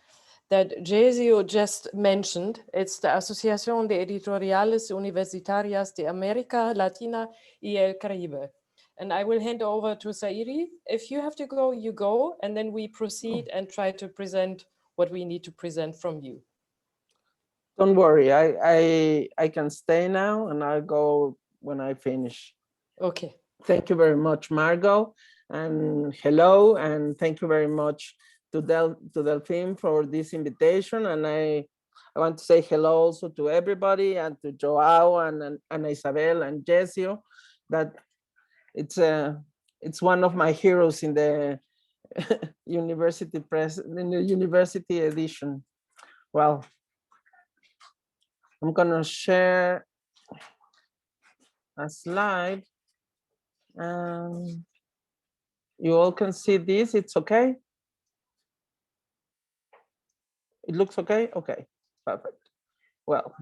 that JCO just mentioned. It's the Asociación de Editoriales Universitarias de América Latina y el Caribe. And I will hand over to Sairi. If you have to go, you go, and then we proceed and try to present what we need to present from you.
Don't worry, I can stay now and I'll go when I finish.
Okay.
Thank you very much, Margo, and hello, and thank you very much to Delfim for this invitation. And I want to say hello also to everybody and to João and Isabel and Jessio, that it's one of my heroes in the university press, in the university edition. Well, I'm gonna share a slide. You all can see this, it's okay? It looks okay? Okay, perfect. Well,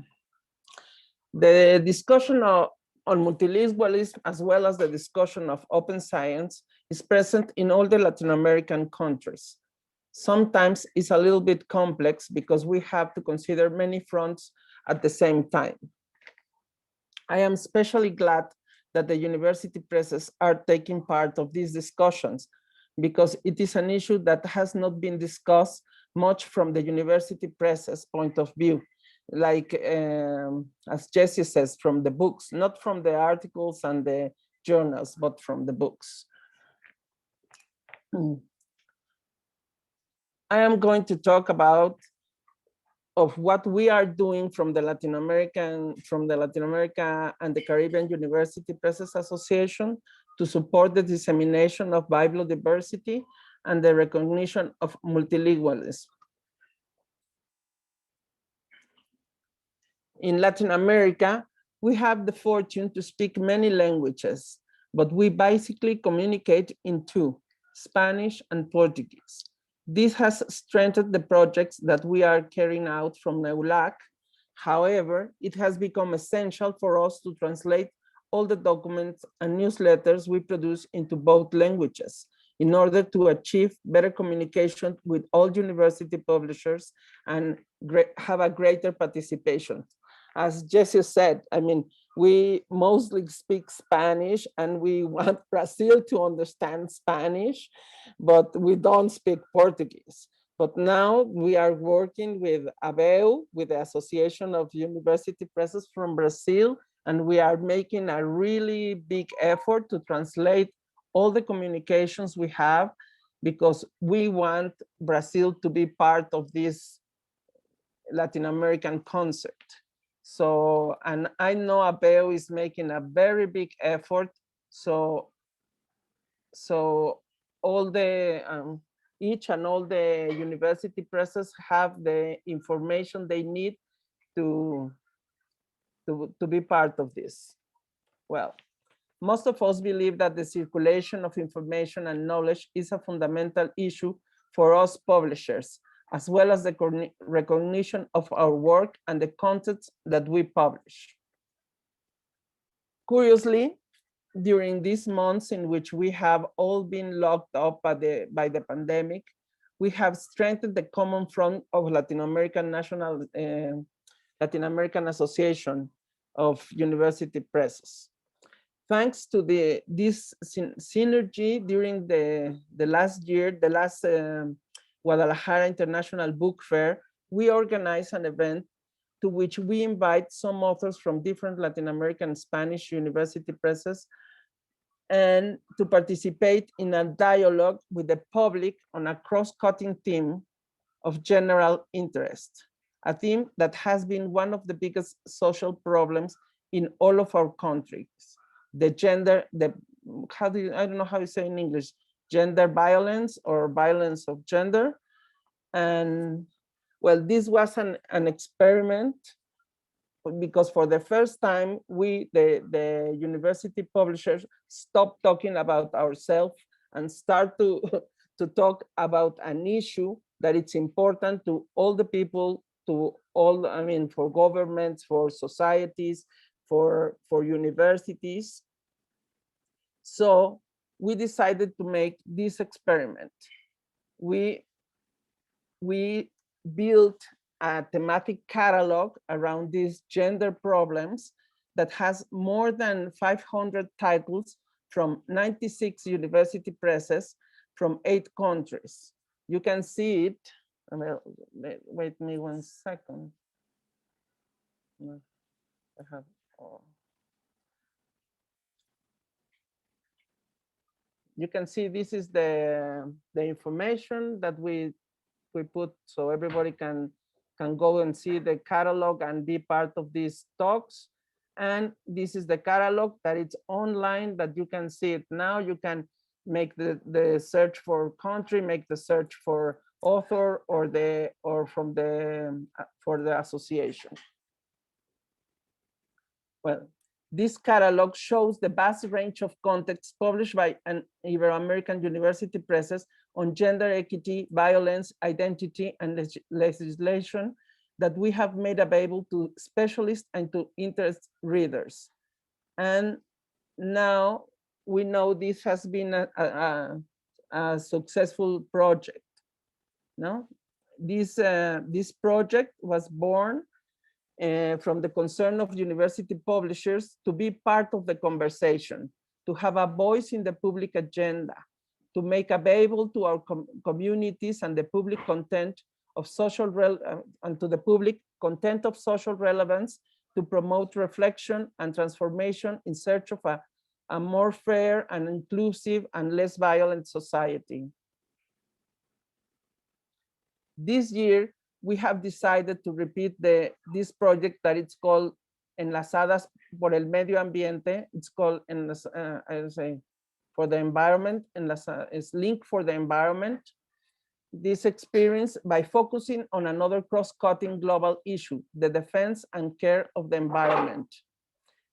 the discussion on multilingualism, as well as the discussion of open science, is present in all the Latin American countries. Sometimes it's a little bit complex because we have to consider many fronts at the same time. I am especially glad that the university presses are taking part of these discussions because it is an issue that has not been discussed much from the university press's point of view. Like, as Jesse says, from the books, not from the articles and the journals, but from the books. I am going to talk about of what we are doing from the Latin America and the Caribbean University Presses Association to support the dissemination of bibliodiversity and the recognition of multilingualism. In Latin America, we have the fortune to speak many languages, but we basically communicate in two, Spanish and Portuguese. This has strengthened the projects that we are carrying out from EULAC. However, it has become essential for us to translate all the documents and newsletters we produce into both languages in order to achieve better communication with all university publishers and have a greater participation. As Jesse said, I mean, we mostly speak Spanish and we want Brazil to understand Spanish, but we don't speak Portuguese. But now we are working with ABEU, with the Association of University Presses from Brazil, and we are making a really big effort to translate all the communications we have because we want Brazil to be part of this Latin American concert. So, and I know APEES is making a very big effort. So all the, each and all the university presses have the information they need to be part of this. Well, Most of us believe that the circulation of information and knowledge is a fundamental issue for us publishers, as well as the recognition of our work and the contents that we publish. Curiously, during these months in which we have all been locked up by the pandemic, we have strengthened the common front of Latin American Association of University Presses. Thanks to this synergy during the last year, the last Guadalajara International Book Fair, we organized an event to which we invite some authors from different Latin American Spanish university presses and to participate in a dialogue with the public on a cross-cutting theme of general interest, a theme that has been one of the biggest social problems in all of our countries. I don't know how you say in English, gender violence or violence of gender. And well, this was an experiment because for the first time, the university publishers stopped talking about ourselves and start to talk about an issue that it's important to all the people, to all, I mean, for governments, for societies, for universities. So we decided to make this experiment. We built a thematic catalog around these gender problems that has more than 500 titles from 96 university presses from 8 countries. You can see it. Wait me 1 second. I have, you can see this is the information that we put so everybody can go and see the catalog and be part of these talks. And this is the catalog that it's online, that you can see it now. You can make the search for country, make the search for author or for the association. Well, this catalog shows the vast range of contexts published by an Ibero-American university presses on gender equity, violence, identity, and legislation that we have made available to specialists and to interest readers. And now we know this has been a successful project. No, this project was born from the concern of university publishers to be part of the conversation, to have a voice in the public agenda, to make available to our communities and the public content of social and to the public content of social relevance, to promote reflection and transformation in search of a more fair and inclusive and less violent society. This year, we have decided to repeat this project that it's called Enlazadas por el Medio Ambiente. It's called, for the environment, it's linked for the environment. This experience by focusing on another cross-cutting global issue, the defense and care of the environment.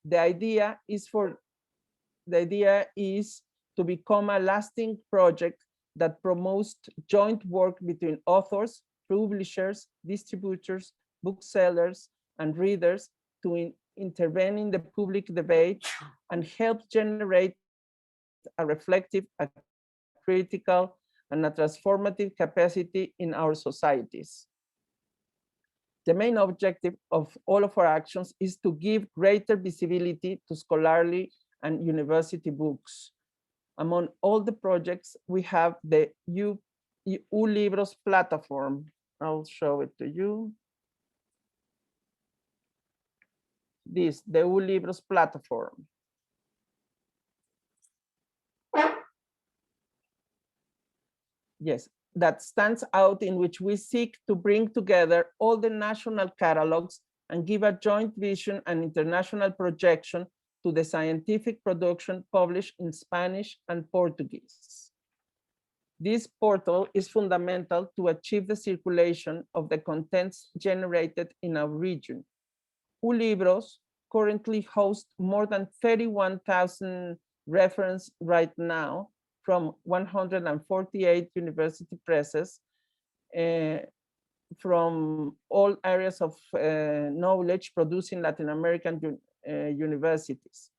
The idea is to become a lasting project that promotes joint work between authors, publishers, distributors, booksellers, and readers to intervene in the public debate and help generate a reflective, a critical, and a transformative capacity in our societies. The main objective of all of our actions is to give greater visibility to scholarly and university books. Among all the projects, we have the U-Libros platform. I'll show it to you. The U-Libros platform. Yes, that stands out, in which we seek to bring together all the national catalogs and give a joint vision and international projection to the scientific production published in Spanish and Portuguese. This portal is fundamental to achieve the circulation of the contents generated in our region. U-Libros currently host more than 31,000 reference right now from 148 university presses from all areas of knowledge producing Latin American universities.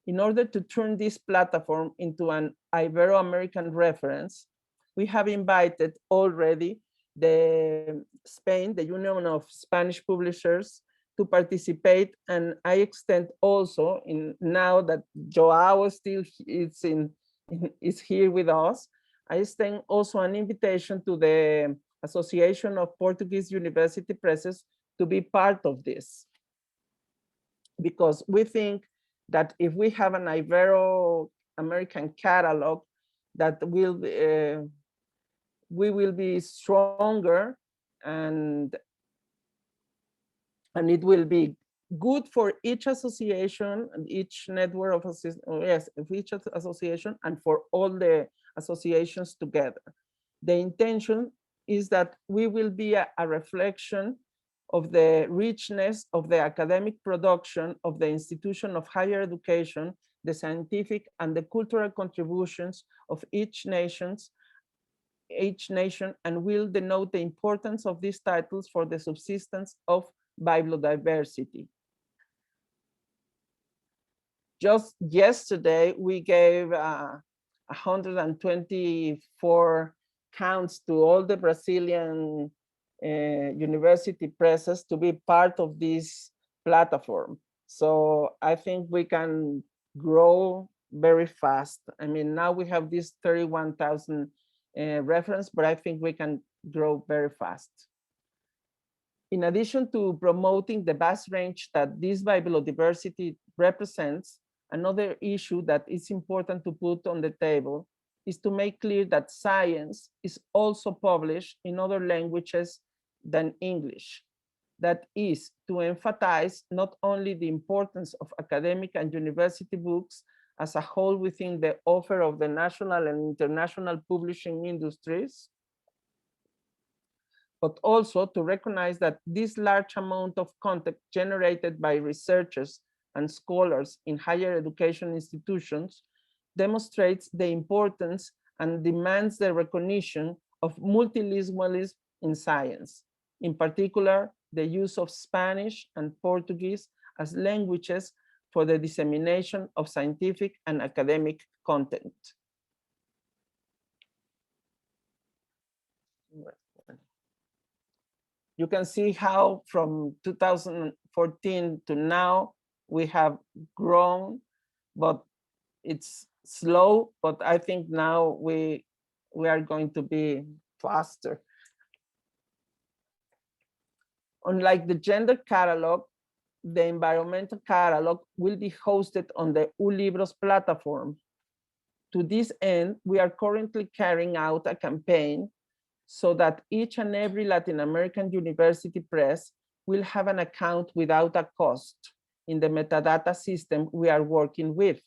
In order to turn this platform into an Ibero-American reference, we have invited already Spain, the Union of Spanish Publishers, to participate, and I extend also, now that João still is here with us, I extend also an invitation to the Association of Portuguese University Presses to be part of this, because we think that if we have an Ibero-American catalog, that we will be stronger, and it will be good for each association and each network of each association, and for all the associations together. The intention is that we will be a reflection of the richness of the academic production of the institution of higher education, the scientific and the cultural contributions of each nation, and will denote the importance of these titles for the subsistence of bibliodiversity. Just yesterday, we gave 124 counts to all the Brazilian university presses to be part of this platform. So I think we can grow very fast. I mean, now we have this 31,000 reference, but I think we can grow very fast. In addition to promoting the vast range that this bibliodiversity represents, another issue that is important to put on the table is to make clear that science is also published in other languages than English. That is to emphasize not only the importance of academic and university books as a whole within the offer of the national and international publishing industries, but also to recognize that this large amount of content generated by researchers and scholars in higher education institutions demonstrates the importance and demands the recognition of multilingualism in science, in particular, the use of Spanish and Portuguese as languages for the dissemination of scientific and academic content. You can see how from 2014 to now, we have grown, but it's slow, but I think now we are going to be faster. Unlike the gender catalog, the environmental catalog will be hosted on the ULibros platform. To this end, we are currently carrying out a campaign so that each and every Latin American university press will have an account without a cost in the metadata system we are working with.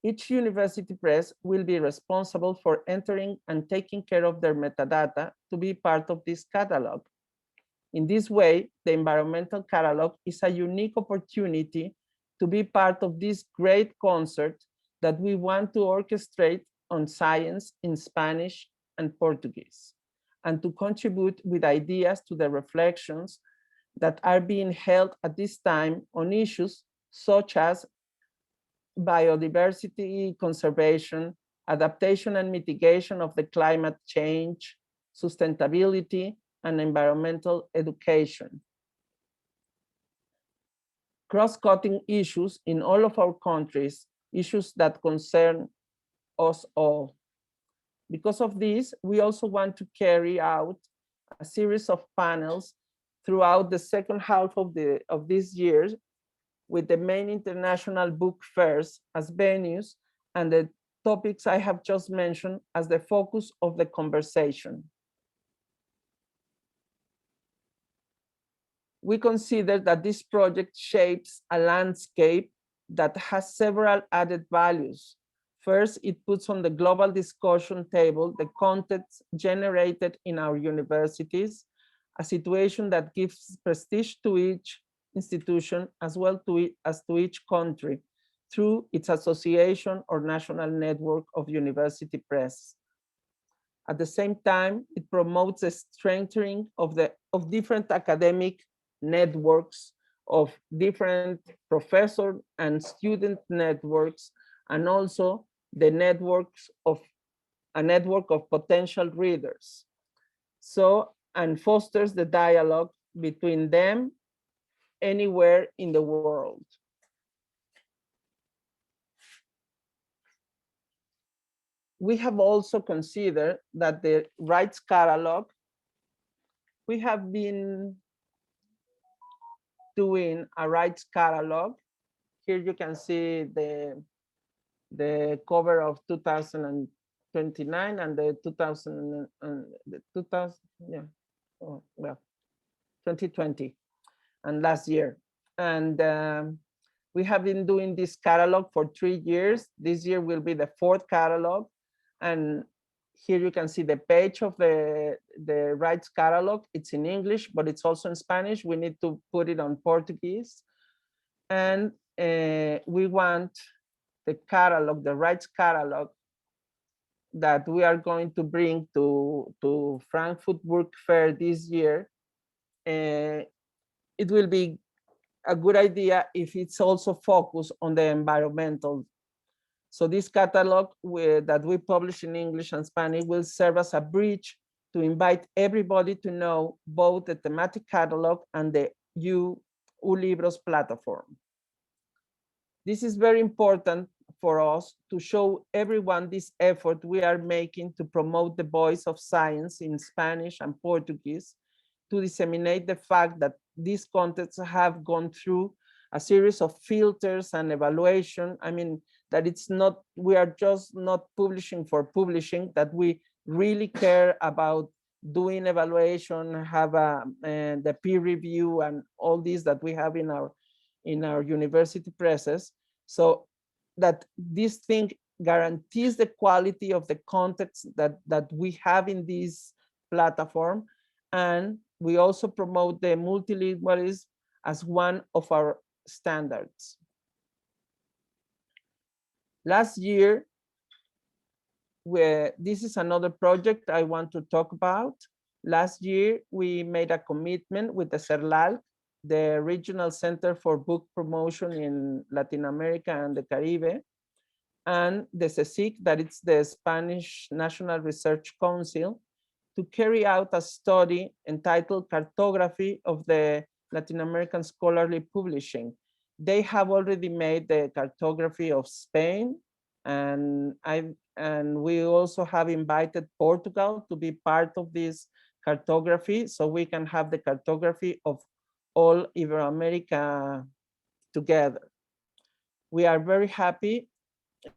Each university press will be responsible for entering and taking care of their metadata to be part of this catalog. In this way, the environmental catalog is a unique opportunity to be part of this great concert that we want to orchestrate on science in Spanish and Portuguese, and to contribute with ideas to the reflections that are being held at this time on issues such as biodiversity conservation, adaptation and mitigation of the climate change, sustainability, and environmental education. Cross-cutting issues in all of our countries, issues that concern us all. Because of this, we also want to carry out a series of panels throughout the second half of this year, with the main international book fairs as venues and the topics I have just mentioned as the focus of the conversation. We consider that this project shapes a landscape that has several added values. First, it puts on the global discussion table the content generated in our universities, a situation that gives prestige to each institution as well as to each country through its association or national network of university press. At the same time, it promotes the strengthening of different academic networks, of different professor and student networks, and also the networks of a network of potential readers. So, and fosters the dialogue between them anywhere in the world. We have also considered that the rights catalog, we have been doing a rights catalog. Here you can see the cover of 2029 and the 2020 and last year. And we have been doing this catalog for 3 years. This year will be the 4th catalog. And here you can see the page of the rights catalog. It's in English, but it's also in Spanish. We need to put it on Portuguese. And we want the catalog, the rights catalog that we are going to bring to Frankfurt Book Fair this year. It will be a good idea if it's also focused on the environmental. So this catalog that we publish in English and Spanish will serve as a bridge to invite everybody to know both the thematic catalog and the ULibros platform. This is very important for us to show everyone this effort we are making to promote the voice of science in Spanish and Portuguese, to disseminate the fact that these contexts have gone through a series of filters and evaluation. I mean, that it's not, we are just not publishing for publishing, that we really care about doing evaluation, have the peer review and all these that we have in our university presses. So that this thing guarantees the quality of the context that we have in this platform. And we also promote the multilingualism as one of our standards. Last year, this is another project I want to talk about. Last year, we made a commitment with the Becerril-García, the Regional Center for Book Promotion in Latin America and the Caribbean, and the CSIC, that it's the Spanish National Research Council, to carry out a study entitled Cartography of the Latin American Scholarly Publishing. They have already made the cartography of Spain, and we also have invited Portugal to be part of this cartography, so we can have the cartography of all Ibero-America together. We are very happy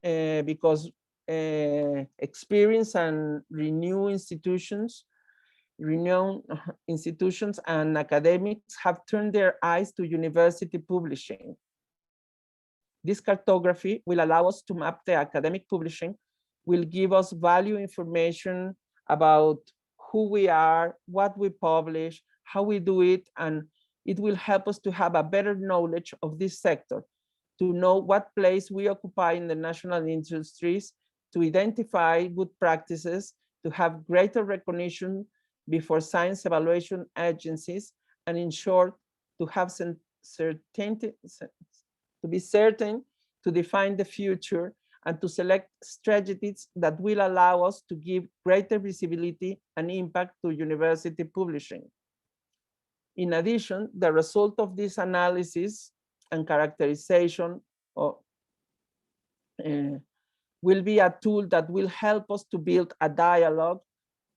because experienced and renowned institutions and academics have turned their eyes to university publishing. This cartography will allow us to map the academic publishing, will give us value information about who we are, what we publish, how we do it, and it will help us to have a better knowledge of this sector, to know what place we occupy in the national industries, to identify good practices, to have greater recognition before science evaluation agencies, and in short, to have certainty, to be certain to define the future and to select strategies that will allow us to give greater visibility and impact to university publishing. In addition, the result of this analysis and characterization will be a tool that will help us to build a dialogue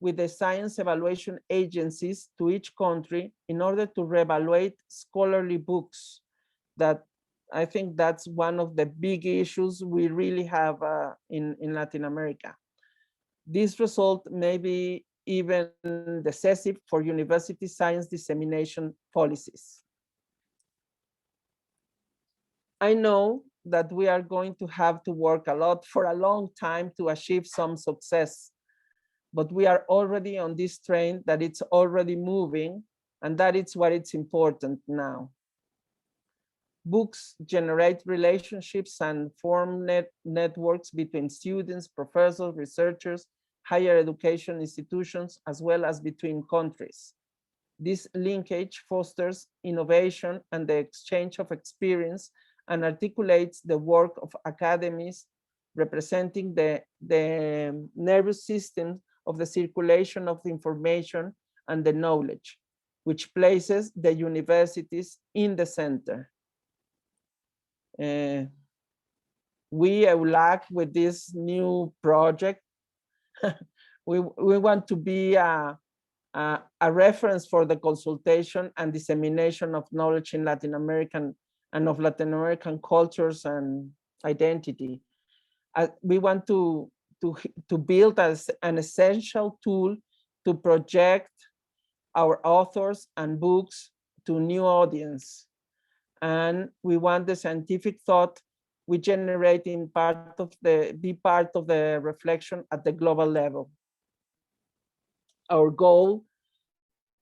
with the science evaluation agencies to each country in order to reevaluate scholarly books. That I think that's one of the big issues we really have in Latin America. This result may be even decisive for university science dissemination policies. I know that we are going to have to work a lot for a long time to achieve some success, but we are already on this train that it's already moving, and that is what it's important now. Books generate relationships and form networks between students, professors, researchers, higher education institutions, as well as between countries. This linkage fosters innovation and the exchange of experience and articulates the work of academies, representing the nervous system of the circulation of the information and the knowledge, which places the universities in the center. We AEULAC, with this new project, we want to be a reference for the consultation and dissemination of knowledge in Latin American and of Latin American cultures and identity. We want to build as an essential tool to project our authors and books to new audience. And we want the scientific thought we generate be part of the reflection at the global level. Our goal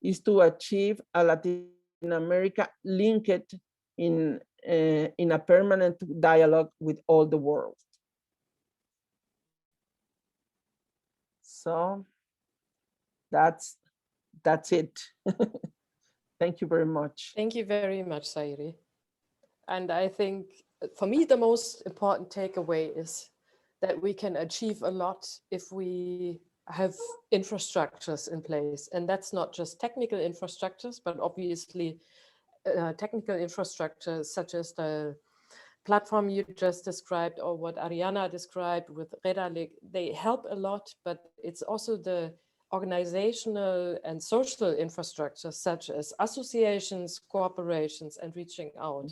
is to achieve a Latin America linked in a permanent dialogue with all the world. So that's it. Thank you very much.
Thank you very much, Sairi. And I think for me, the most important takeaway is that we can achieve a lot if we have infrastructures in place. And that's not just technical infrastructures, but obviously technical infrastructures such as the platform you just described or what Arianna described with Redalyc. They help a lot, but it's also the organizational and social infrastructure such as associations, corporations, and reaching out.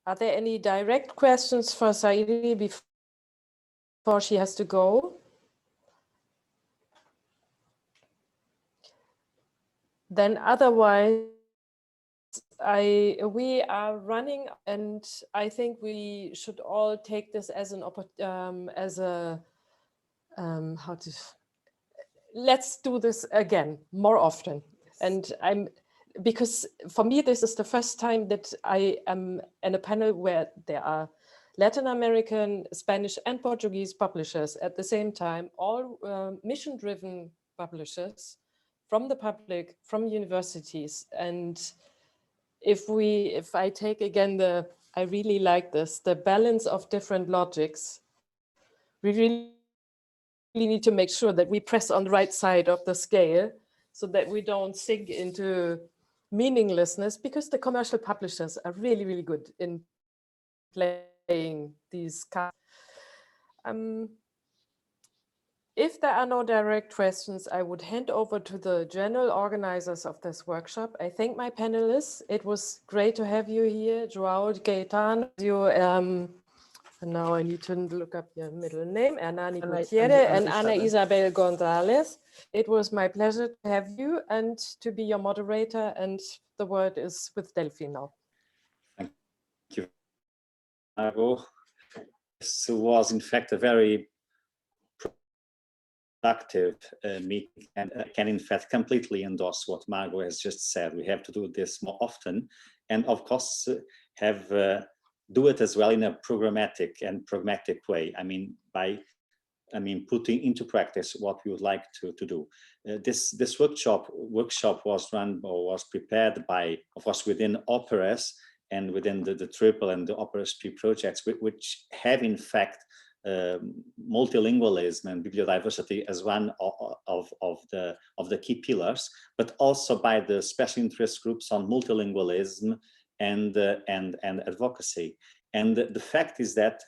Are there any direct questions for Sairi before she has to go? Then otherwise, we are running, and I think we should all take this as an let's do this again more often. And because for me, this is the first time that I am in a panel where there are Latin American, Spanish, and Portuguese publishers at the same time, all mission-driven publishers from the public, from universities. And if I take again I really like this, the balance of different logics, we really need to make sure that we press on the right side of the scale so that we don't sink into meaninglessness, because the commercial publishers are really, really good in playing these cards. If there are no direct questions, I would hand over to the general organizers of this workshop. I thank my panelists. It was great to have you here, João, Caetano. Now I need to look up your middle name, Hernani Gutierrez and Ana Isabel Gonzalez. It was my pleasure to have you and to be your moderator, and the word is with Delfim now.
Thank you, Margo. This was in fact a very productive meeting, and can in fact completely endorse what Margo has just said. We have to do this more often, and of course do it as well in a programmatic and pragmatic way. I mean, by putting into practice what we would like to do. This workshop was run or was prepared by, of course, within APEES and within the Triple and the APEES projects, which have in fact multilingualism and bibliodiversity as one of the key pillars, but also by the special interest groups on multilingualism and advocacy. And the fact is that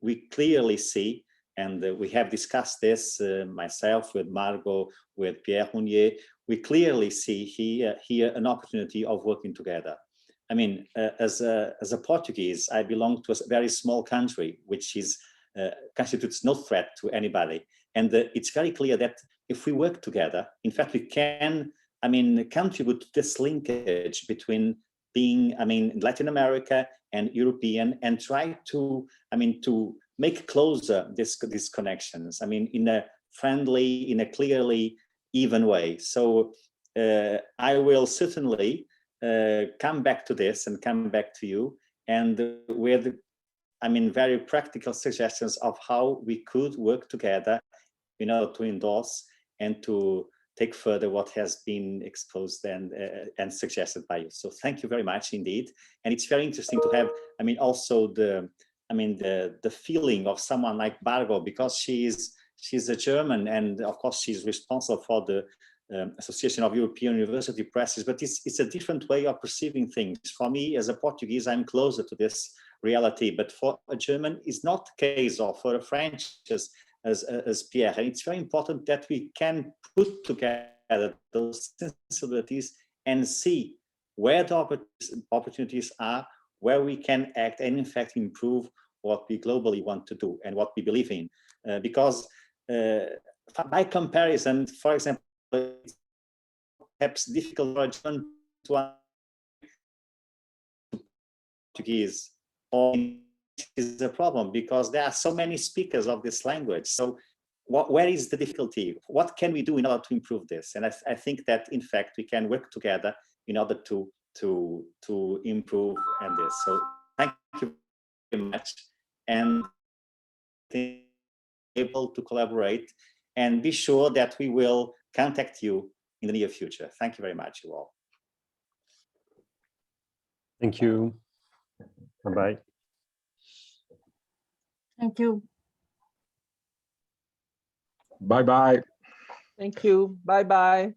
we clearly see, and we have discussed this myself with Margo, with Pierre Mounier, we clearly see here an opportunity of working together. I mean, as a Portuguese, I belong to a very small country, which is constitutes no threat to anybody. And it's very clear that if we work together, in fact, we can, contribute to this linkage between being, Latin America and European, and try to, to make closer these connections, in a friendly, in a clearly even way. So I will certainly come back to this and come back to you, and with, I mean, very practical suggestions of how we could work together in order to endorse and to take further what has been exposed and suggested by you. So thank you very much indeed. And it's very interesting to have, I mean, also the feeling of someone like Margo, because she's a German, and of course she's responsible for the Association of European University Presses, but it's a different way of perceiving things. For me, as a Portuguese, I'm closer to this reality, but for a German, it's not the case, or for a French, as Pierre. And it's very important that we can put together those sensibilities and see where the opportunities are, where we can act and in fact improve what we globally want to do and what we believe in. Because by comparison, for example, it's perhaps difficult for a German to Portuguese, or is a problem because there are so many speakers of this language. So where is the difficulty? What can we do in order to improve this? And I think that in fact we can work together in order to improve on this. So thank you very much, and able to collaborate, and be sure that we will contact you in the near future. Thank you very much, you all.
Thank you. Bye-bye.
Thank you.
Bye-bye.
Thank you. Bye-bye.